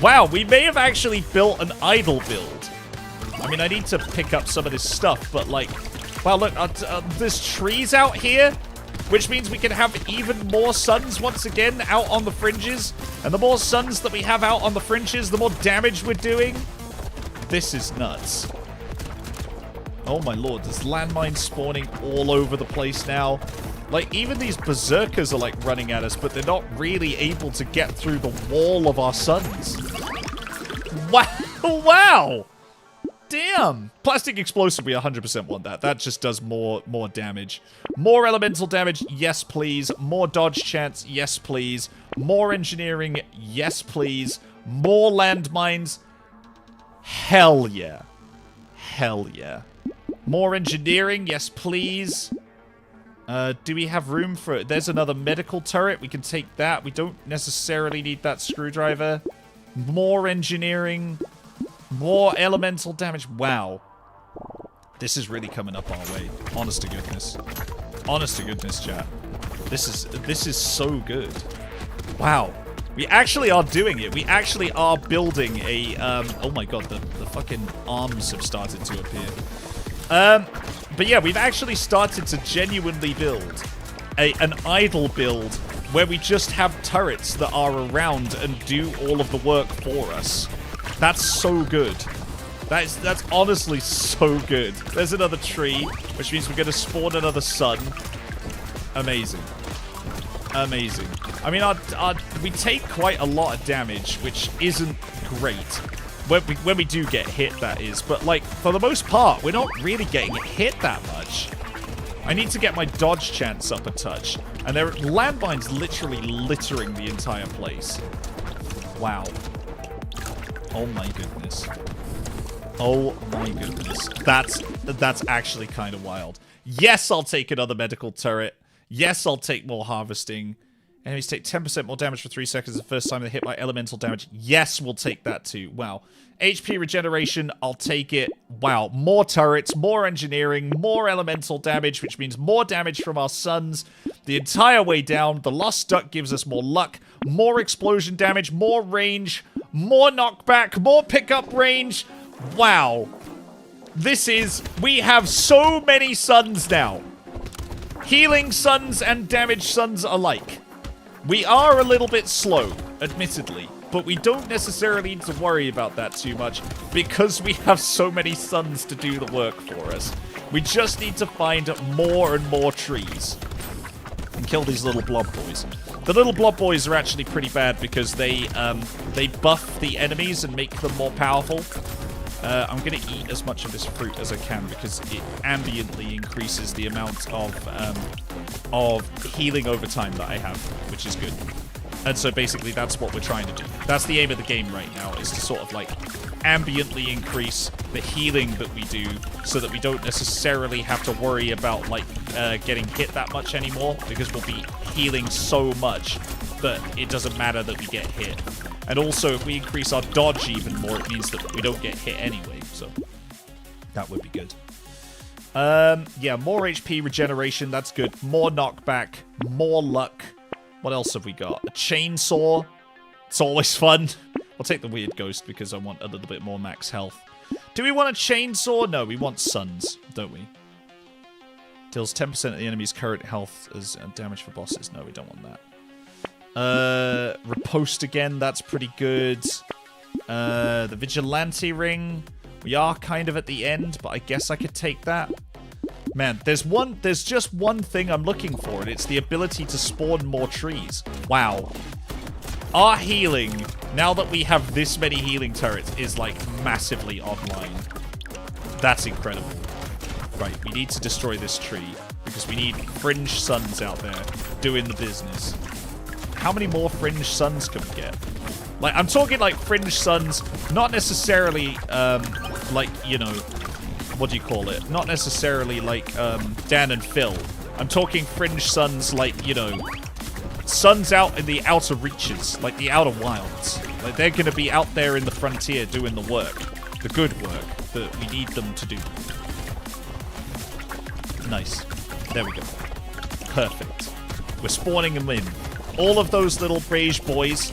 Wow, we may have actually built an idle build. I mean, I need to pick up some of this stuff, but, like, wow, look, there's trees out here. Which means we can have even more suns once again out on the fringes. And the more suns that we have out on the fringes, the more damage we're doing. This is nuts. Oh my lord, there's landmines spawning all over the place now. Like, even these berserkers are, like, running at us, but they're not really able to get through the wall of our suns. Wow! Wow! Damn! Plastic explosive, we 100% want that. That just does more damage. More elemental damage, yes please. More dodge chance, yes please. More engineering, yes please. More landmines, hell yeah. Hell yeah. More engineering, yes please. Do we have room for it? There's another medical turret. We can take that. We don't necessarily need that screwdriver. More engineering. More elemental damage. Wow. This is really coming up our way. Honest to goodness. Honest to goodness, chat. This is so good. Wow. We actually are doing it. We actually are building a, oh my god, the fucking arms have started to appear. But yeah, we've actually started to genuinely build an idle build where we just have turrets that are around and do all of the work for us. That's so good. That's honestly so good. There's another tree, which means we're going to spawn another sun. Amazing. Amazing. I mean, we take quite a lot of damage, which isn't great. When we do get hit, that is. But, like, for the most part, we're not really getting hit that much. I need to get my dodge chance up a touch. And there are landmines literally littering the entire place. Wow. Oh my goodness. Oh my goodness. That's actually kind of wild. Yes, I'll take another medical turret. Yes, I'll take more harvesting. Enemies take 10% more damage for 3 seconds the first time they're hit by elemental damage. Yes, we'll take that too. Wow. HP regeneration, I'll take it. Wow. More turrets, more engineering, more elemental damage, which means more damage from our suns the entire way down. The Lost Duck gives us more luck, more explosion damage, more range, more knockback, more pickup range. Wow. We have so many suns now. Healing suns and damage suns alike. We are a little bit slow, admittedly, but we don't necessarily need to worry about that too much because we have so many suns to do the work for us. We just need to find more and more trees and kill these little blob boys. The little blob boys are actually pretty bad because they buff the enemies and make them more powerful. I'm going to eat as much of this fruit as I can because it ambiently increases the amount of healing over time that I have, which is good. And so basically that's what we're trying to do. That's the aim of the game right now, is to sort of like ambiently increase the healing that we do so that we don't necessarily have to worry about like getting hit that much anymore, because we'll be healing so much that it doesn't matter that we get hit. And also, if we increase our dodge even more, it means that we don't get hit anyway, so that would be good. Yeah, more HP regeneration, that's good. More knockback, more luck. What else have we got? A chainsaw. It's always fun. I'll take the weird ghost because I want a little bit more max health. Do we want a chainsaw? No, we want suns, don't we? Deals 10% of the enemy's current health as damage for bosses. No, we don't want that. Riposte again, that's pretty good. The Vigilante Ring. We are kind of at the end, but I guess I could take that. Man, there's just one thing I'm looking for, and it's the ability to spawn more trees. Wow. Our healing, now that we have this many healing turrets, is like massively online. That's incredible. Right, we need to destroy this tree, because we need fringe suns out there doing the business. How many more fringe suns can we get? Like, I'm talking like fringe suns, not necessarily, like, you know, what do you call it? Not necessarily like, Dan and Phil. I'm talking fringe suns like, you know, suns out in the outer reaches, like the outer wilds. Like, they're gonna be out there in the frontier doing the work. The good work that we need them to do. Nice. There we go. Perfect. We're spawning them in. All of those little beige boys,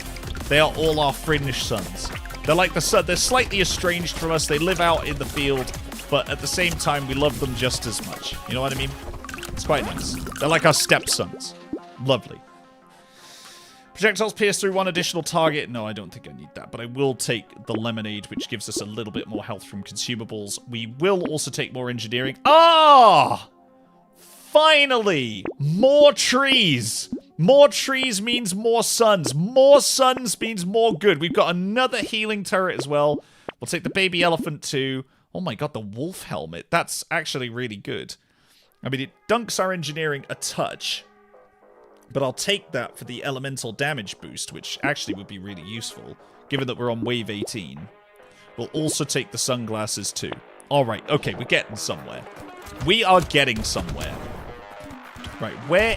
they are all our fringe suns. They're like the sun. They're slightly estranged from us. They live out in the field, but at the same time, we love them just as much. You know what I mean? It's quite nice. They're like our stepsons. Lovely. Projectiles pierce through one additional target. No, I don't think I need that, but I will take the lemonade, which gives us a little bit more health from consumables. We will also take more engineering. Ah! Finally! More trees! More trees means more suns. More suns means more good. We've got another healing turret as well. We'll take the baby elephant too. Oh my god, the wolf helmet. That's actually really good. I mean, it dunks our engineering a touch, but I'll take that for the elemental damage boost, which actually would be really useful, given that we're on wave 18. We'll also take the sunglasses too. Alright, okay, we're getting somewhere. We are getting somewhere. Right, where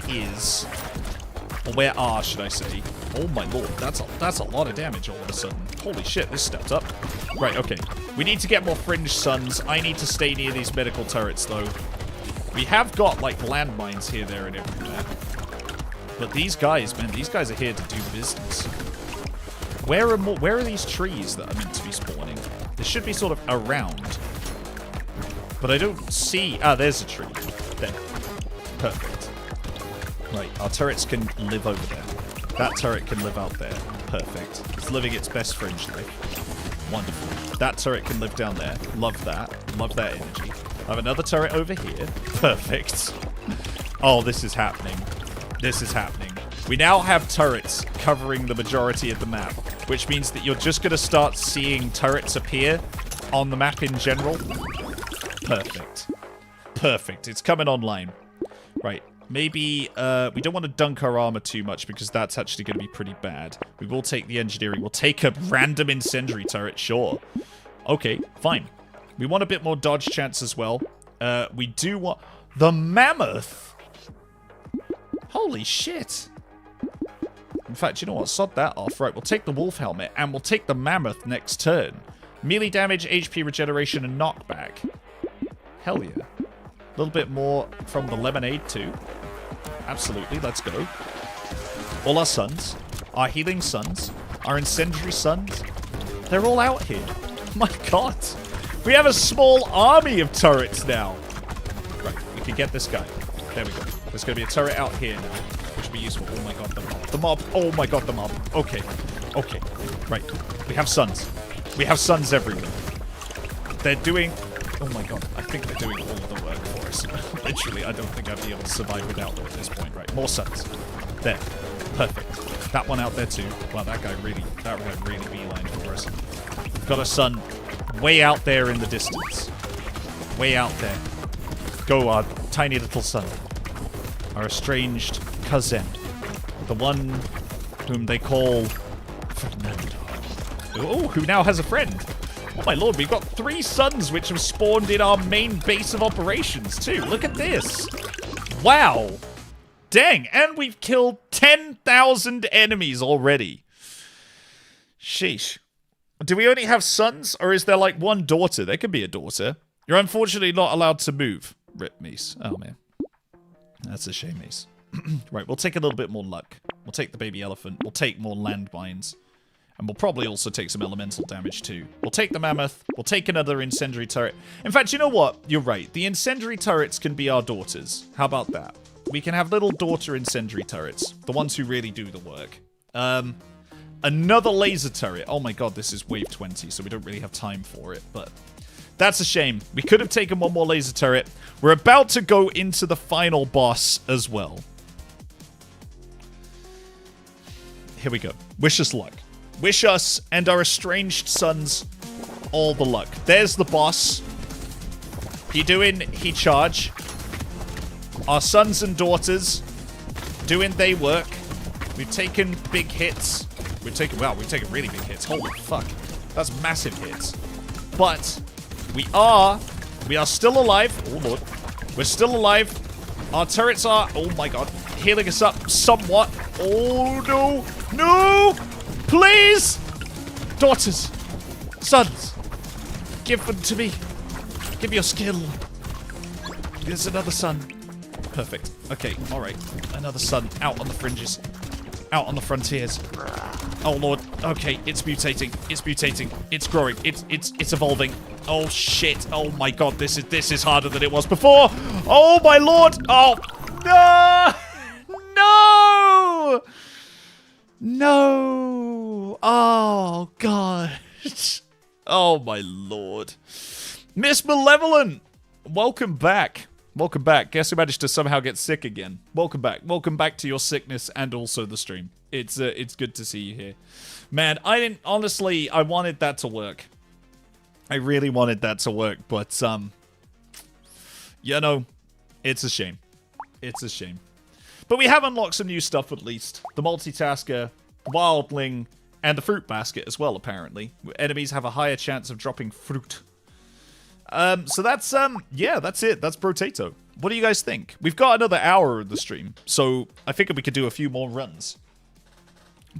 are, should I say? Oh my lord, that's a lot of damage all of a sudden. Holy shit, this stepped up. Right, okay. We need to get more fringe suns. I need to stay near these medical turrets, though. We have got, like, landmines here, there, and everywhere. But these guys, man, these guys are here to do business. Where are these trees that are meant to be spawning? They should be sort of around. But I don't see... Ah, there's a tree. There. Perfect. Right, our turrets can live over there. That turret can live out there. Perfect. It's living its best fringe life. Wonderful. That turret can live down there. Love that. Love that energy. I have another turret over here. Perfect. Oh, this is happening. This is happening. We now have turrets covering the majority of the map, which means that you're just going to start seeing turrets appear on the map in general. Perfect. Perfect. It's coming online. Right. Maybe we don't want to dunk our armor too much because that's actually going to be pretty bad. We will take the engineering. We'll take a random incendiary turret, sure. Okay, fine. We want a bit more dodge chance as well. We do want... The mammoth? Holy shit. In fact, you know what? Sod that off. Right, we'll take the wolf helmet and we'll take the mammoth next turn. Melee damage, HP regeneration, and knockback. Hell yeah. A little bit more from the lemonade too. Absolutely, let's go. All our suns, our healing suns, our incendiary suns, they're all out here. My god. We have a small army of turrets now. Right, we can get this guy. There we go. There's going to be a turret out here now, which will be useful. Oh my god, the mob. The mob. Oh my god, the mob. Okay. Okay. Right. We have suns. We have suns everywhere. They're doing... Oh my god, I think they're doing all of the work for us. Literally, I don't think I'd be able to survive without them at this point. Right, more suns. There. Perfect. That one out there too. Wow, that guy really beeline for us. Got a sun way out there in the distance. Way out there. Go, our tiny little sun. Our estranged cousin. The one whom they call Fernando. Oh, who now has a friend. Oh my lord, we've got 3 suns which have spawned in our main base of operations too. Look at this. Wow. Dang, and we've killed 10,000 enemies already. Sheesh. Do we only have sons, or is there like one daughter? There could be a daughter. You're unfortunately not allowed to move. Rip, Mies. Oh man. That's a shame, Mies. Right, we'll take a little bit more luck. We'll take the baby elephant. We'll take more landmines. And we'll probably also take some elemental damage too. We'll take the mammoth. We'll take another incendiary turret. In fact, you know what? You're right. The incendiary turrets can be our daughters. How about that? We can have little daughter incendiary turrets. The ones who really do the work. Another laser turret. Oh my god, this is wave 20, so we don't really have time for it. But that's a shame. We could have taken one more laser turret. We're about to go into the final boss as well. Here we go. Wish us luck. Wish us and our estranged sons all the luck. There's the boss. He charge. Our sons and daughters doing they work. We've taken big hits. We've taken really big hits. Holy fuck. That's massive hits. But we are still alive. Oh lord. We're still alive. Our turrets are, oh my god, healing us up somewhat. Oh no. No! Please! Daughters. Sons. Give them to me. Give your skill. There's another son. Perfect. Okay, alright. Another son out on the fringes. Out on the frontiers. Oh lord. Okay, it's mutating. It's mutating. It's growing. It's evolving. Oh shit. Oh my god, this is harder than it was before. Oh my lord. Oh no! No! No! Oh god. Oh my lord. Miss Malevolent! Welcome back. Welcome back. Guess who managed to somehow get sick again? Welcome back. Welcome back to your sickness and also the stream. It's good to see you here. Man, honestly, I wanted that to work. I really wanted that to work, but, you know, it's a shame. It's a shame. But we have unlocked some new stuff at least. The multitasker, wildling, and the fruit basket as well, apparently. Enemies have a higher chance of dropping fruit. So that's, yeah, that's it. That's Brotato. What do you guys think? We've got another hour of the stream, so I figured we could do a few more runs.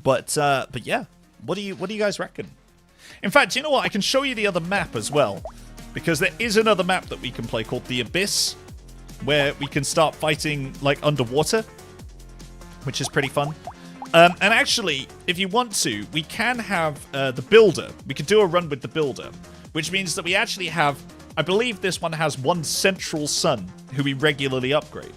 But yeah, what do you guys reckon? In fact, you know what? I can show you the other map as well. Because there is another map that we can play called The Abyss, where we can start fighting, like, underwater, which is pretty fun. And actually, if you want to, we can have the Builder. We could do a run with the Builder, which means that we actually have, I believe this one has one central sun who we regularly upgrade.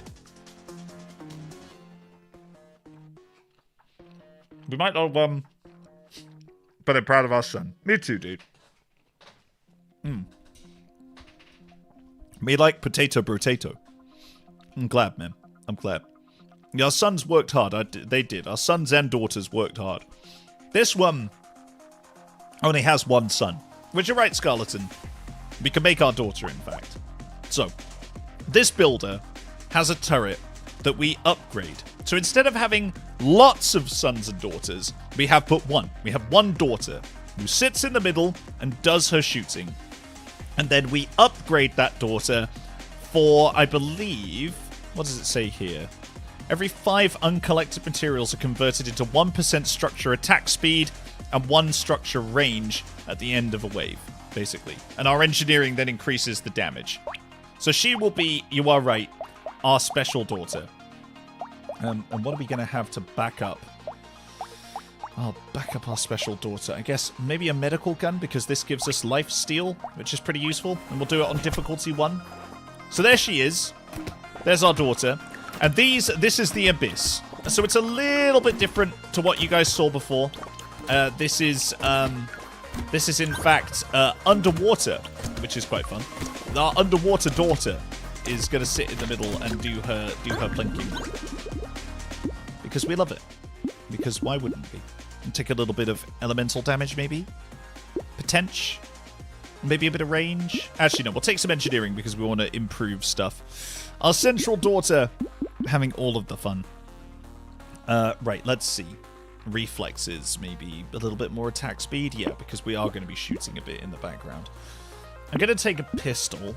We might not, but I'm proud of our son. Me too, dude. Me like potato brotato. I'm glad, man. I'm glad. Our sons worked hard. They did. Our sons and daughters worked hard. This one only has one son. Which you're right, Scarleton. We can make our daughter, in fact. So, this builder has a turret that we upgrade. So instead of having lots of sons and daughters, we have but one. We have one daughter who sits in the middle and does her shooting. And then we upgrade that daughter for, I believe, what does it say here? Every 5 uncollected materials are converted into 1% structure attack speed and 1 structure range at the end of a wave, basically. And our engineering then increases the damage. So she will be, you are right, our special daughter. And what are we going to have to back up? I'll back up our special daughter. I guess maybe a medical gun, because this gives us life steal, which is pretty useful. And we'll do it on difficulty 1. So there she is. There's our daughter. And this is the Abyss. So it's a little bit different to what you guys saw before. This is in fact underwater, which is quite fun. Our underwater daughter is going to sit in the middle and do her plinking. Because we love it. Because why wouldn't we? And take a little bit of elemental damage, maybe? Potential? Maybe a bit of range? Actually, no. We'll take some engineering because we want to improve stuff. Our central daughter having all of the fun. Right, let's see. Reflexes, maybe a little bit more attack speed? Yeah, because we are going to be shooting a bit in the background. I'm going to take a pistol,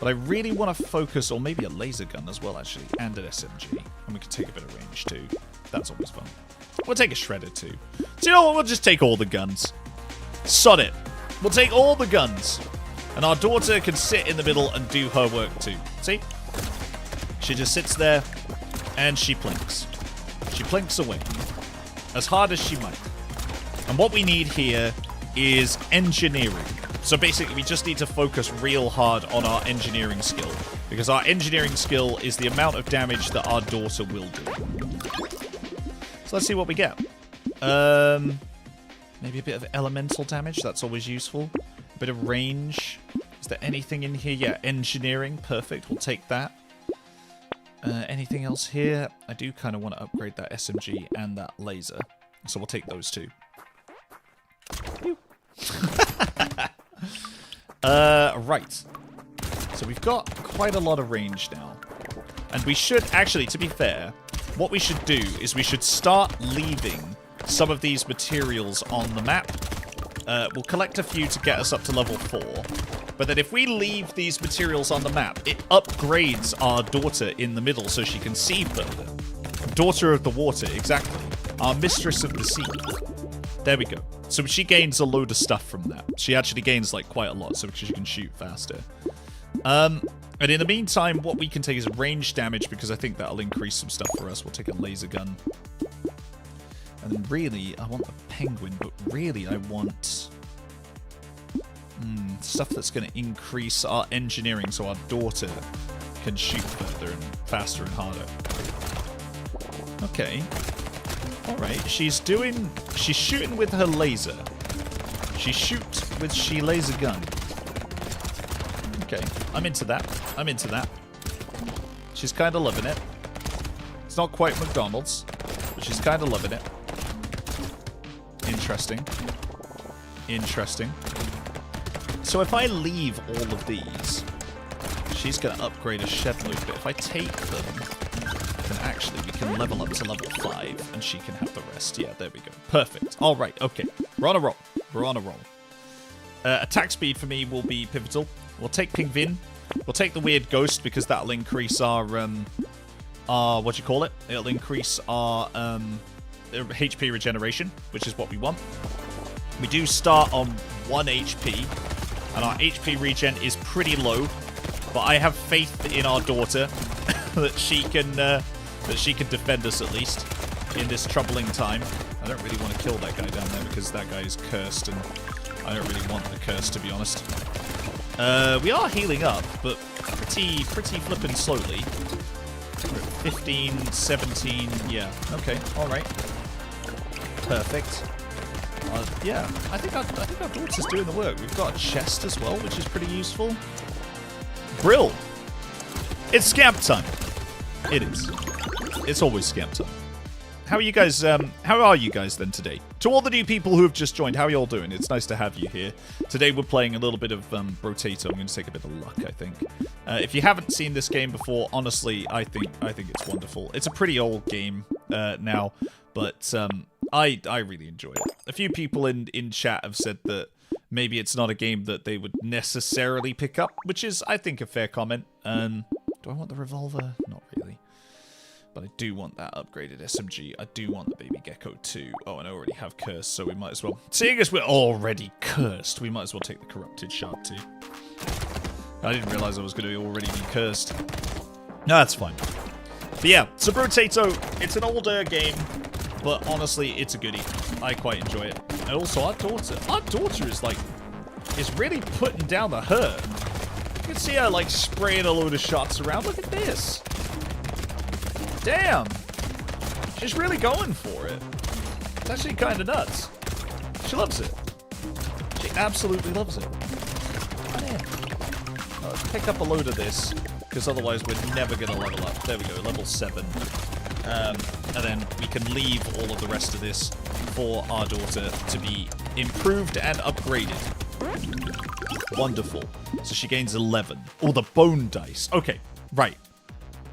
but I really want to focus, or maybe a laser gun as well, actually, and an SMG. And we can take a bit of range, too. That's always fun. We'll take a shredder, too. So you know what? We'll just take all the guns. Sod it. We'll take all the guns. And our daughter can sit in the middle and do her work, too. See? She just sits there, and she plinks. She plinks away. As hard as she might. And what we need here is engineering. So basically, we just need to focus real hard on our engineering skill. Because our engineering skill is the amount of damage that our daughter will do. So let's see what we get. Maybe a bit of elemental damage. That's always useful. A bit of range. Is there anything in here? Yeah, engineering. Perfect. We'll take that. Anything else here? I do kind of want to upgrade that SMG and that laser. So we'll take those two. Right. So we've got quite a lot of range now. And we should, actually, to be fair, what we should do is we should start leaving some of these materials on the map. We'll collect a few to get us up to level 4. But then if we leave these materials on the map, it upgrades our daughter in the middle so she can see further. Daughter of the water, exactly. Our mistress of the sea. There we go. So she gains a load of stuff from that. She actually gains, like, quite a lot, so she can shoot faster. And in the meantime, what we can take is range damage, because I think that'll increase some stuff for us. We'll take a laser gun. And then really, I want the penguin, but really I want stuff that's going to increase our engineering so our daughter can shoot further and faster and harder. Okay. Alright, she's shooting with her laser. She shoots with she laser gun. Okay, I'm into that. I'm into that. She's kind of loving it. It's not quite McDonald's, but she's kind of loving it. Interesting. Interesting. So if I leave all of these, she's going to upgrade a shed load, but if I take them, then actually we can level up to level 5, and she can have the rest. Yeah, there we go. Perfect. All right, okay. We're on a roll. We're on a roll. Attack speed for me will be pivotal. We'll take Pingvin. We'll take the weird ghost, because that'll increase our what do you call it? It'll increase our HP regeneration, which is what we want. We do start on 1 HP, and our HP regen is pretty low, but I have faith in our daughter that she can defend us at least in this troubling time. I don't really want to kill that guy down there because that guy is cursed, and I don't really want the curse, to be honest. We are healing up, but pretty flippin' slowly. We're at 15, 17, yeah, okay, alright. Perfect. Yeah, I think our daughter's doing the work. We've got a chest as well, which is pretty useful. Brill! It's scamp time. It is. It's always scamp time. How are you guys, then today? To all the new people who have just joined, how are you all doing? It's nice to have you here. Today we're playing a little bit of Brotato. I'm going to take a bit of luck, I think. If you haven't seen this game before, honestly, I think it's wonderful. It's a pretty old game now, but I really enjoy it. A few people in chat have said that maybe it's not a game that they would necessarily pick up, which is, I think, a fair comment. Do I want the revolver? Not really. But I do want that upgraded SMG. I do want the Baby Gecko too. Oh, and I already have Cursed, so we might as well... Seeing as we're already cursed, we might as well take the Corrupted Shard too. I didn't realize I was going to already be cursed. No, that's fine. But yeah, so Brotato, it's an older game, but honestly, it's a goodie. I quite enjoy it. And also, our daughter is really putting down the hurt. You can see her, like, spraying a load of shots around. Look at this. Damn! She's really going for it. It's actually kind of nuts. She loves it. She absolutely loves it. Damn. Let's pick up a load of this, because otherwise we're never going to level up. There we go, level 7. And then we can leave all of the rest of this for our daughter to be improved and upgraded. Wonderful. So she gains 11. Oh, the bone dice. Okay, right.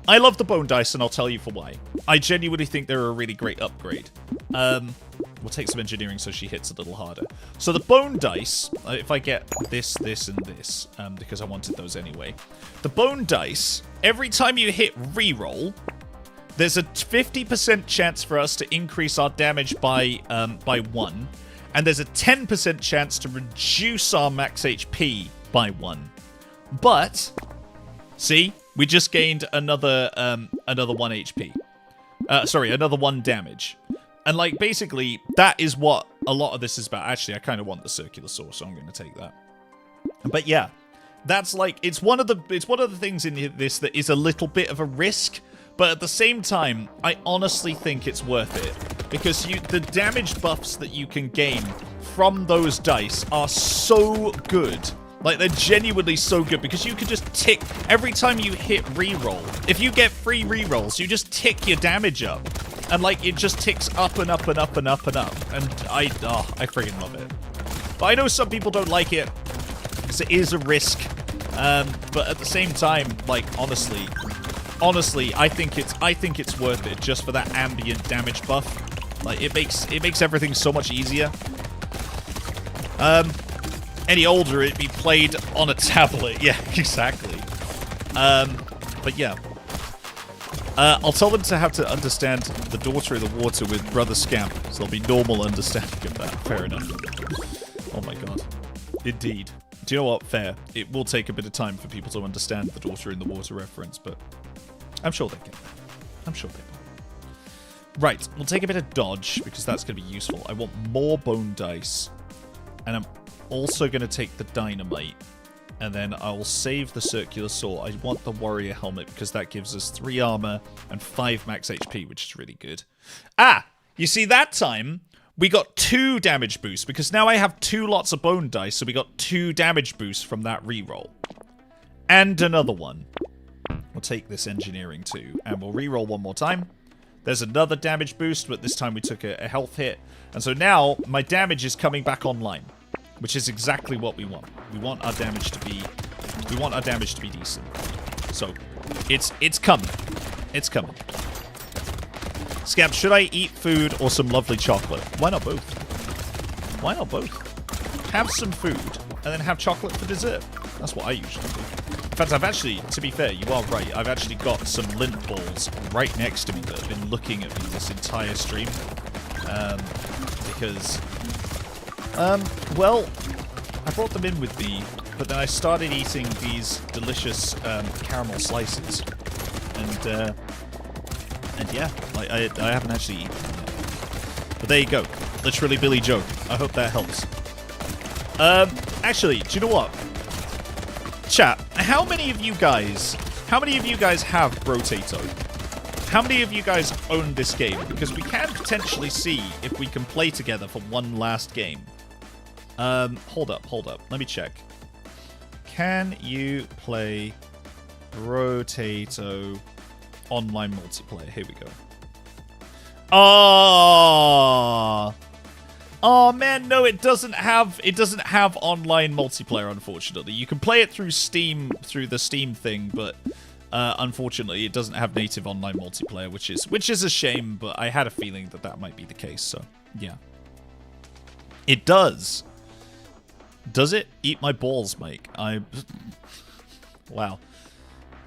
I love the bone dice, and I'll tell you for why. I genuinely think they're a really great upgrade. We'll take some engineering so she hits a little harder. So the bone dice, if I get this, this, and this, because I wanted those anyway. The bone dice, every time you hit reroll, there's a 50% chance for us to increase our damage by 1. And there's a 10% chance to reduce our max HP by 1. But, see... We just gained another 1 HP. Sorry, another 1 damage. And, like, basically, that is what a lot of this is about. Actually, I kind of want the circular saw, so I'm going to take that. But, yeah. That's, like, it's one of the things in this that is a little bit of a risk. But at the same time, I honestly think it's worth it. Because the damage buffs that you can gain from those dice are so good. Like, they're genuinely so good, because you can just tick... Every time you hit reroll, if you get free rerolls, you just tick your damage up. And, like, it just ticks up and up and up and up and up. And I friggin' love it. But I know some people don't like it, because it is a risk. But at the same time, like, honestly, I think it's worth it, just for that ambient damage buff. Like, it makes everything so much easier. Any older, it'd be played on a tablet. Yeah, exactly. But yeah. I'll tell them to have to understand the daughter in the water with Brother Scamp, so there'll be normal understanding of that. Fair enough. Oh my god. Indeed. Do you know what? Fair. It will take a bit of time for people to understand the daughter in the water reference, but I'm sure they get that. I'm sure they will. Right, we'll take a bit of dodge, because that's going to be useful. I want more bone dice. And I'm also going to take the dynamite, and then I'll save the circular saw. I want the warrior helmet because that gives us 3 armor and 5 max HP, which is really good. Ah, you see, that time we got 2 damage boosts, because now I have 2 lots of bone dice, so we got 2 damage boosts from that reroll. And another one. We'll take this engineering too, and we'll reroll 1 more time. There's another damage boost, but this time we took a health hit. And so now my damage is coming back online, which is exactly what we want. We want our damage to be decent. So it's coming. It's coming. Scamp, should I eat food or some lovely chocolate? Why not both? Why not both? Have some food and then have chocolate for dessert. That's what I usually do. In fact, I've actually, to be fair, you are right, I've actually got some lint balls right next to me that have been looking at me this entire stream. Because Well, I brought them in with me, but then I started eating these delicious caramel slices, and yeah, I haven't actually eaten them yet. But there you go, literally Billy Joe. I hope that helps. Actually, do you know what? Chat, how many of you guys have Brotato? How many of you guys own this game? Because we can potentially see if we can play together for one last game. Hold up. Let me check. Can you play Brotato online multiplayer? Here we go. Oh man, no, it doesn't have online multiplayer, unfortunately. You can play it through Steam, through the Steam thing, but unfortunately it doesn't have native online multiplayer, which is a shame, but I had a feeling that might be the case, so yeah. It does. Does it? Eat my balls, Mike. Wow.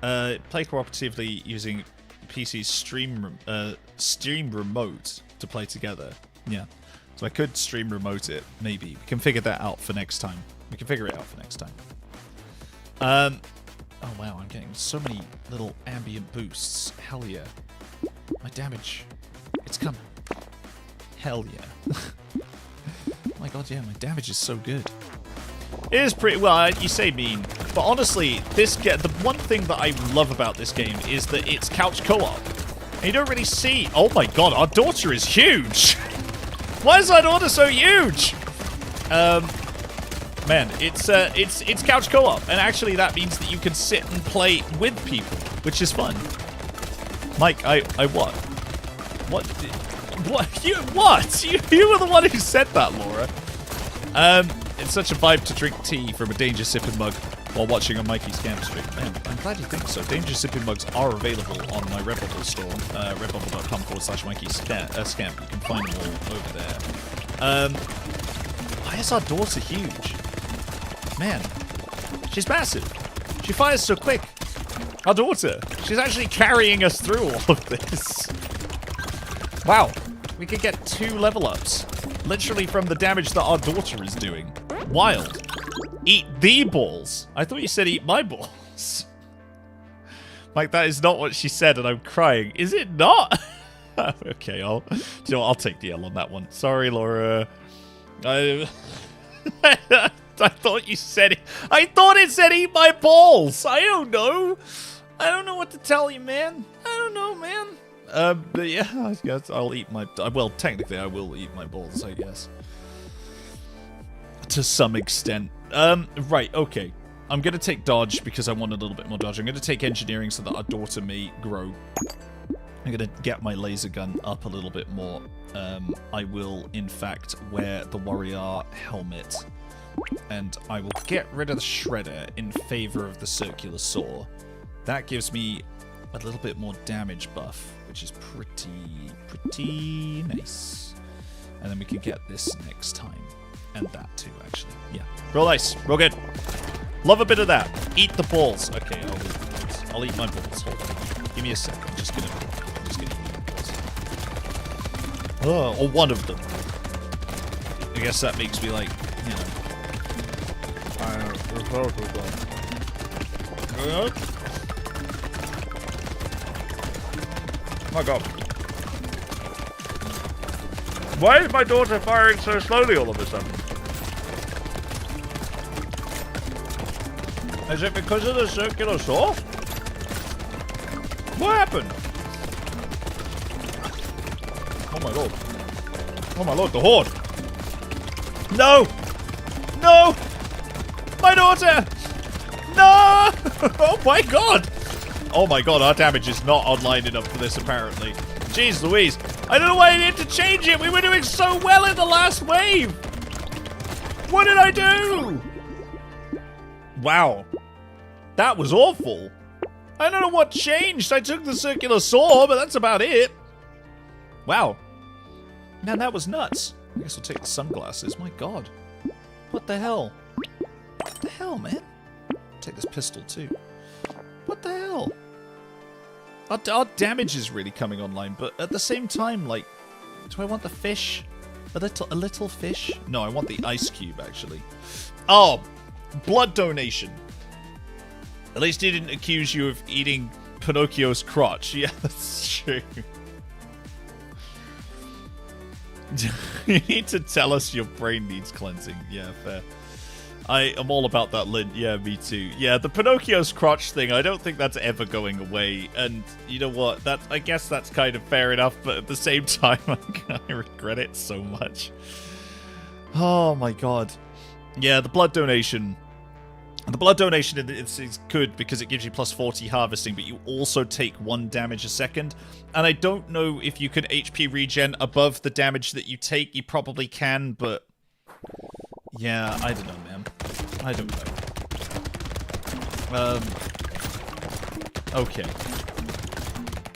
Play cooperatively using PC's Stream remote to play together. Yeah. So I could stream remote it, maybe. We can figure that out for next time. Oh wow, I'm getting so many little ambient boosts. Hell yeah. My damage. It's coming. Hell yeah. Oh my god, yeah, my damage is so good. It is pretty, well, you say mean, but honestly, the one thing that I love about this game is that it's couch co-op. And you don't really see, oh my god, our daughter is huge! Why is our daughter so huge? Man, it's couch co-op, and actually that means that you can sit and play with people, which is fun. Mike, I what? What? You were the one who said that, Laura. It's such a vibe to drink tea from a Danger Sipping mug while watching a Mikey Scamp stream. Man, I'm glad you think so. Danger Sipping mugs are available on my Redbubble store, redbubble.com/Mikey Scamp. You can find them all over there. Why is our daughter huge? Man, she's massive. She fires so quick. Our daughter, she's actually carrying us through all of this. Wow, we could get 2 level ups. Literally from the damage that our daughter is doing. Wild. Eat the balls. I thought you said eat my balls. Mike, that is not what she said, and I'm crying. Is it not? Okay, you know what, I'll take the L on that one. Sorry, Laura. I thought you said it. I thought it said eat my balls. I don't know. I don't know what to tell you, man. I don't know, man. But yeah, I guess I'll eat my... Well, technically, I will eat my balls, I guess. To some extent. Right, okay. I'm going to take dodge because I want a little bit more dodge. I'm going to take engineering so that our daughter may grow. I'm going to get my laser gun up a little bit more. I will, in fact, wear the warrior helmet. And I will get rid of the shredder in favor of the circular saw. That gives me a little bit more damage buff, which is pretty nice. And then we can get this next time. And that too, actually. Yeah. Real nice. Real good. Love a bit of that. Eat the balls. Okay, I'll eat my balls. Hold on. Give me a sec. I'm just gonna eat my balls. Or one of them. I guess that makes me like, you know. Oh my god. Why is my daughter firing so slowly all of a sudden? Is it because of the circular saw? What happened? Oh my lord. Oh my lord, the horde. No! No! My daughter! No! Oh my god! Oh my god, our damage is not online enough for this, apparently. Jeez Louise. I don't know why I need to change it. We were doing so well in the last wave. What did I do? Wow. That was awful. I don't know what changed. I took the circular saw, but that's about it. Wow. Man, that was nuts. I guess I'll take the sunglasses. My god. What the hell? What the hell, man? I'll take this pistol, too. What the hell? Our damage is really coming online, but at the same time, like, do I want the fish? A little fish? No, I want the ice cube, actually. Oh, blood donation. At least he didn't accuse you of eating Pinocchio's crotch. Yeah, that's true. You need to tell us your brain needs cleansing. Yeah, fair. I am all about that, Lint. Yeah, me too. Yeah, the Pinocchio's crotch thing, I don't think that's ever going away. And you know what? I guess that's kind of fair enough, but at the same time, I regret it so much. Oh my god. Yeah, the blood donation. The blood donation is good because it gives you plus 40 harvesting, but you also take 1 damage a second. And I don't know if you can HP regen above the damage that you take. You probably can, but... yeah, I don't know, man. I don't know. Okay.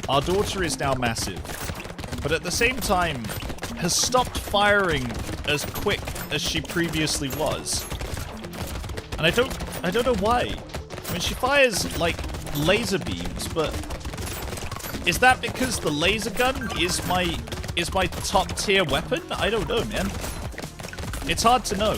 Our daughter is now massive, but at the same time, has stopped firing as quick as she previously was. And I don't know why. I mean, she fires, like, laser beams, but... is that because the laser gun is my top tier weapon? I don't know, man. It's hard to know.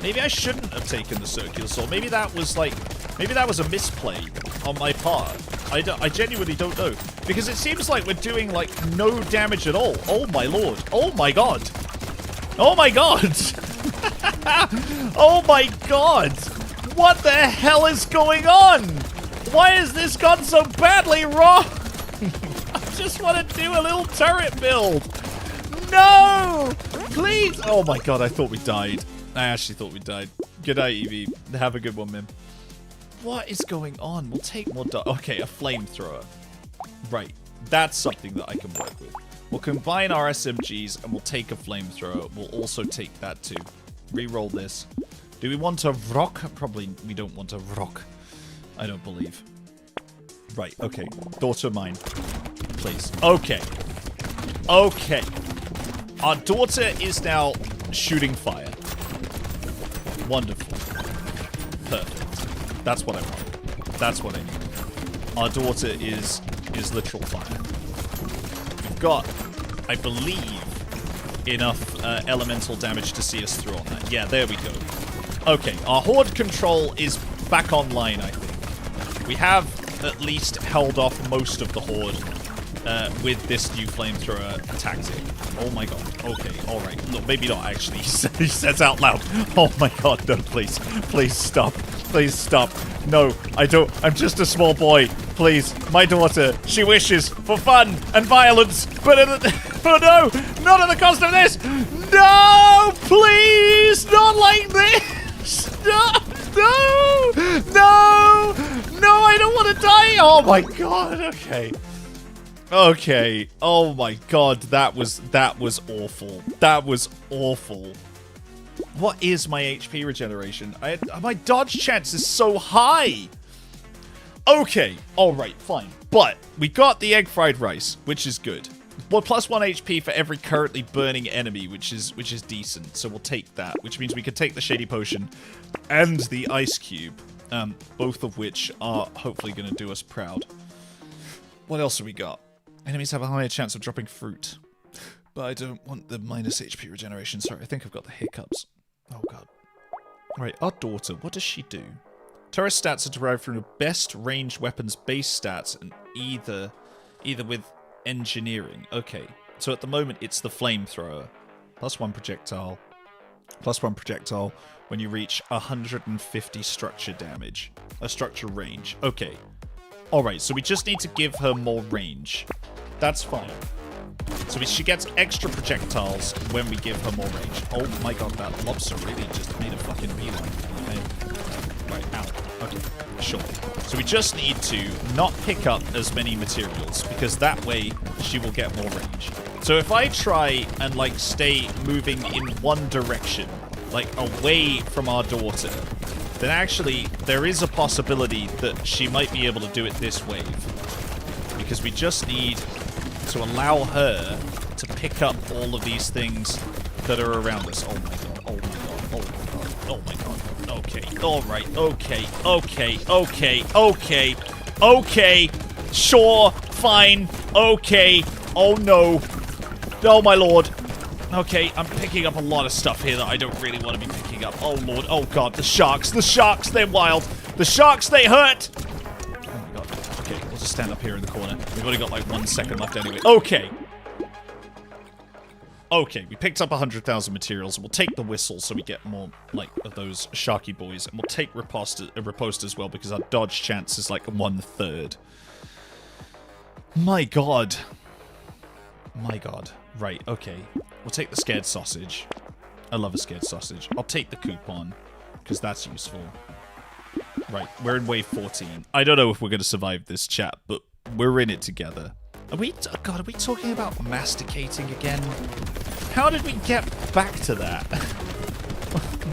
Maybe I shouldn't have taken the circular saw. Maybe that was a misplay on my part. I genuinely don't know. Because it seems like we're doing, like, no damage at all. Oh my lord. Oh my god. Oh my god. Oh my god. What the hell is going on? Why has this gone so badly wrong? I just want to do a little turret build. No! Please! Oh my god, I thought we died. I actually thought we died. Good night, Evie. Have a good one, man. What is going on? We'll take more... okay, a flamethrower. Right. That's something that I can work with. We'll combine our SMGs and we'll take a flamethrower. We'll also take that too. Reroll this. Do we want a rock? Probably we don't want a rock. I don't believe. Right, okay. Daughter mine. Please. Okay. Okay. Our daughter is now shooting fire. Wonderful. Perfect. That's what I want. That's what I need. Our daughter is literal fire. We've got, I believe, enough elemental damage to see us through on that. Yeah, there we go. Okay, our horde control is back online, I think. We have at least held off most of the horde with this new flamethrower tactic. Oh my god. Okay, alright. No, maybe not actually. He says out loud. Oh my god, no, please. Please stop. Please stop. No, I don't. I'm just a small boy. Please, my daughter, she wishes for fun and violence, but oh no, not at the cost of this. No, please, not like this. No, no, no, no, I don't want to die. Oh my god, okay. Okay. Oh my god, that was awful. That was awful. What is my HP regeneration? My dodge chance is so high. Okay, alright, fine. But we got the egg fried rice, which is good. Well, plus 1 HP for every currently burning enemy, which is decent. So we'll take that, which means we can take the shady potion and the ice cube, both of which are hopefully going to do us proud. What else have we got? Enemies have a higher chance of dropping fruit. But I don't want the minus HP regeneration. Sorry, I think I've got the hiccups. Oh god. Alright, our daughter, what does she do? Turret stats are derived from the best ranged weapons base stats and either with engineering. Okay, so at the moment it's the flamethrower. Plus 1 projectile. Plus 1 projectile when you reach 150 structure damage. Structure range. Okay. Alright, so we just need to give her more range. That's fine. So she gets extra projectiles when we give her more range. Oh my god, that lobster really just made a fucking beeline. Okay. Right, ow. Okay, sure. So we just need to not pick up as many materials, because that way she will get more range. So if I try and, like, stay moving in one direction, like, away from our daughter, then actually there is a possibility that she might be able to do it this wave. Because we just need to allow her to pick up all of these things that are around us. Oh my god, oh my god, oh my god, oh my god. Okay, alright, okay, okay, okay, okay, okay, sure, fine, okay, oh no, oh my lord, Okay, I'm picking up a lot of stuff here that I don't really want to be picking up. Oh, Lord. Oh, God. The sharks. The sharks. They're wild. The sharks, they hurt. Oh, my God. Okay, we'll just stand up here in the corner. We've only got, like, 1 second left anyway. Okay. Okay, we picked up 100,000 materials. We'll take the whistle so we get more, like, of those sharky boys. And we'll take riposte as well because our dodge chance is, like, 1/3. My God. My God. Right, okay. We'll take the scared sausage. I love a scared sausage. I'll take the coupon, because that's useful. Right, we're in wave 14. I don't know if we're going to survive this, chat, but we're in it together. Are we... Oh God, are we talking about masticating again? How did we get back to that?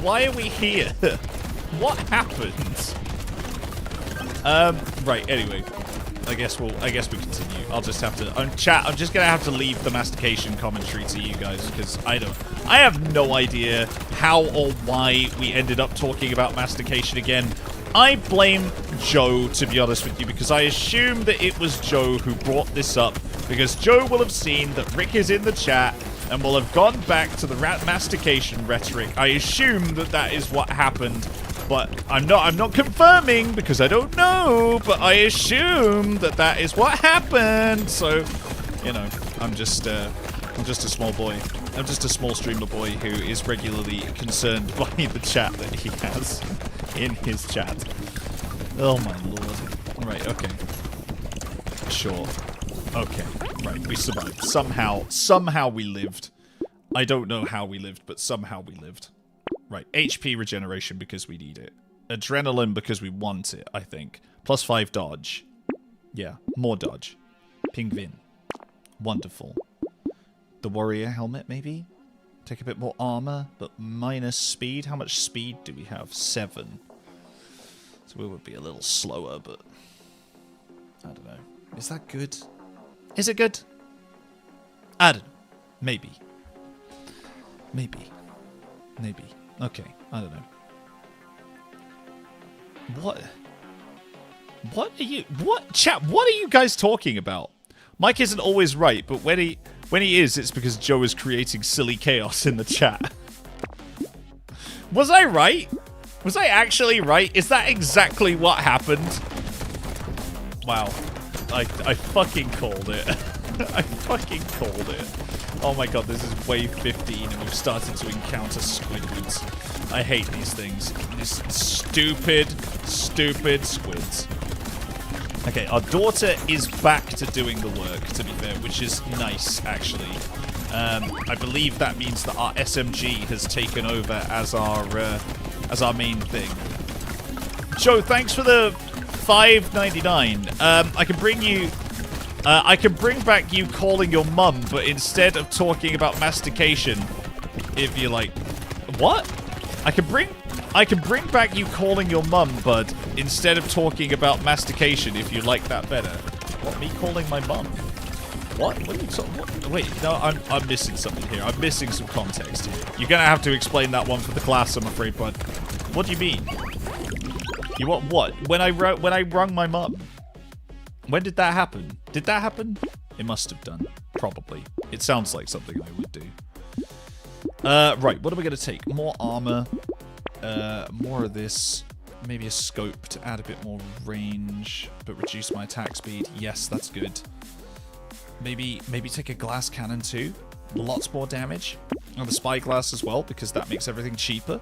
Why are we here? What happened? Right, anyway. I guess we continue. I'll just have to... chat, I'm just gonna have to leave the mastication commentary to you guys, because I have no idea how or why we ended up talking about mastication again. I blame Joe, to be honest with you, because I assume that it was Joe who brought this up, because Joe will have seen that Rick is in the chat, and will have gone back to the mastication rhetoric. I assume that that is what happened. But I'm not confirming because I don't know, but I assume that that is what happened. So, you know, I'm just a small boy. I'm just a small streamer boy who is regularly concerned by the chat that he has in his chat. Oh my lord. Right, okay. Sure. Okay. Right, we survived. Somehow we lived. I don't know how we lived, but somehow we lived. Right, HP regeneration because we need it. Adrenaline because we want it, I think. +5 dodge. Yeah, more dodge. Pingvin. Wonderful. The warrior helmet, maybe? Take a bit more armor, but minus speed. How much speed do we have? 7. So we would be a little slower, but... I don't know. Is that good? Is it good? I don't know. Maybe. Maybe. Maybe. Okay, I don't know. What are you... What? Chat, what are you guys talking about? Mike isn't always right, but when he is, it's because Joe is creating silly chaos in the chat. Was I right? Was I actually right? Is that exactly what happened? Wow. I fucking called it. I fucking called it. Oh my god, this is wave 15 and we've started to encounter squidwards. I hate these things. These stupid, stupid squids. Okay, our daughter is back to doing the work, to be fair, which is nice, actually. I believe that means that our SMG has taken over as our main thing. Joe, thanks for the $5.99. I can bring you... I can bring back you calling your mum, but instead of talking about mastication, if you like... What? I can bring back you calling your mum, bud, instead of talking about mastication, if you like that better. What, me calling my mum? What? What are you talking... Wait, no, I'm missing something here. I'm missing some context here. You're gonna have to explain that one for the class, I'm afraid, bud. What do you mean? You want what? When I rung my mum? When did that happen? Did that happen? It must have done. Probably. It sounds like something I would do. Right, what are we going to take? More armor. More of this. Maybe a scope to add a bit more range, but reduce my attack speed. Yes, that's good. Maybe take a glass cannon too. Lots more damage. And the spyglass as well, because that makes everything cheaper.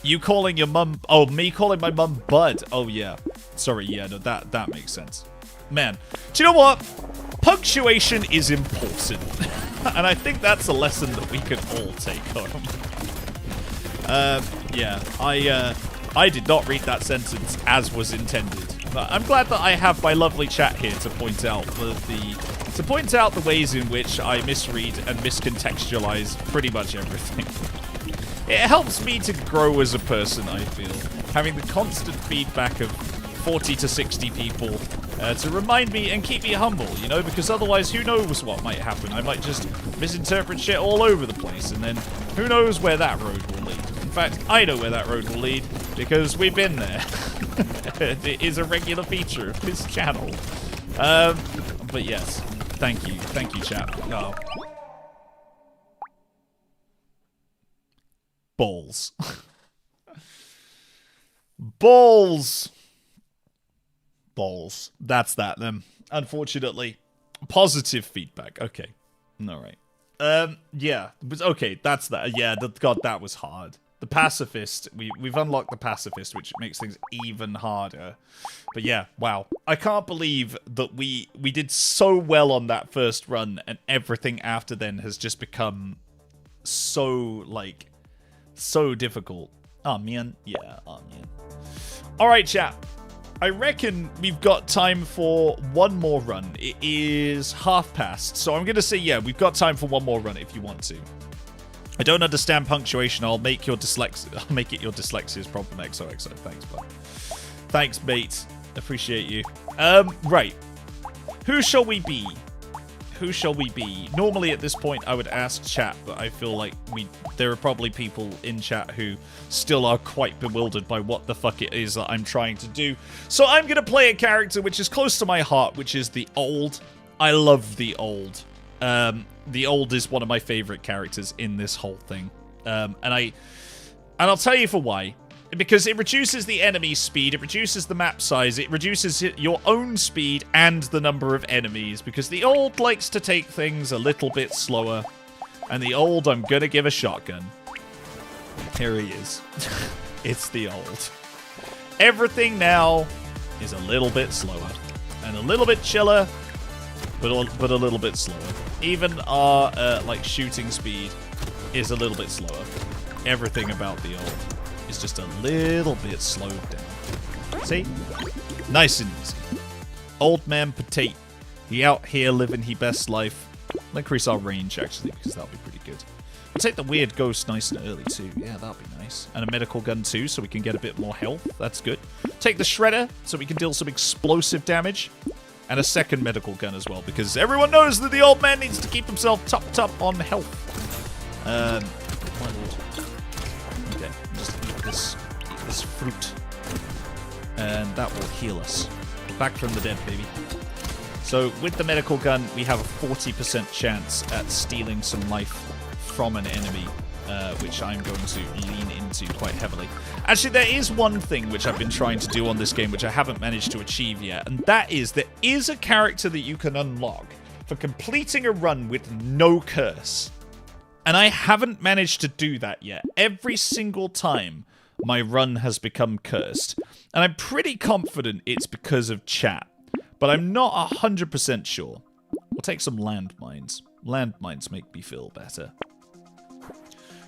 You calling your mum... Oh, me calling my mum Bud. Oh, yeah. Sorry, yeah, no, that makes sense. Man, do you know what? Punctuation is important. And I think that's a lesson that we can all take home. Yeah, I did not read that sentence as was intended. But I'm glad that I have my lovely chat here to point out the ways in which I misread and miscontextualize pretty much everything. It helps me to grow as a person, I feel. Having the constant feedback of 40 to 60 people to remind me and keep me humble, you know, because otherwise who knows what might happen. I might just misinterpret shit all over the place, and then who knows where that road will lead. In fact, I know where that road will lead, because we've been there. It is a regular feature of this channel. But yes, thank you, chat. Oh. Balls. Balls. Balls. That's that then. Unfortunately. Positive feedback. Okay. All right. Yeah. Okay, that's that. Yeah, God, that was hard. The pacifist. We've unlocked the pacifist, which makes things even harder. But yeah, wow. I can't believe that we did so well on that first run, and everything after then has just become so, like, so difficult. Oh, man. Yeah, oh, man. All right, chat. I reckon we've got time for one more run. It is past, so I'm going to say, yeah, we've got time for one more run if you want to. I don't understand punctuation. I'll make your I'll make it your dyslexia's problem. XOXO. Thanks, bud. Thanks, mate. Appreciate you. Right. Who shall we be? Who shall we be? Normally at this point I would ask chat, but I feel like there are probably people in chat who still are quite bewildered by what the fuck it is that I'm trying to do. So I'm going to play a character which is close to my heart, which is the Old. I love the Old. The Old is one of my favorite characters in this whole thing. And I'll tell you for why. Because it reduces the enemy's speed, it reduces the map size, it reduces your own speed and the number of enemies. Because the Old likes to take things a little bit slower. And the Old, I'm gonna give a shotgun. Here he is. It's the Old. Everything now is a little bit slower. And a little bit chiller, but a little bit slower. Even our, like, shooting speed is a little bit slower. Everything about the Old is just a little bit slowed down. See? Nice and easy. Old man Potato. He out here living his best life. I'll increase our range, actually, because that'll be pretty good. We'll take the weird ghost nice and early, too. Yeah, that'll be nice. And a medical gun, too, so we can get a bit more health. That's good. Take the shredder, so we can deal some explosive damage. And a second medical gun as well, because everyone knows that the old man needs to keep himself top on health. My lord. Okay, just eat this fruit. And that will heal us. Back from the dead, baby. So, with the medical gun, we have a 40% chance at stealing some life from an enemy, which I'm going to lean into quite heavily. Actually, there is one thing which I've been trying to do on this game, which I haven't managed to achieve yet, and that is, there is a character that you can unlock for completing a run with no curse. And I haven't managed to do that yet. Every single time my run has become cursed. And I'm pretty confident it's because of chat. But I'm not 100% sure. We'll take some landmines. Landmines make me feel better.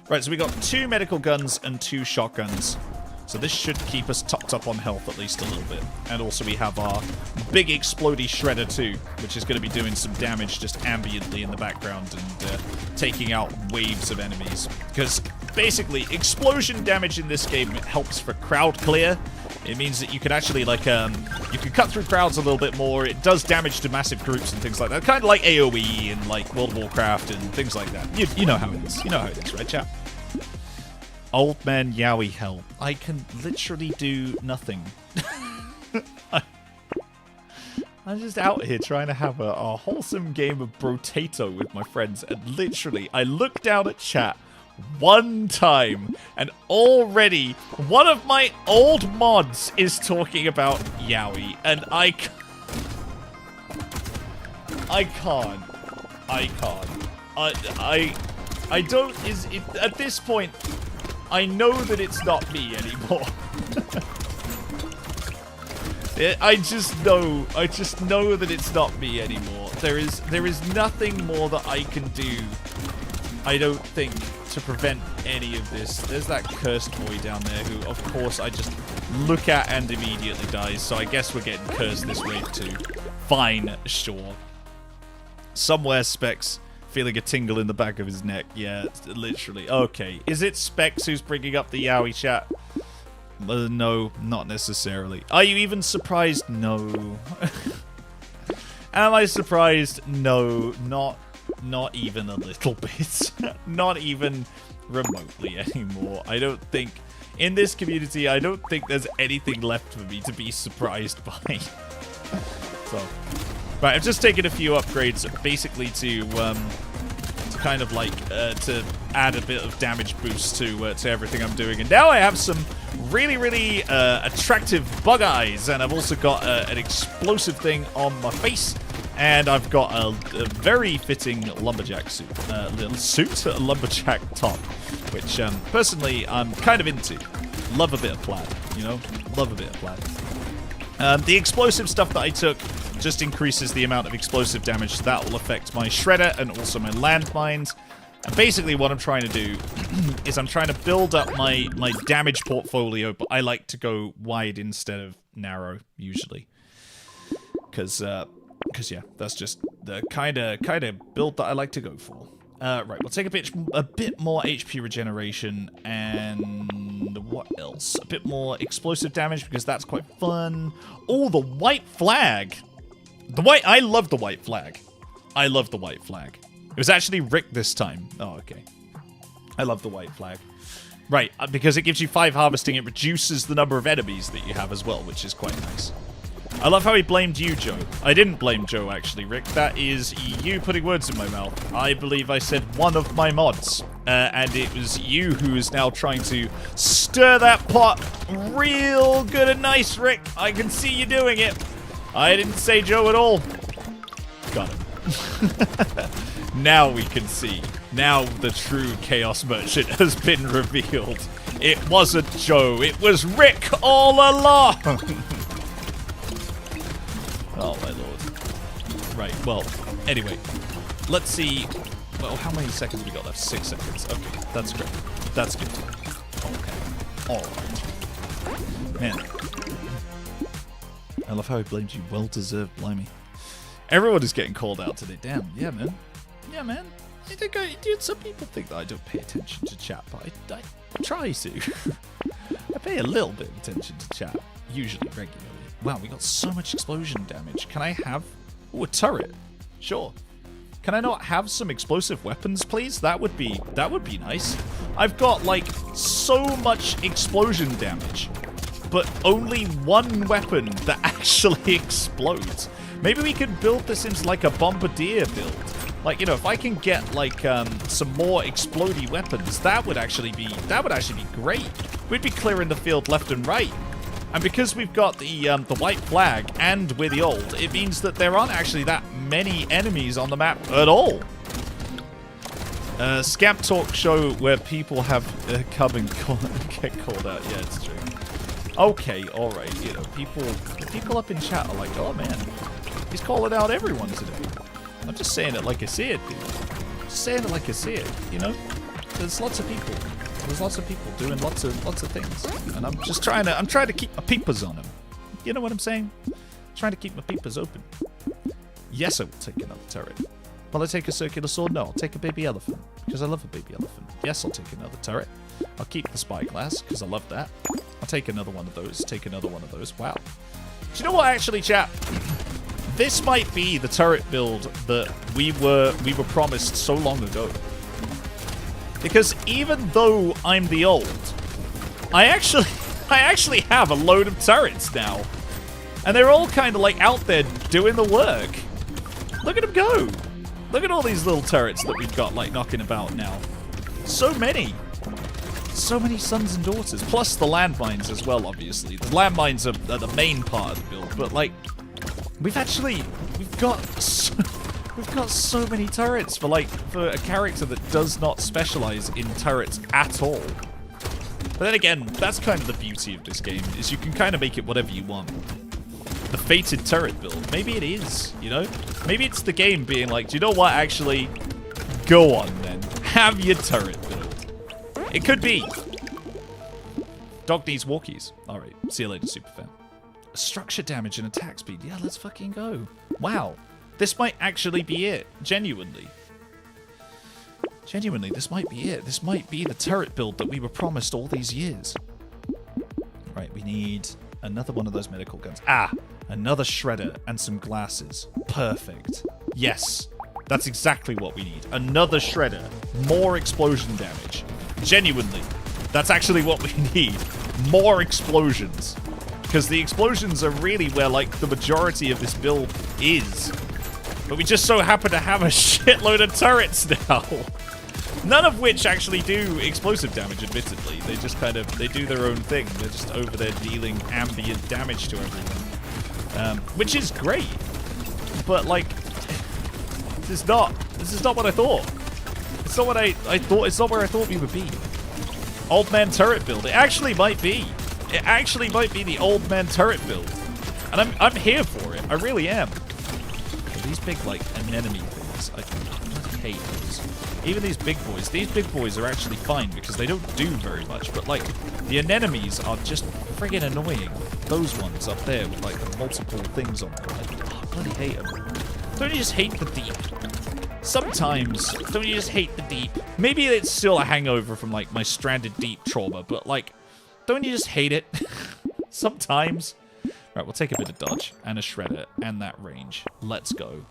Right, so we got 2 medical guns and 2 shotguns. So this should keep us topped up on health at least a little bit. And also we have our big explodey shredder too, which is going to be doing some damage just ambiently in the background and taking out waves of enemies. Because basically, explosion damage in this game helps for crowd clear. It means that you can actually, like, you can cut through crowds a little bit more. It does damage to massive groups and things like that. Kind of like AoE and, like, World of Warcraft and things like that. You know how it is. You know how it is, right, chap? Old man Yowie hell. I can literally do nothing. I'm just out here trying to have a wholesome game of Brotato with my friends, and literally, I look down at chat one time, and already one of my old mods is talking about Yowie, and I can't. I don't, at this point, I know that it's not me anymore. I just know that it's not me anymore. There is nothing more that I can do, I don't think, to prevent any of this. There's that cursed boy down there who, of course, I just look at and immediately dies, so I guess we're getting cursed this wave too. Fine, sure. Somewhere Specs feeling a tingle in the back of his neck. Yeah, literally. Okay, is it Specs who's bringing up the Yowie chat? No, not necessarily. Are you even surprised? No. Am I surprised? No, not even a little bit. Not even remotely anymore. I don't think, in this community, I don't think there's anything left for me to be surprised by. So, right, I've just taken a few upgrades, basically to kind of like to add a bit of damage boost to everything I'm doing. And now I have some really attractive bug eyes, and I've also got an explosive thing on my face, and I've got a very fitting lumberjack suit, a lumberjack top, which personally I'm kind of into. Love a bit of plaid, you know, love a bit of plaid. The explosive stuff that I took just increases the amount of explosive damage. That will affect my shredder and also my landmines. And basically what I'm trying to do is I'm trying to build up my damage portfolio, but I like to go wide instead of narrow, usually. Because yeah, that's just the kind of build that I like to go for. Right, we'll take a bit more HP regeneration, and what else? A bit more explosive damage, because that's quite fun. Oh, the white flag! I love the white flag. I love the white flag. It was actually Rick this time. Oh, okay. I love the white flag. Right, because it gives you 5 harvesting, it reduces the number of enemies that you have as well, which is quite nice. I love how he blamed you, Joe. I didn't blame Joe, actually, Rick. That is you putting words in my mouth. I believe I said one of my mods. And it was you who is now trying to stir that pot real good and nice, Rick. I can see you doing it. I didn't say Joe at all. Got him. Now we can see. Now the true Chaos Merchant has been revealed. It wasn't Joe. It was Rick all along. Oh, my lord. Right, well, anyway. Let's see. Well, how many seconds we got left? 6 seconds. Okay, that's great. That's good. Okay. Alright. Man. I love how he blamed you. Well-deserved, blimey. Everyone is getting called out today. Damn, yeah, man. Yeah, man. Dude, some people think that I don't pay attention to chat, but I try to. I pay a little bit of attention to chat, usually regularly. Wow, we got so much explosion damage. Can I have... Ooh, a turret. Sure. Can I not have some explosive weapons, please? That would be nice. I've got, like, so much explosion damage, but only one weapon that actually explodes. Maybe we could build this into, like, a bombardier build. Like, you know, if I can get, like, some more explodey weapons, that would actually be great. We'd be clearing the field left and right. And because we've got the white flag and we're the old, it means that there aren't actually that many enemies on the map at all. Scamp Talk show where people have come and get called out. Yeah, it's true. Okay, alright, you know, people up in chat are like, oh man, he's calling out everyone today. I'm just saying it like I see it, dude. Just saying it like I see it, you know? There's lots of people. There's lots of people doing lots of things, and I'm trying to keep my peepers on them. You know what I'm saying? Trying to keep my peepers open. Yes, I will take another turret. Will I take a circular sword? No, I'll take a baby elephant because I love a baby elephant. Yes, I'll take another turret. I'll keep the spyglass because I love that. I'll take another one of those. Take another one of those. Wow. Do you know what? Actually, chat, this might be the turret build that we were promised so long ago. Because even though I'm the old, I actually have a load of turrets now. And they're all kind of like out there doing the work. Look at them go. Look at all these little turrets that we've got like knocking about now. So many. So many sons and daughters. Plus the landmines as well, obviously. The landmines are the main part of the build. But like, we've got so many turrets for a character that does not specialize in turrets at all. But then again, that's kind of the beauty of this game, is you can kind of make it whatever you want. The fated turret build. Maybe it is, you know? Maybe it's the game being like, do you know what, actually? Go on then. Have your turret build. It could be. Dog needs walkies. Alright, see you later, Superfan. Structure damage and attack speed. Yeah, let's fucking go. Wow. This might actually be it. Genuinely. Genuinely, this might be it. This might be the turret build that we were promised all these years. Right, we need another one of those medical guns. Ah! Another shredder and some glasses. Perfect. Yes. That's exactly what we need. Another shredder. More explosion damage. Genuinely. That's actually what we need. More explosions. Because the explosions are really where, like, the majority of this build is. But we just so happen to have a shitload of turrets now. None of which actually do explosive damage, admittedly. They just kind of, they do their own thing. They're just over there dealing ambient damage to everyone. Which is great. But, like, this is not what I thought. It's not what I thought, it's not where I thought we would be. Old man turret build. It actually might be. It actually might be the old man turret build. And I'm here for it. I really am. These big, like, anemone things, I hate those. Even these big boys are actually fine because they don't do very much. But, like, the anemones are just friggin' annoying. Those ones up there with, like, the multiple things on them. I bloody hate them. Don't you just hate the deep? Sometimes, don't you just hate the deep? Maybe it's still a hangover from, like, my stranded deep trauma, but, like, don't you just hate it? Sometimes. Right, we'll take a bit of dodge and a shredder and that range. Let's go.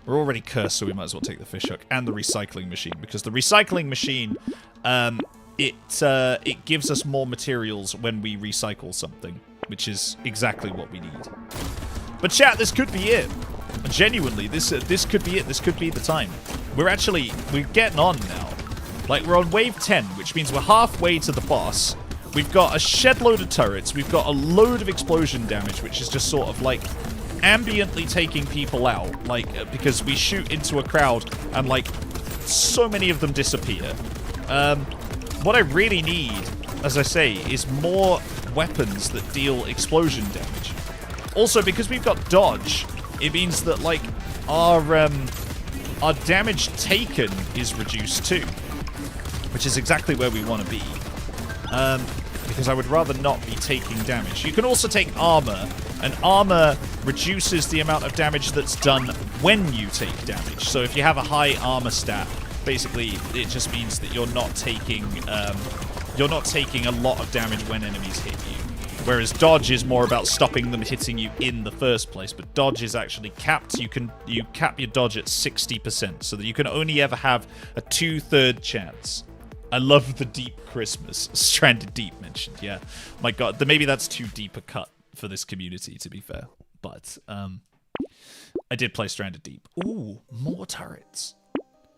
We're already cursed, so we might as well take the fish hook and the recycling machine, because the recycling machine, it gives us more materials when we recycle something, which is exactly what we need. But chat, this could be it. Genuinely, this could be it. This could be the time. We're getting on now. Like, we're on wave 10, which means we're halfway to the boss. We've got a shed load of turrets. We've got a load of explosion damage, which is just sort of like ambiently taking people out. Like, because we shoot into a crowd and, like, so many of them disappear. What I really need, as I say, is more weapons that deal explosion damage. Also, because we've got dodge, it means that, like, our damage taken is reduced too, which is exactly where we want to be. Because I would rather not be taking damage. You can also take armor, and armor reduces the amount of damage that's done when you take damage. So if you have a high armor stat, basically it just means that you're not taking a lot of damage when enemies hit you. Whereas dodge is more about stopping them hitting you in the first place. But dodge is actually capped. You cap your dodge at 60%, so that you can only ever have a 2/3 chance. I love the deep Christmas. Stranded Deep mentioned, yeah. My god, maybe that's too deep a cut for this community, to be fair. But, I did play Stranded Deep. Ooh, more turrets.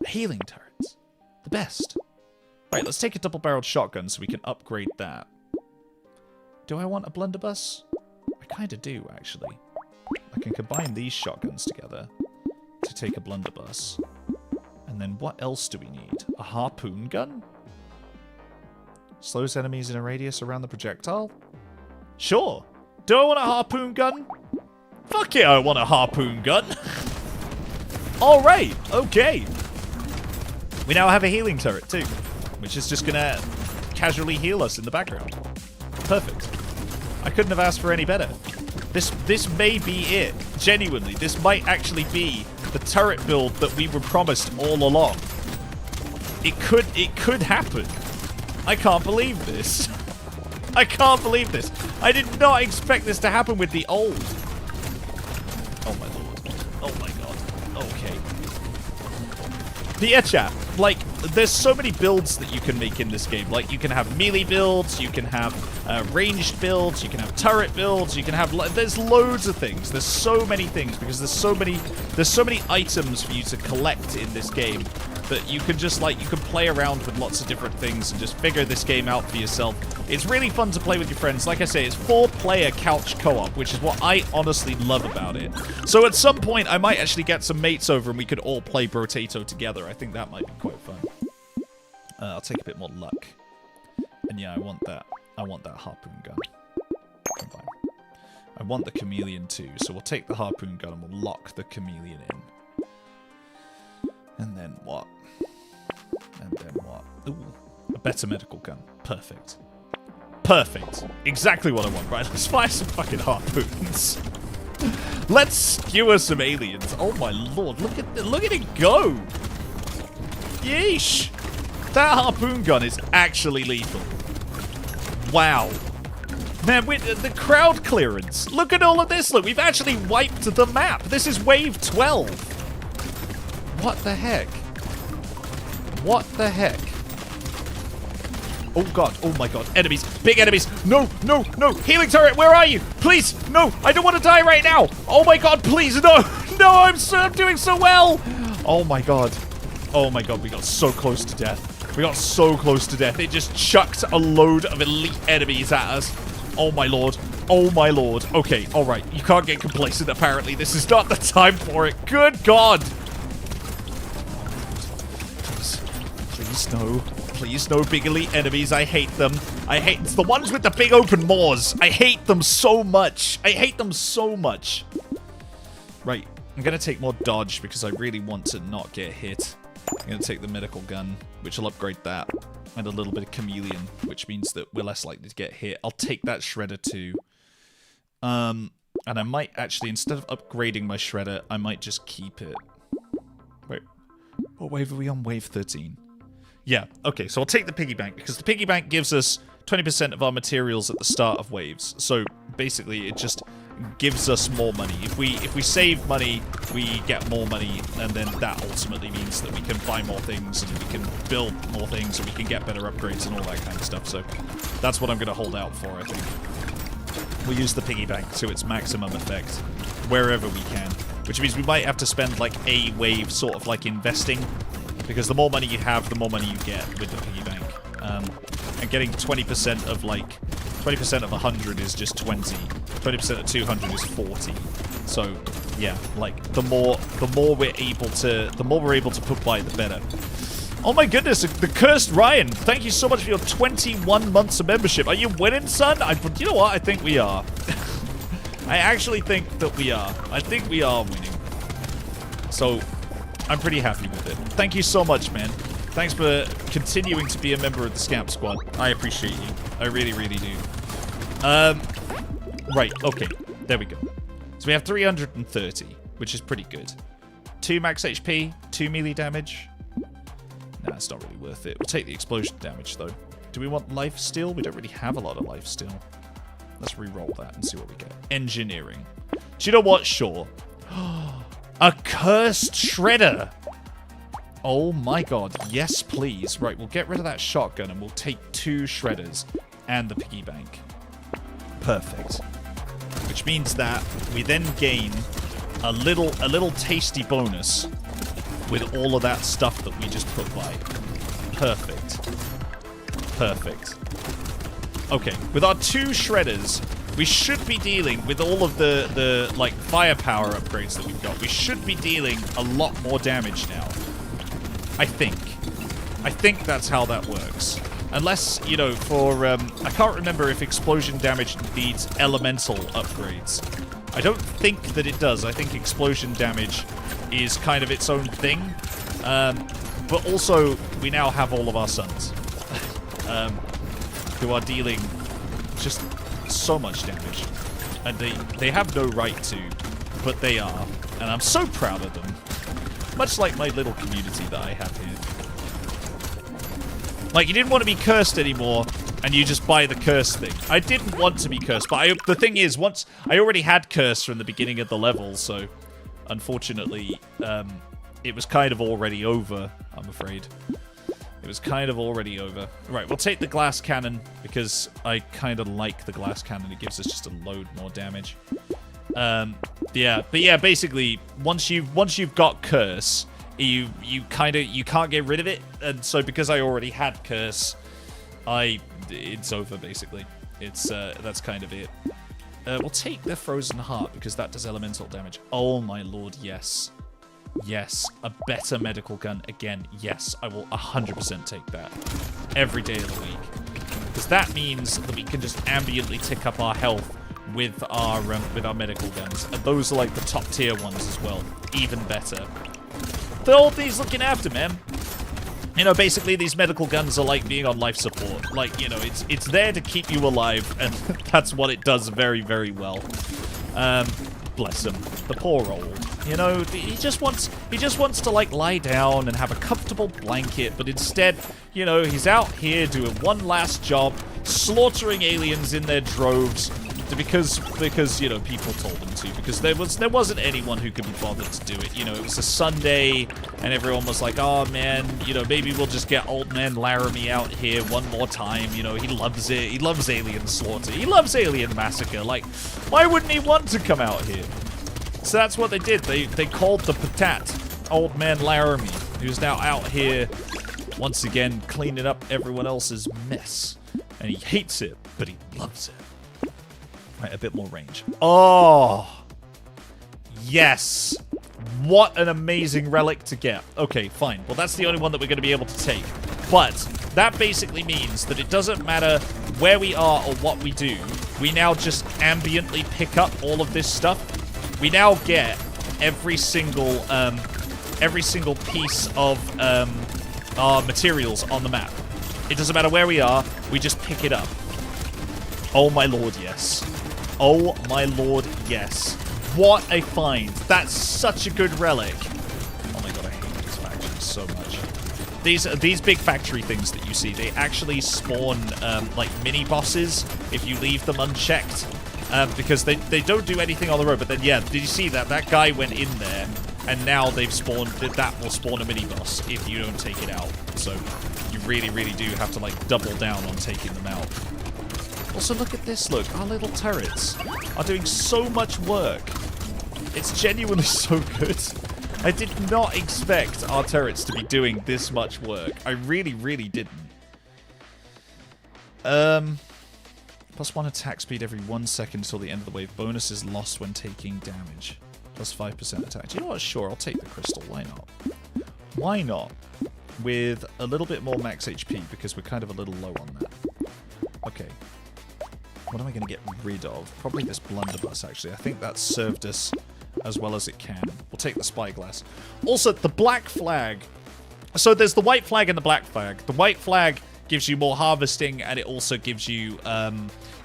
Healing turrets. The best. Right, let's take a double-barreled shotgun so we can upgrade that. Do I want a blunderbuss? I kind of do, actually. I can combine these shotguns together to take a blunderbuss. And then what else do we need? A harpoon gun? Slows enemies in a radius around the projectile? Sure. Do I want a harpoon gun? Fuck yeah, I want a harpoon gun. Alright, okay. We now have a healing turret too, which is just gonna casually heal us in the background. Perfect. I couldn't have asked for any better. This may be it. Genuinely, this might actually be the turret build that we were promised all along. It could happen. I can't believe this. I can't believe this. I did not expect this to happen with the old. Oh my lord. Oh my god. Okay. But yeah, chat. Like, there's so many builds that you can make in this game. Like, you can have melee builds, you can have ranged builds, you can have turret builds, you can have... There's loads of things. There's so many things because there's so many items for you to collect in this game that you can just, like, you can play around with lots of different things and just figure this game out for yourself. It's really fun to play with your friends. Like I say, it's 4-player couch co-op, which is what I honestly love about it. So at some point, I might actually get some mates over and we could all play Brotato together. I think that might be quite fun. I'll take a bit more luck. And yeah, I want that. I want that harpoon gun. Combine. I want the chameleon too, so we'll take the harpoon gun and we'll lock the chameleon in. And then what? And then what? Ooh, a better medical gun. Perfect. Perfect. Exactly what I want. Right, let's fire some fucking harpoons. Let's skewer some aliens. Oh my lord, look at it go. Yeesh. That harpoon gun is actually lethal. Wow. Man, the crowd clearance. Look at all of this. Look, we've actually wiped the map. This is wave 12. What the heck? What the heck? Oh god, oh my god. Enemies, big enemies. No, no, no. Healing turret, where are you? Please, no, I don't want to die right now. Oh my god, please, no. No, I'm doing so well. Oh my god. Oh my god, we got so close to death. We got so close to death. It just chucked a load of elite enemies at us. Oh my lord. Oh my lord. Okay, alright. You can't get complacent, apparently. This is not the time for it. Good god. Please no. Please no big elite enemies. I hate them. It's the ones with the big open maws. I hate them so much. I hate them so much. Right. I'm going to take more dodge because I really want to not get hit. I'm going to take the medical gun, which will upgrade that. And a little bit of chameleon, which means that we're less likely to get hit. I'll take that shredder too. And I might actually, instead of upgrading my shredder, I might just keep it. Wait. What wave are we on? Wave 13. Yeah, okay, so I'll take the piggy bank, because the piggy bank gives us 20% of our materials at the start of waves. So basically, it just gives us more money. If we save money, we get more money, and then that ultimately means that we can buy more things, and we can build more things, and we can get better upgrades and all that kind of stuff. So that's what I'm going to hold out for, I think. We'll use the piggy bank to its maximum effect wherever we can, which means we might have to spend like a wave sort of like investing, because the more money you have, the more money you get with the piggy bank. And getting 20% of like 20% of 100 is just 20. 20% of 200 is 40. So yeah, like the more we're able to put by, the better. Oh my goodness, the cursed Ryan! Thank you so much for your 21 months of membership. Are you winning, son? You know what? I think we are. I actually think that we are. I think we are winning. So I'm pretty happy with it. Thank you so much, man. Thanks for continuing to be a member of the Scamp Squad. I appreciate you. I really, really do. Right, okay. There we go. So we have 330, which is pretty good. 2 max HP, 2 melee damage. Nah, it's not really worth it. We'll take the explosion damage, though. Do we want life steal? We don't really have a lot of life steal. Let's re-roll that and see what we get. Engineering. Do you know what? Sure. A cursed shredder! Oh my god, yes please. Right, we'll get rid of that shotgun and we'll take 2 shredders and the piggy bank. Perfect. Which means that we then gain a little tasty bonus with all of that stuff that we just put by. Perfect. Perfect. Okay, with our 2 shredders, we should be dealing with all of the like firepower upgrades that we've got. We should be dealing a lot more damage now. I think that's how that works. Unless, you know, for I can't remember if explosion damage needs elemental upgrades. I don't think that it does. I think explosion damage is kind of its own thing. But also, we now have all of our sons who are dealing just so much damage. And they have no right to, but they are. And I'm so proud of them. Much like my little community that I have here. Like, you didn't want to be cursed anymore, and you just buy the curse thing. I didn't want to be cursed, but the thing is, once I already had curse from the beginning of the level, so unfortunately, it was kind of already over, I'm afraid. It was kind of already over. Right, we'll take the glass cannon, because I kind of like the glass cannon. It gives us just a load more damage. Yeah, but yeah, basically, once you've got curse, you can't get rid of it, and so because I already had curse, it's over basically. It's that's kind of it. We'll take the frozen heart because that does elemental damage. Oh my lord, yes. Yes, a better medical gun again. Yes, I will 100% take that every day of the week. Because that means that we can just ambiently tick up our health with our medical guns. And those are like the top tier ones as well. Even better. The old thing's looking after, man. You know, basically these medical guns are like being on life support. Like, you know, it's there to keep you alive, and that's what it does very, very well. Bless him. The poor old. You know, he just wants to like lie down and have a comfortable blanket, but instead, you know, he's out here doing one last job, slaughtering aliens in their droves, because you know, people told him to, because there wasn't anyone who could be bothered to do it. You know, it was a Sunday and everyone was like, oh man, you know, maybe we'll just get old man Laramie out here one more time. You know, he loves it. He loves alien slaughter. He loves alien massacre. Like, why wouldn't he want to come out here? So that's what they did. They called the Patat, Old Man Laramie, who's now out here once again cleaning up everyone else's mess. And he hates it, but he loves it. Right, a bit more range. Oh, yes. What an amazing relic to get. Okay, fine. Well, that's the only one that we're going to be able to take. But that basically means that it doesn't matter where we are or what we do. We now just ambiently pick up all of this stuff. We now get every single piece of our materials on the map. It doesn't matter where we are. We just pick it up. Oh my lord, yes. Oh my lord, yes. What a find. That's such a good relic. Oh my god, I hate these factories so much. These big factory things that you see, they actually spawn like mini bosses if you leave them unchecked. Because they don't do anything on the road. But then, yeah, did you see that? That guy went in there, and now they've spawned... That will spawn a mini-boss if you don't take it out. So you really, really do have to, like, double down on taking them out. Also, look at this, look. Our little turrets are doing so much work. It's genuinely so good. I did not expect our turrets to be doing this much work. I really, really didn't. +1 attack speed every 1 second until the end of the wave. Bonus is lost when taking damage. +5% attack. Do you know what? Sure, I'll take the crystal. Why not? Why not? With a little bit more max HP, because we're kind of a little low on that. Okay. What am I going to get rid of? Probably this blunderbuss, actually. I think that served us as well as it can. We'll take the spyglass. Also, the black flag. So there's the white flag and the black flag. The white flag gives you more harvesting, and it also gives you,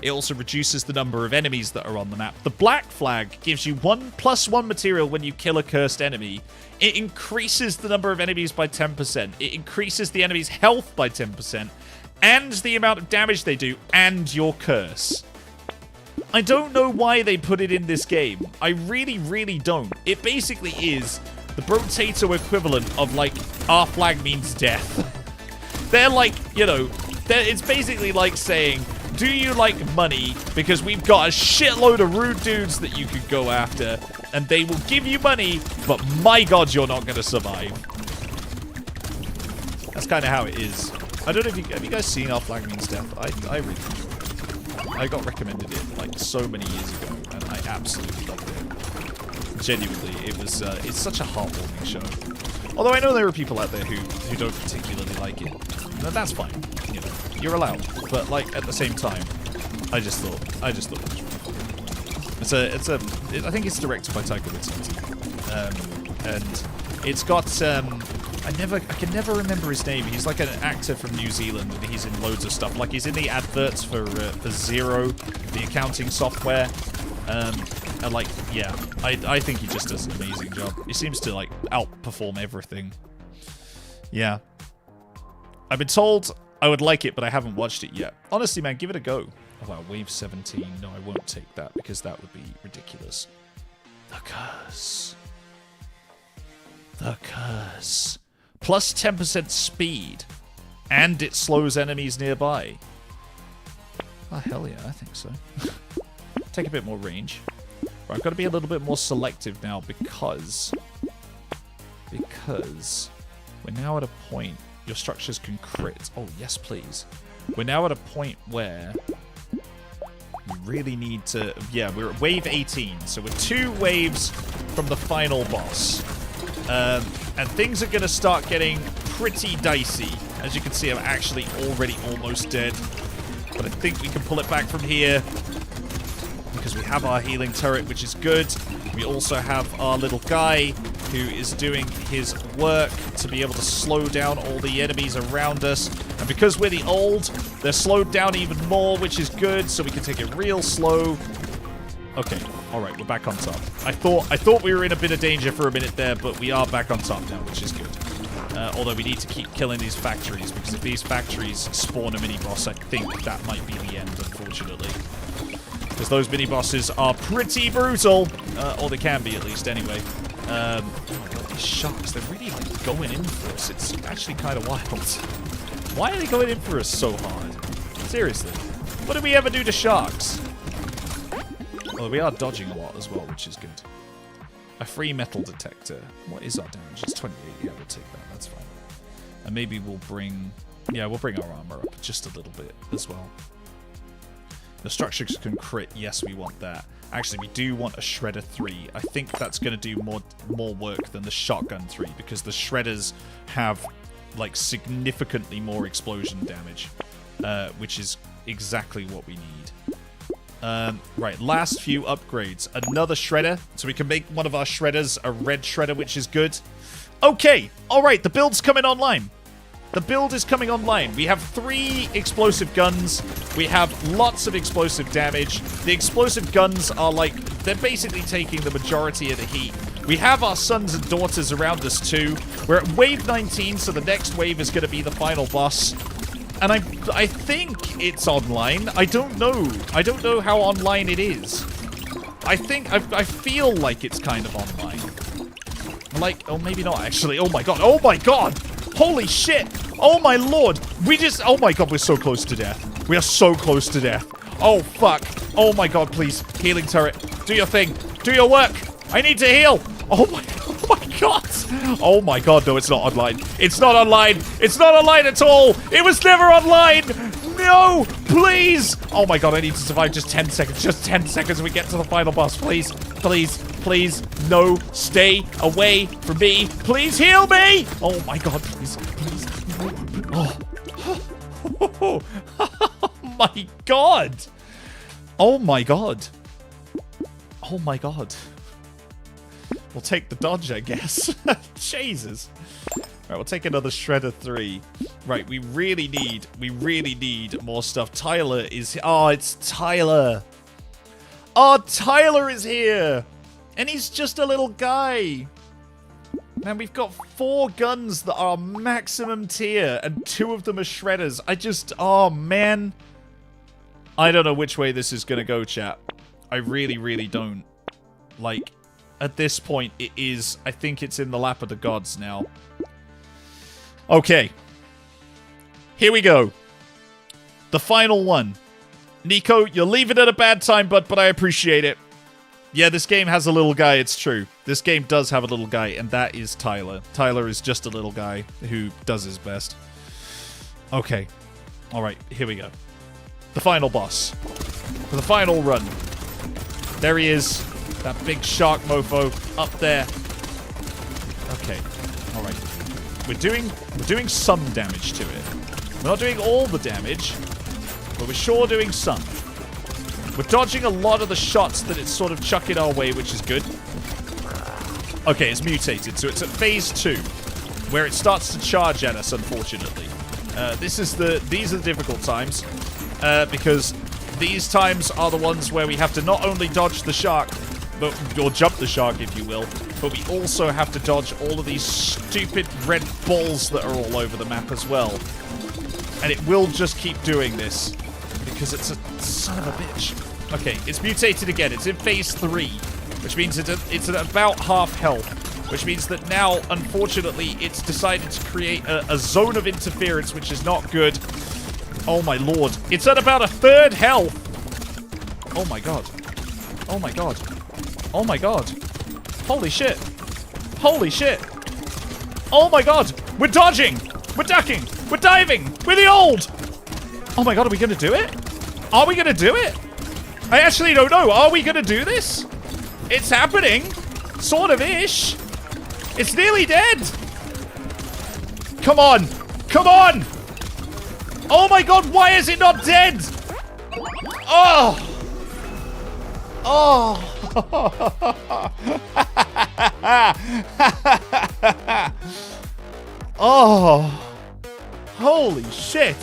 it also reduces the number of enemies that are on the map. The black flag gives you +1 material when you kill a cursed enemy. It increases the number of enemies by 10%. It increases the enemy's health by 10%, and the amount of damage they do, and your curse. I don't know why they put it in this game. I really, really don't. It basically is the Brotato equivalent of, like, our flag means death. They're like, you know, it's basically like saying, do you like money? Because we've got a shitload of rude dudes that you could go after, and they will give you money, but my god, you're not going to survive. That's kind of how it is. I don't know if you... Have you guys seen Our Flag Means Death? I really enjoyed it. I got recommended it, like, so many years ago, and I absolutely loved it. Genuinely, it was... it's such a heartwarming show. Although I know there are people out there who don't particularly like it. No, that's fine. You know, you're allowed. But, like, at the same time, I just thought it was really cool. I think it's directed by Taika Waititi. And it's got, I can never remember his name. He's like an actor from New Zealand, and he's in loads of stuff. Like, he's in the adverts for Xero, the accounting software. And, like, yeah, I think he just does an amazing job. He seems to, like, outperform everything. Yeah. I've been told I would like it, but I haven't watched it yet. Honestly, man, give it a go. Oh, wow, Wave 17. No, I won't take that, because that would be ridiculous. The curse. The curse. Plus 10% speed. And it slows enemies nearby. Oh, hell yeah, I think so. Take a bit more range. Right, I've got to be a little bit more selective now because we're now at a point your structures can crit. Oh, yes, please. We're now at a point where we really need to... Yeah, we're at wave 18, so we're 2 waves from the final boss. And things are going to start getting pretty dicey. As you can see, I'm actually already almost dead. But I think we can pull it back from here, because we have our healing turret, which is good. We also have our little guy who is doing his work to be able to slow down all the enemies around us. And because we're the old, they're slowed down even more, which is good, so we can take it real slow. Okay, alright, we're back on top. I thought we were in a bit of danger for a minute there, but we are back on top now, which is good. Although we need to keep killing these factories, because if these factories spawn a mini-boss, I think that might be the end, unfortunately. Because those mini-bosses are pretty brutal. Or they can be, at least, anyway. Oh my god, these sharks, they're really, like, going in for us. It's actually kind of wild. Why are they going in for us so hard? Seriously. What did we ever do to sharks? Well, we are dodging a lot as well, which is good. A free metal detector. What is our damage? It's 28. Yeah, we'll take that. That's fine. And maybe we'll bring... Yeah, we'll bring our armor up just a little bit as well. The structures can crit. Yes, we want that. Actually, we do want a Shredder 3. I think that's going to do more work than the Shotgun 3, because the Shredders have, like, significantly more explosion damage, which is exactly what we need. Right, last few upgrades. Another Shredder, so we can make one of our Shredders a red Shredder, which is good. Okay, alright, the build's coming online. The build is coming online. We have 3 explosive guns. We have lots of explosive damage. The explosive guns are like, they're basically taking the majority of the heat. We have our sons and daughters around us too. We're at wave 19, so the next wave is going to be the final boss. And I think it's online. I don't know. I don't know how online it is. I feel like it's kind of online. Like, oh, maybe not actually. Oh my god. Oh my god. Holy shit! Oh my lord! Oh my god, we're so close to death. We are so close to death. Oh fuck. Oh my god, please. Healing turret. Do your thing. Do your work. I need to heal. Oh my god. Oh my god, no, it's not online. It's not online. It's not online at all. It was never online. No, please. Oh my god, I need to survive just 10 seconds. Just 10 seconds and we get to the final boss. Please, please, please. No, stay away from me. Please heal me. Oh my god, please, please. Oh. Oh my god. Oh my god. Oh my god. We'll take the dodge, I guess. Jesus. Right, we'll take another Shredder 3. Right, we really need more stuff. Tyler is... Oh, it's Tyler. Oh, Tyler is here. And he's just a little guy. Man, we've got 4 guns that are maximum tier, and 2 of them are Shredders. Oh, man. I don't know which way this is going to go, chat. I really don't. Like... At this point, it is... I think it's in the lap of the gods now. Okay. Here we go. The final one. Nico, you're leaving at a bad time, but I appreciate it. Yeah, this game has a little guy, it's true. This game does have a little guy, and that is Tyler. Tyler is just a little guy who does his best. Okay. Alright, here we go. The final boss. For the final run. There he is. That big shark mofo up there. Okay. Alright. We're doing some damage to it. We're not doing all the damage, but we're sure doing some. We're dodging a lot of the shots that it's sort of chucking our way, which is good. Okay, it's mutated, so it's at phase 2, where it starts to charge at us, unfortunately. These are the difficult times, because these times are the ones where we have to not only dodge the shark, or jump the shark, if you will, but we also have to dodge all of these stupid red balls that are all over the map as well. And it will just keep doing this, because it's a son of a bitch. Okay, it's mutated again. It's in phase 3, which means it's at about half health, which means that now, unfortunately, it's decided to create a zone of interference, which is not good. Oh my lord. It's at about a third health. Oh my god. Oh my god. Oh my god. Holy shit. Holy shit. Oh my god. We're dodging. We're ducking. We're diving. We're the old. Oh my god, are we gonna do it? Are we gonna do it? I actually don't know. Are we gonna do this? It's happening. Sort of ish. It's nearly dead. Come on. Come on. Oh my god, why is it not dead? Oh. Oh. Oh. Holy shit.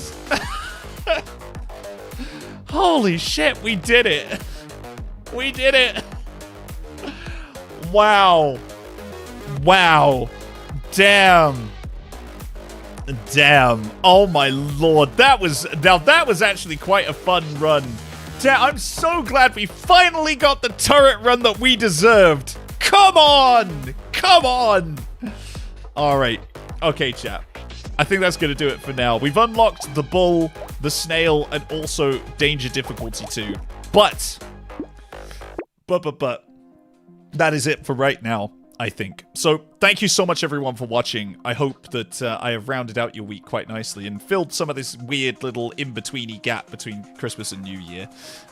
Holy shit, we did it. We did it. Wow. Wow. Damn. Damn. Oh my lord. That was actually quite a fun run. Damn, I'm so glad we finally got the turret run that we deserved. Come on. Come on. All right. Okay, chat. I think that's going to do it for now. We've unlocked the bull, the snail, and also danger difficulty 2. But, that is it for right now, I think. So thank you so much, everyone, for watching. I hope that I have rounded out your week quite nicely and filled some of this weird little in-betweeny gap between Christmas and New Year.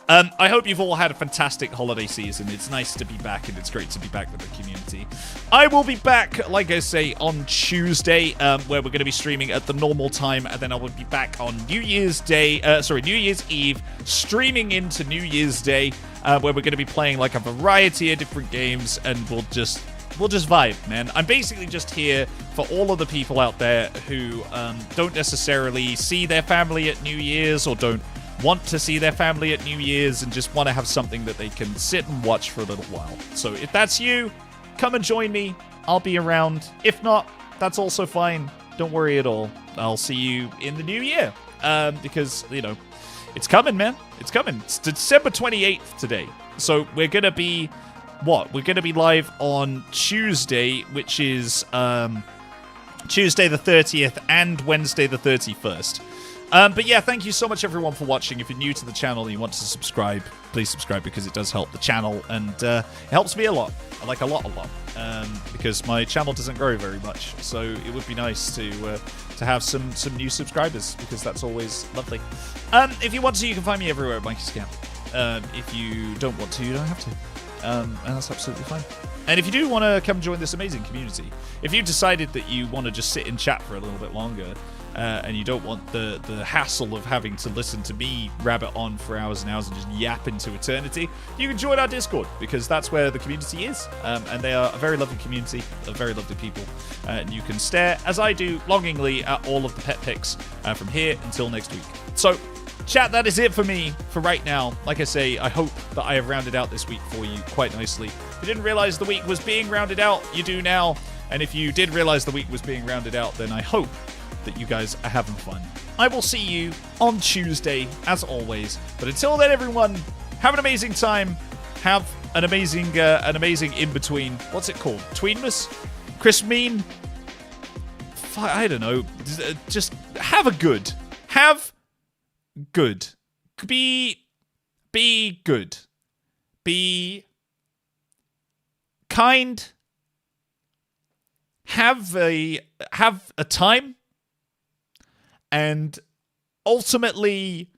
I hope you've all had a fantastic holiday season. It's nice to be back, and it's great to be back with the community. I will be back, like I say, on Tuesday, where we're going to be streaming at the normal time, and then I will be back on New Year's Eve, streaming into New Year's Day, where we're going to be playing like a variety of different games, and we'll just vibe, man. I'm basically just here for all of the people out there who don't necessarily see their family at New Year's, or don't want to see their family at New Year's, and just want to have something that they can sit and watch for a little while. So if that's you, come and join me. I'll be around. If not, that's also fine. Don't worry at all. I'll see you in the new year. Because, you know, it's coming, man. It's coming. It's December 28th today. So we're going to be... What? We're going to be live on Tuesday, which is Tuesday the 30th and Wednesday the 31st. But yeah, thank you so much, everyone, for watching. If you're new to the channel and you want to subscribe, please subscribe, because it does help the channel, and it helps me a lot. Like a lot. Because my channel doesn't grow very much, so it would be nice to have some new subscribers, because that's always lovely. If you want to, you can find me everywhere at Mike-tato. If you don't want to, you don't have to. And that's absolutely fine. And if you do want to come join this amazing community, if you decided that you want to just sit and chat for a little bit longer, and you don't want the hassle of having to listen to me rabbit on for hours and hours and just yap into eternity, you can join our Discord, because that's where the community is. And they are a very lovely community of very lovely people. And you can stare, as I do, longingly at all of the pet pics from here until next week. So, chat, that is it for me for right now. Like I say, I hope that I have rounded out this week for you quite nicely. If you didn't realize the week was being rounded out, you do now. And if you did realize the week was being rounded out, then I hope that you guys are having fun. I will see you on Tuesday, as always. But until then, everyone, have an amazing time. Have an amazing in-between. What's it called? Tweenmas? Christmeen? I don't know. Just have a good. Have good. Be good. Be kind. Have a time. And ultimately,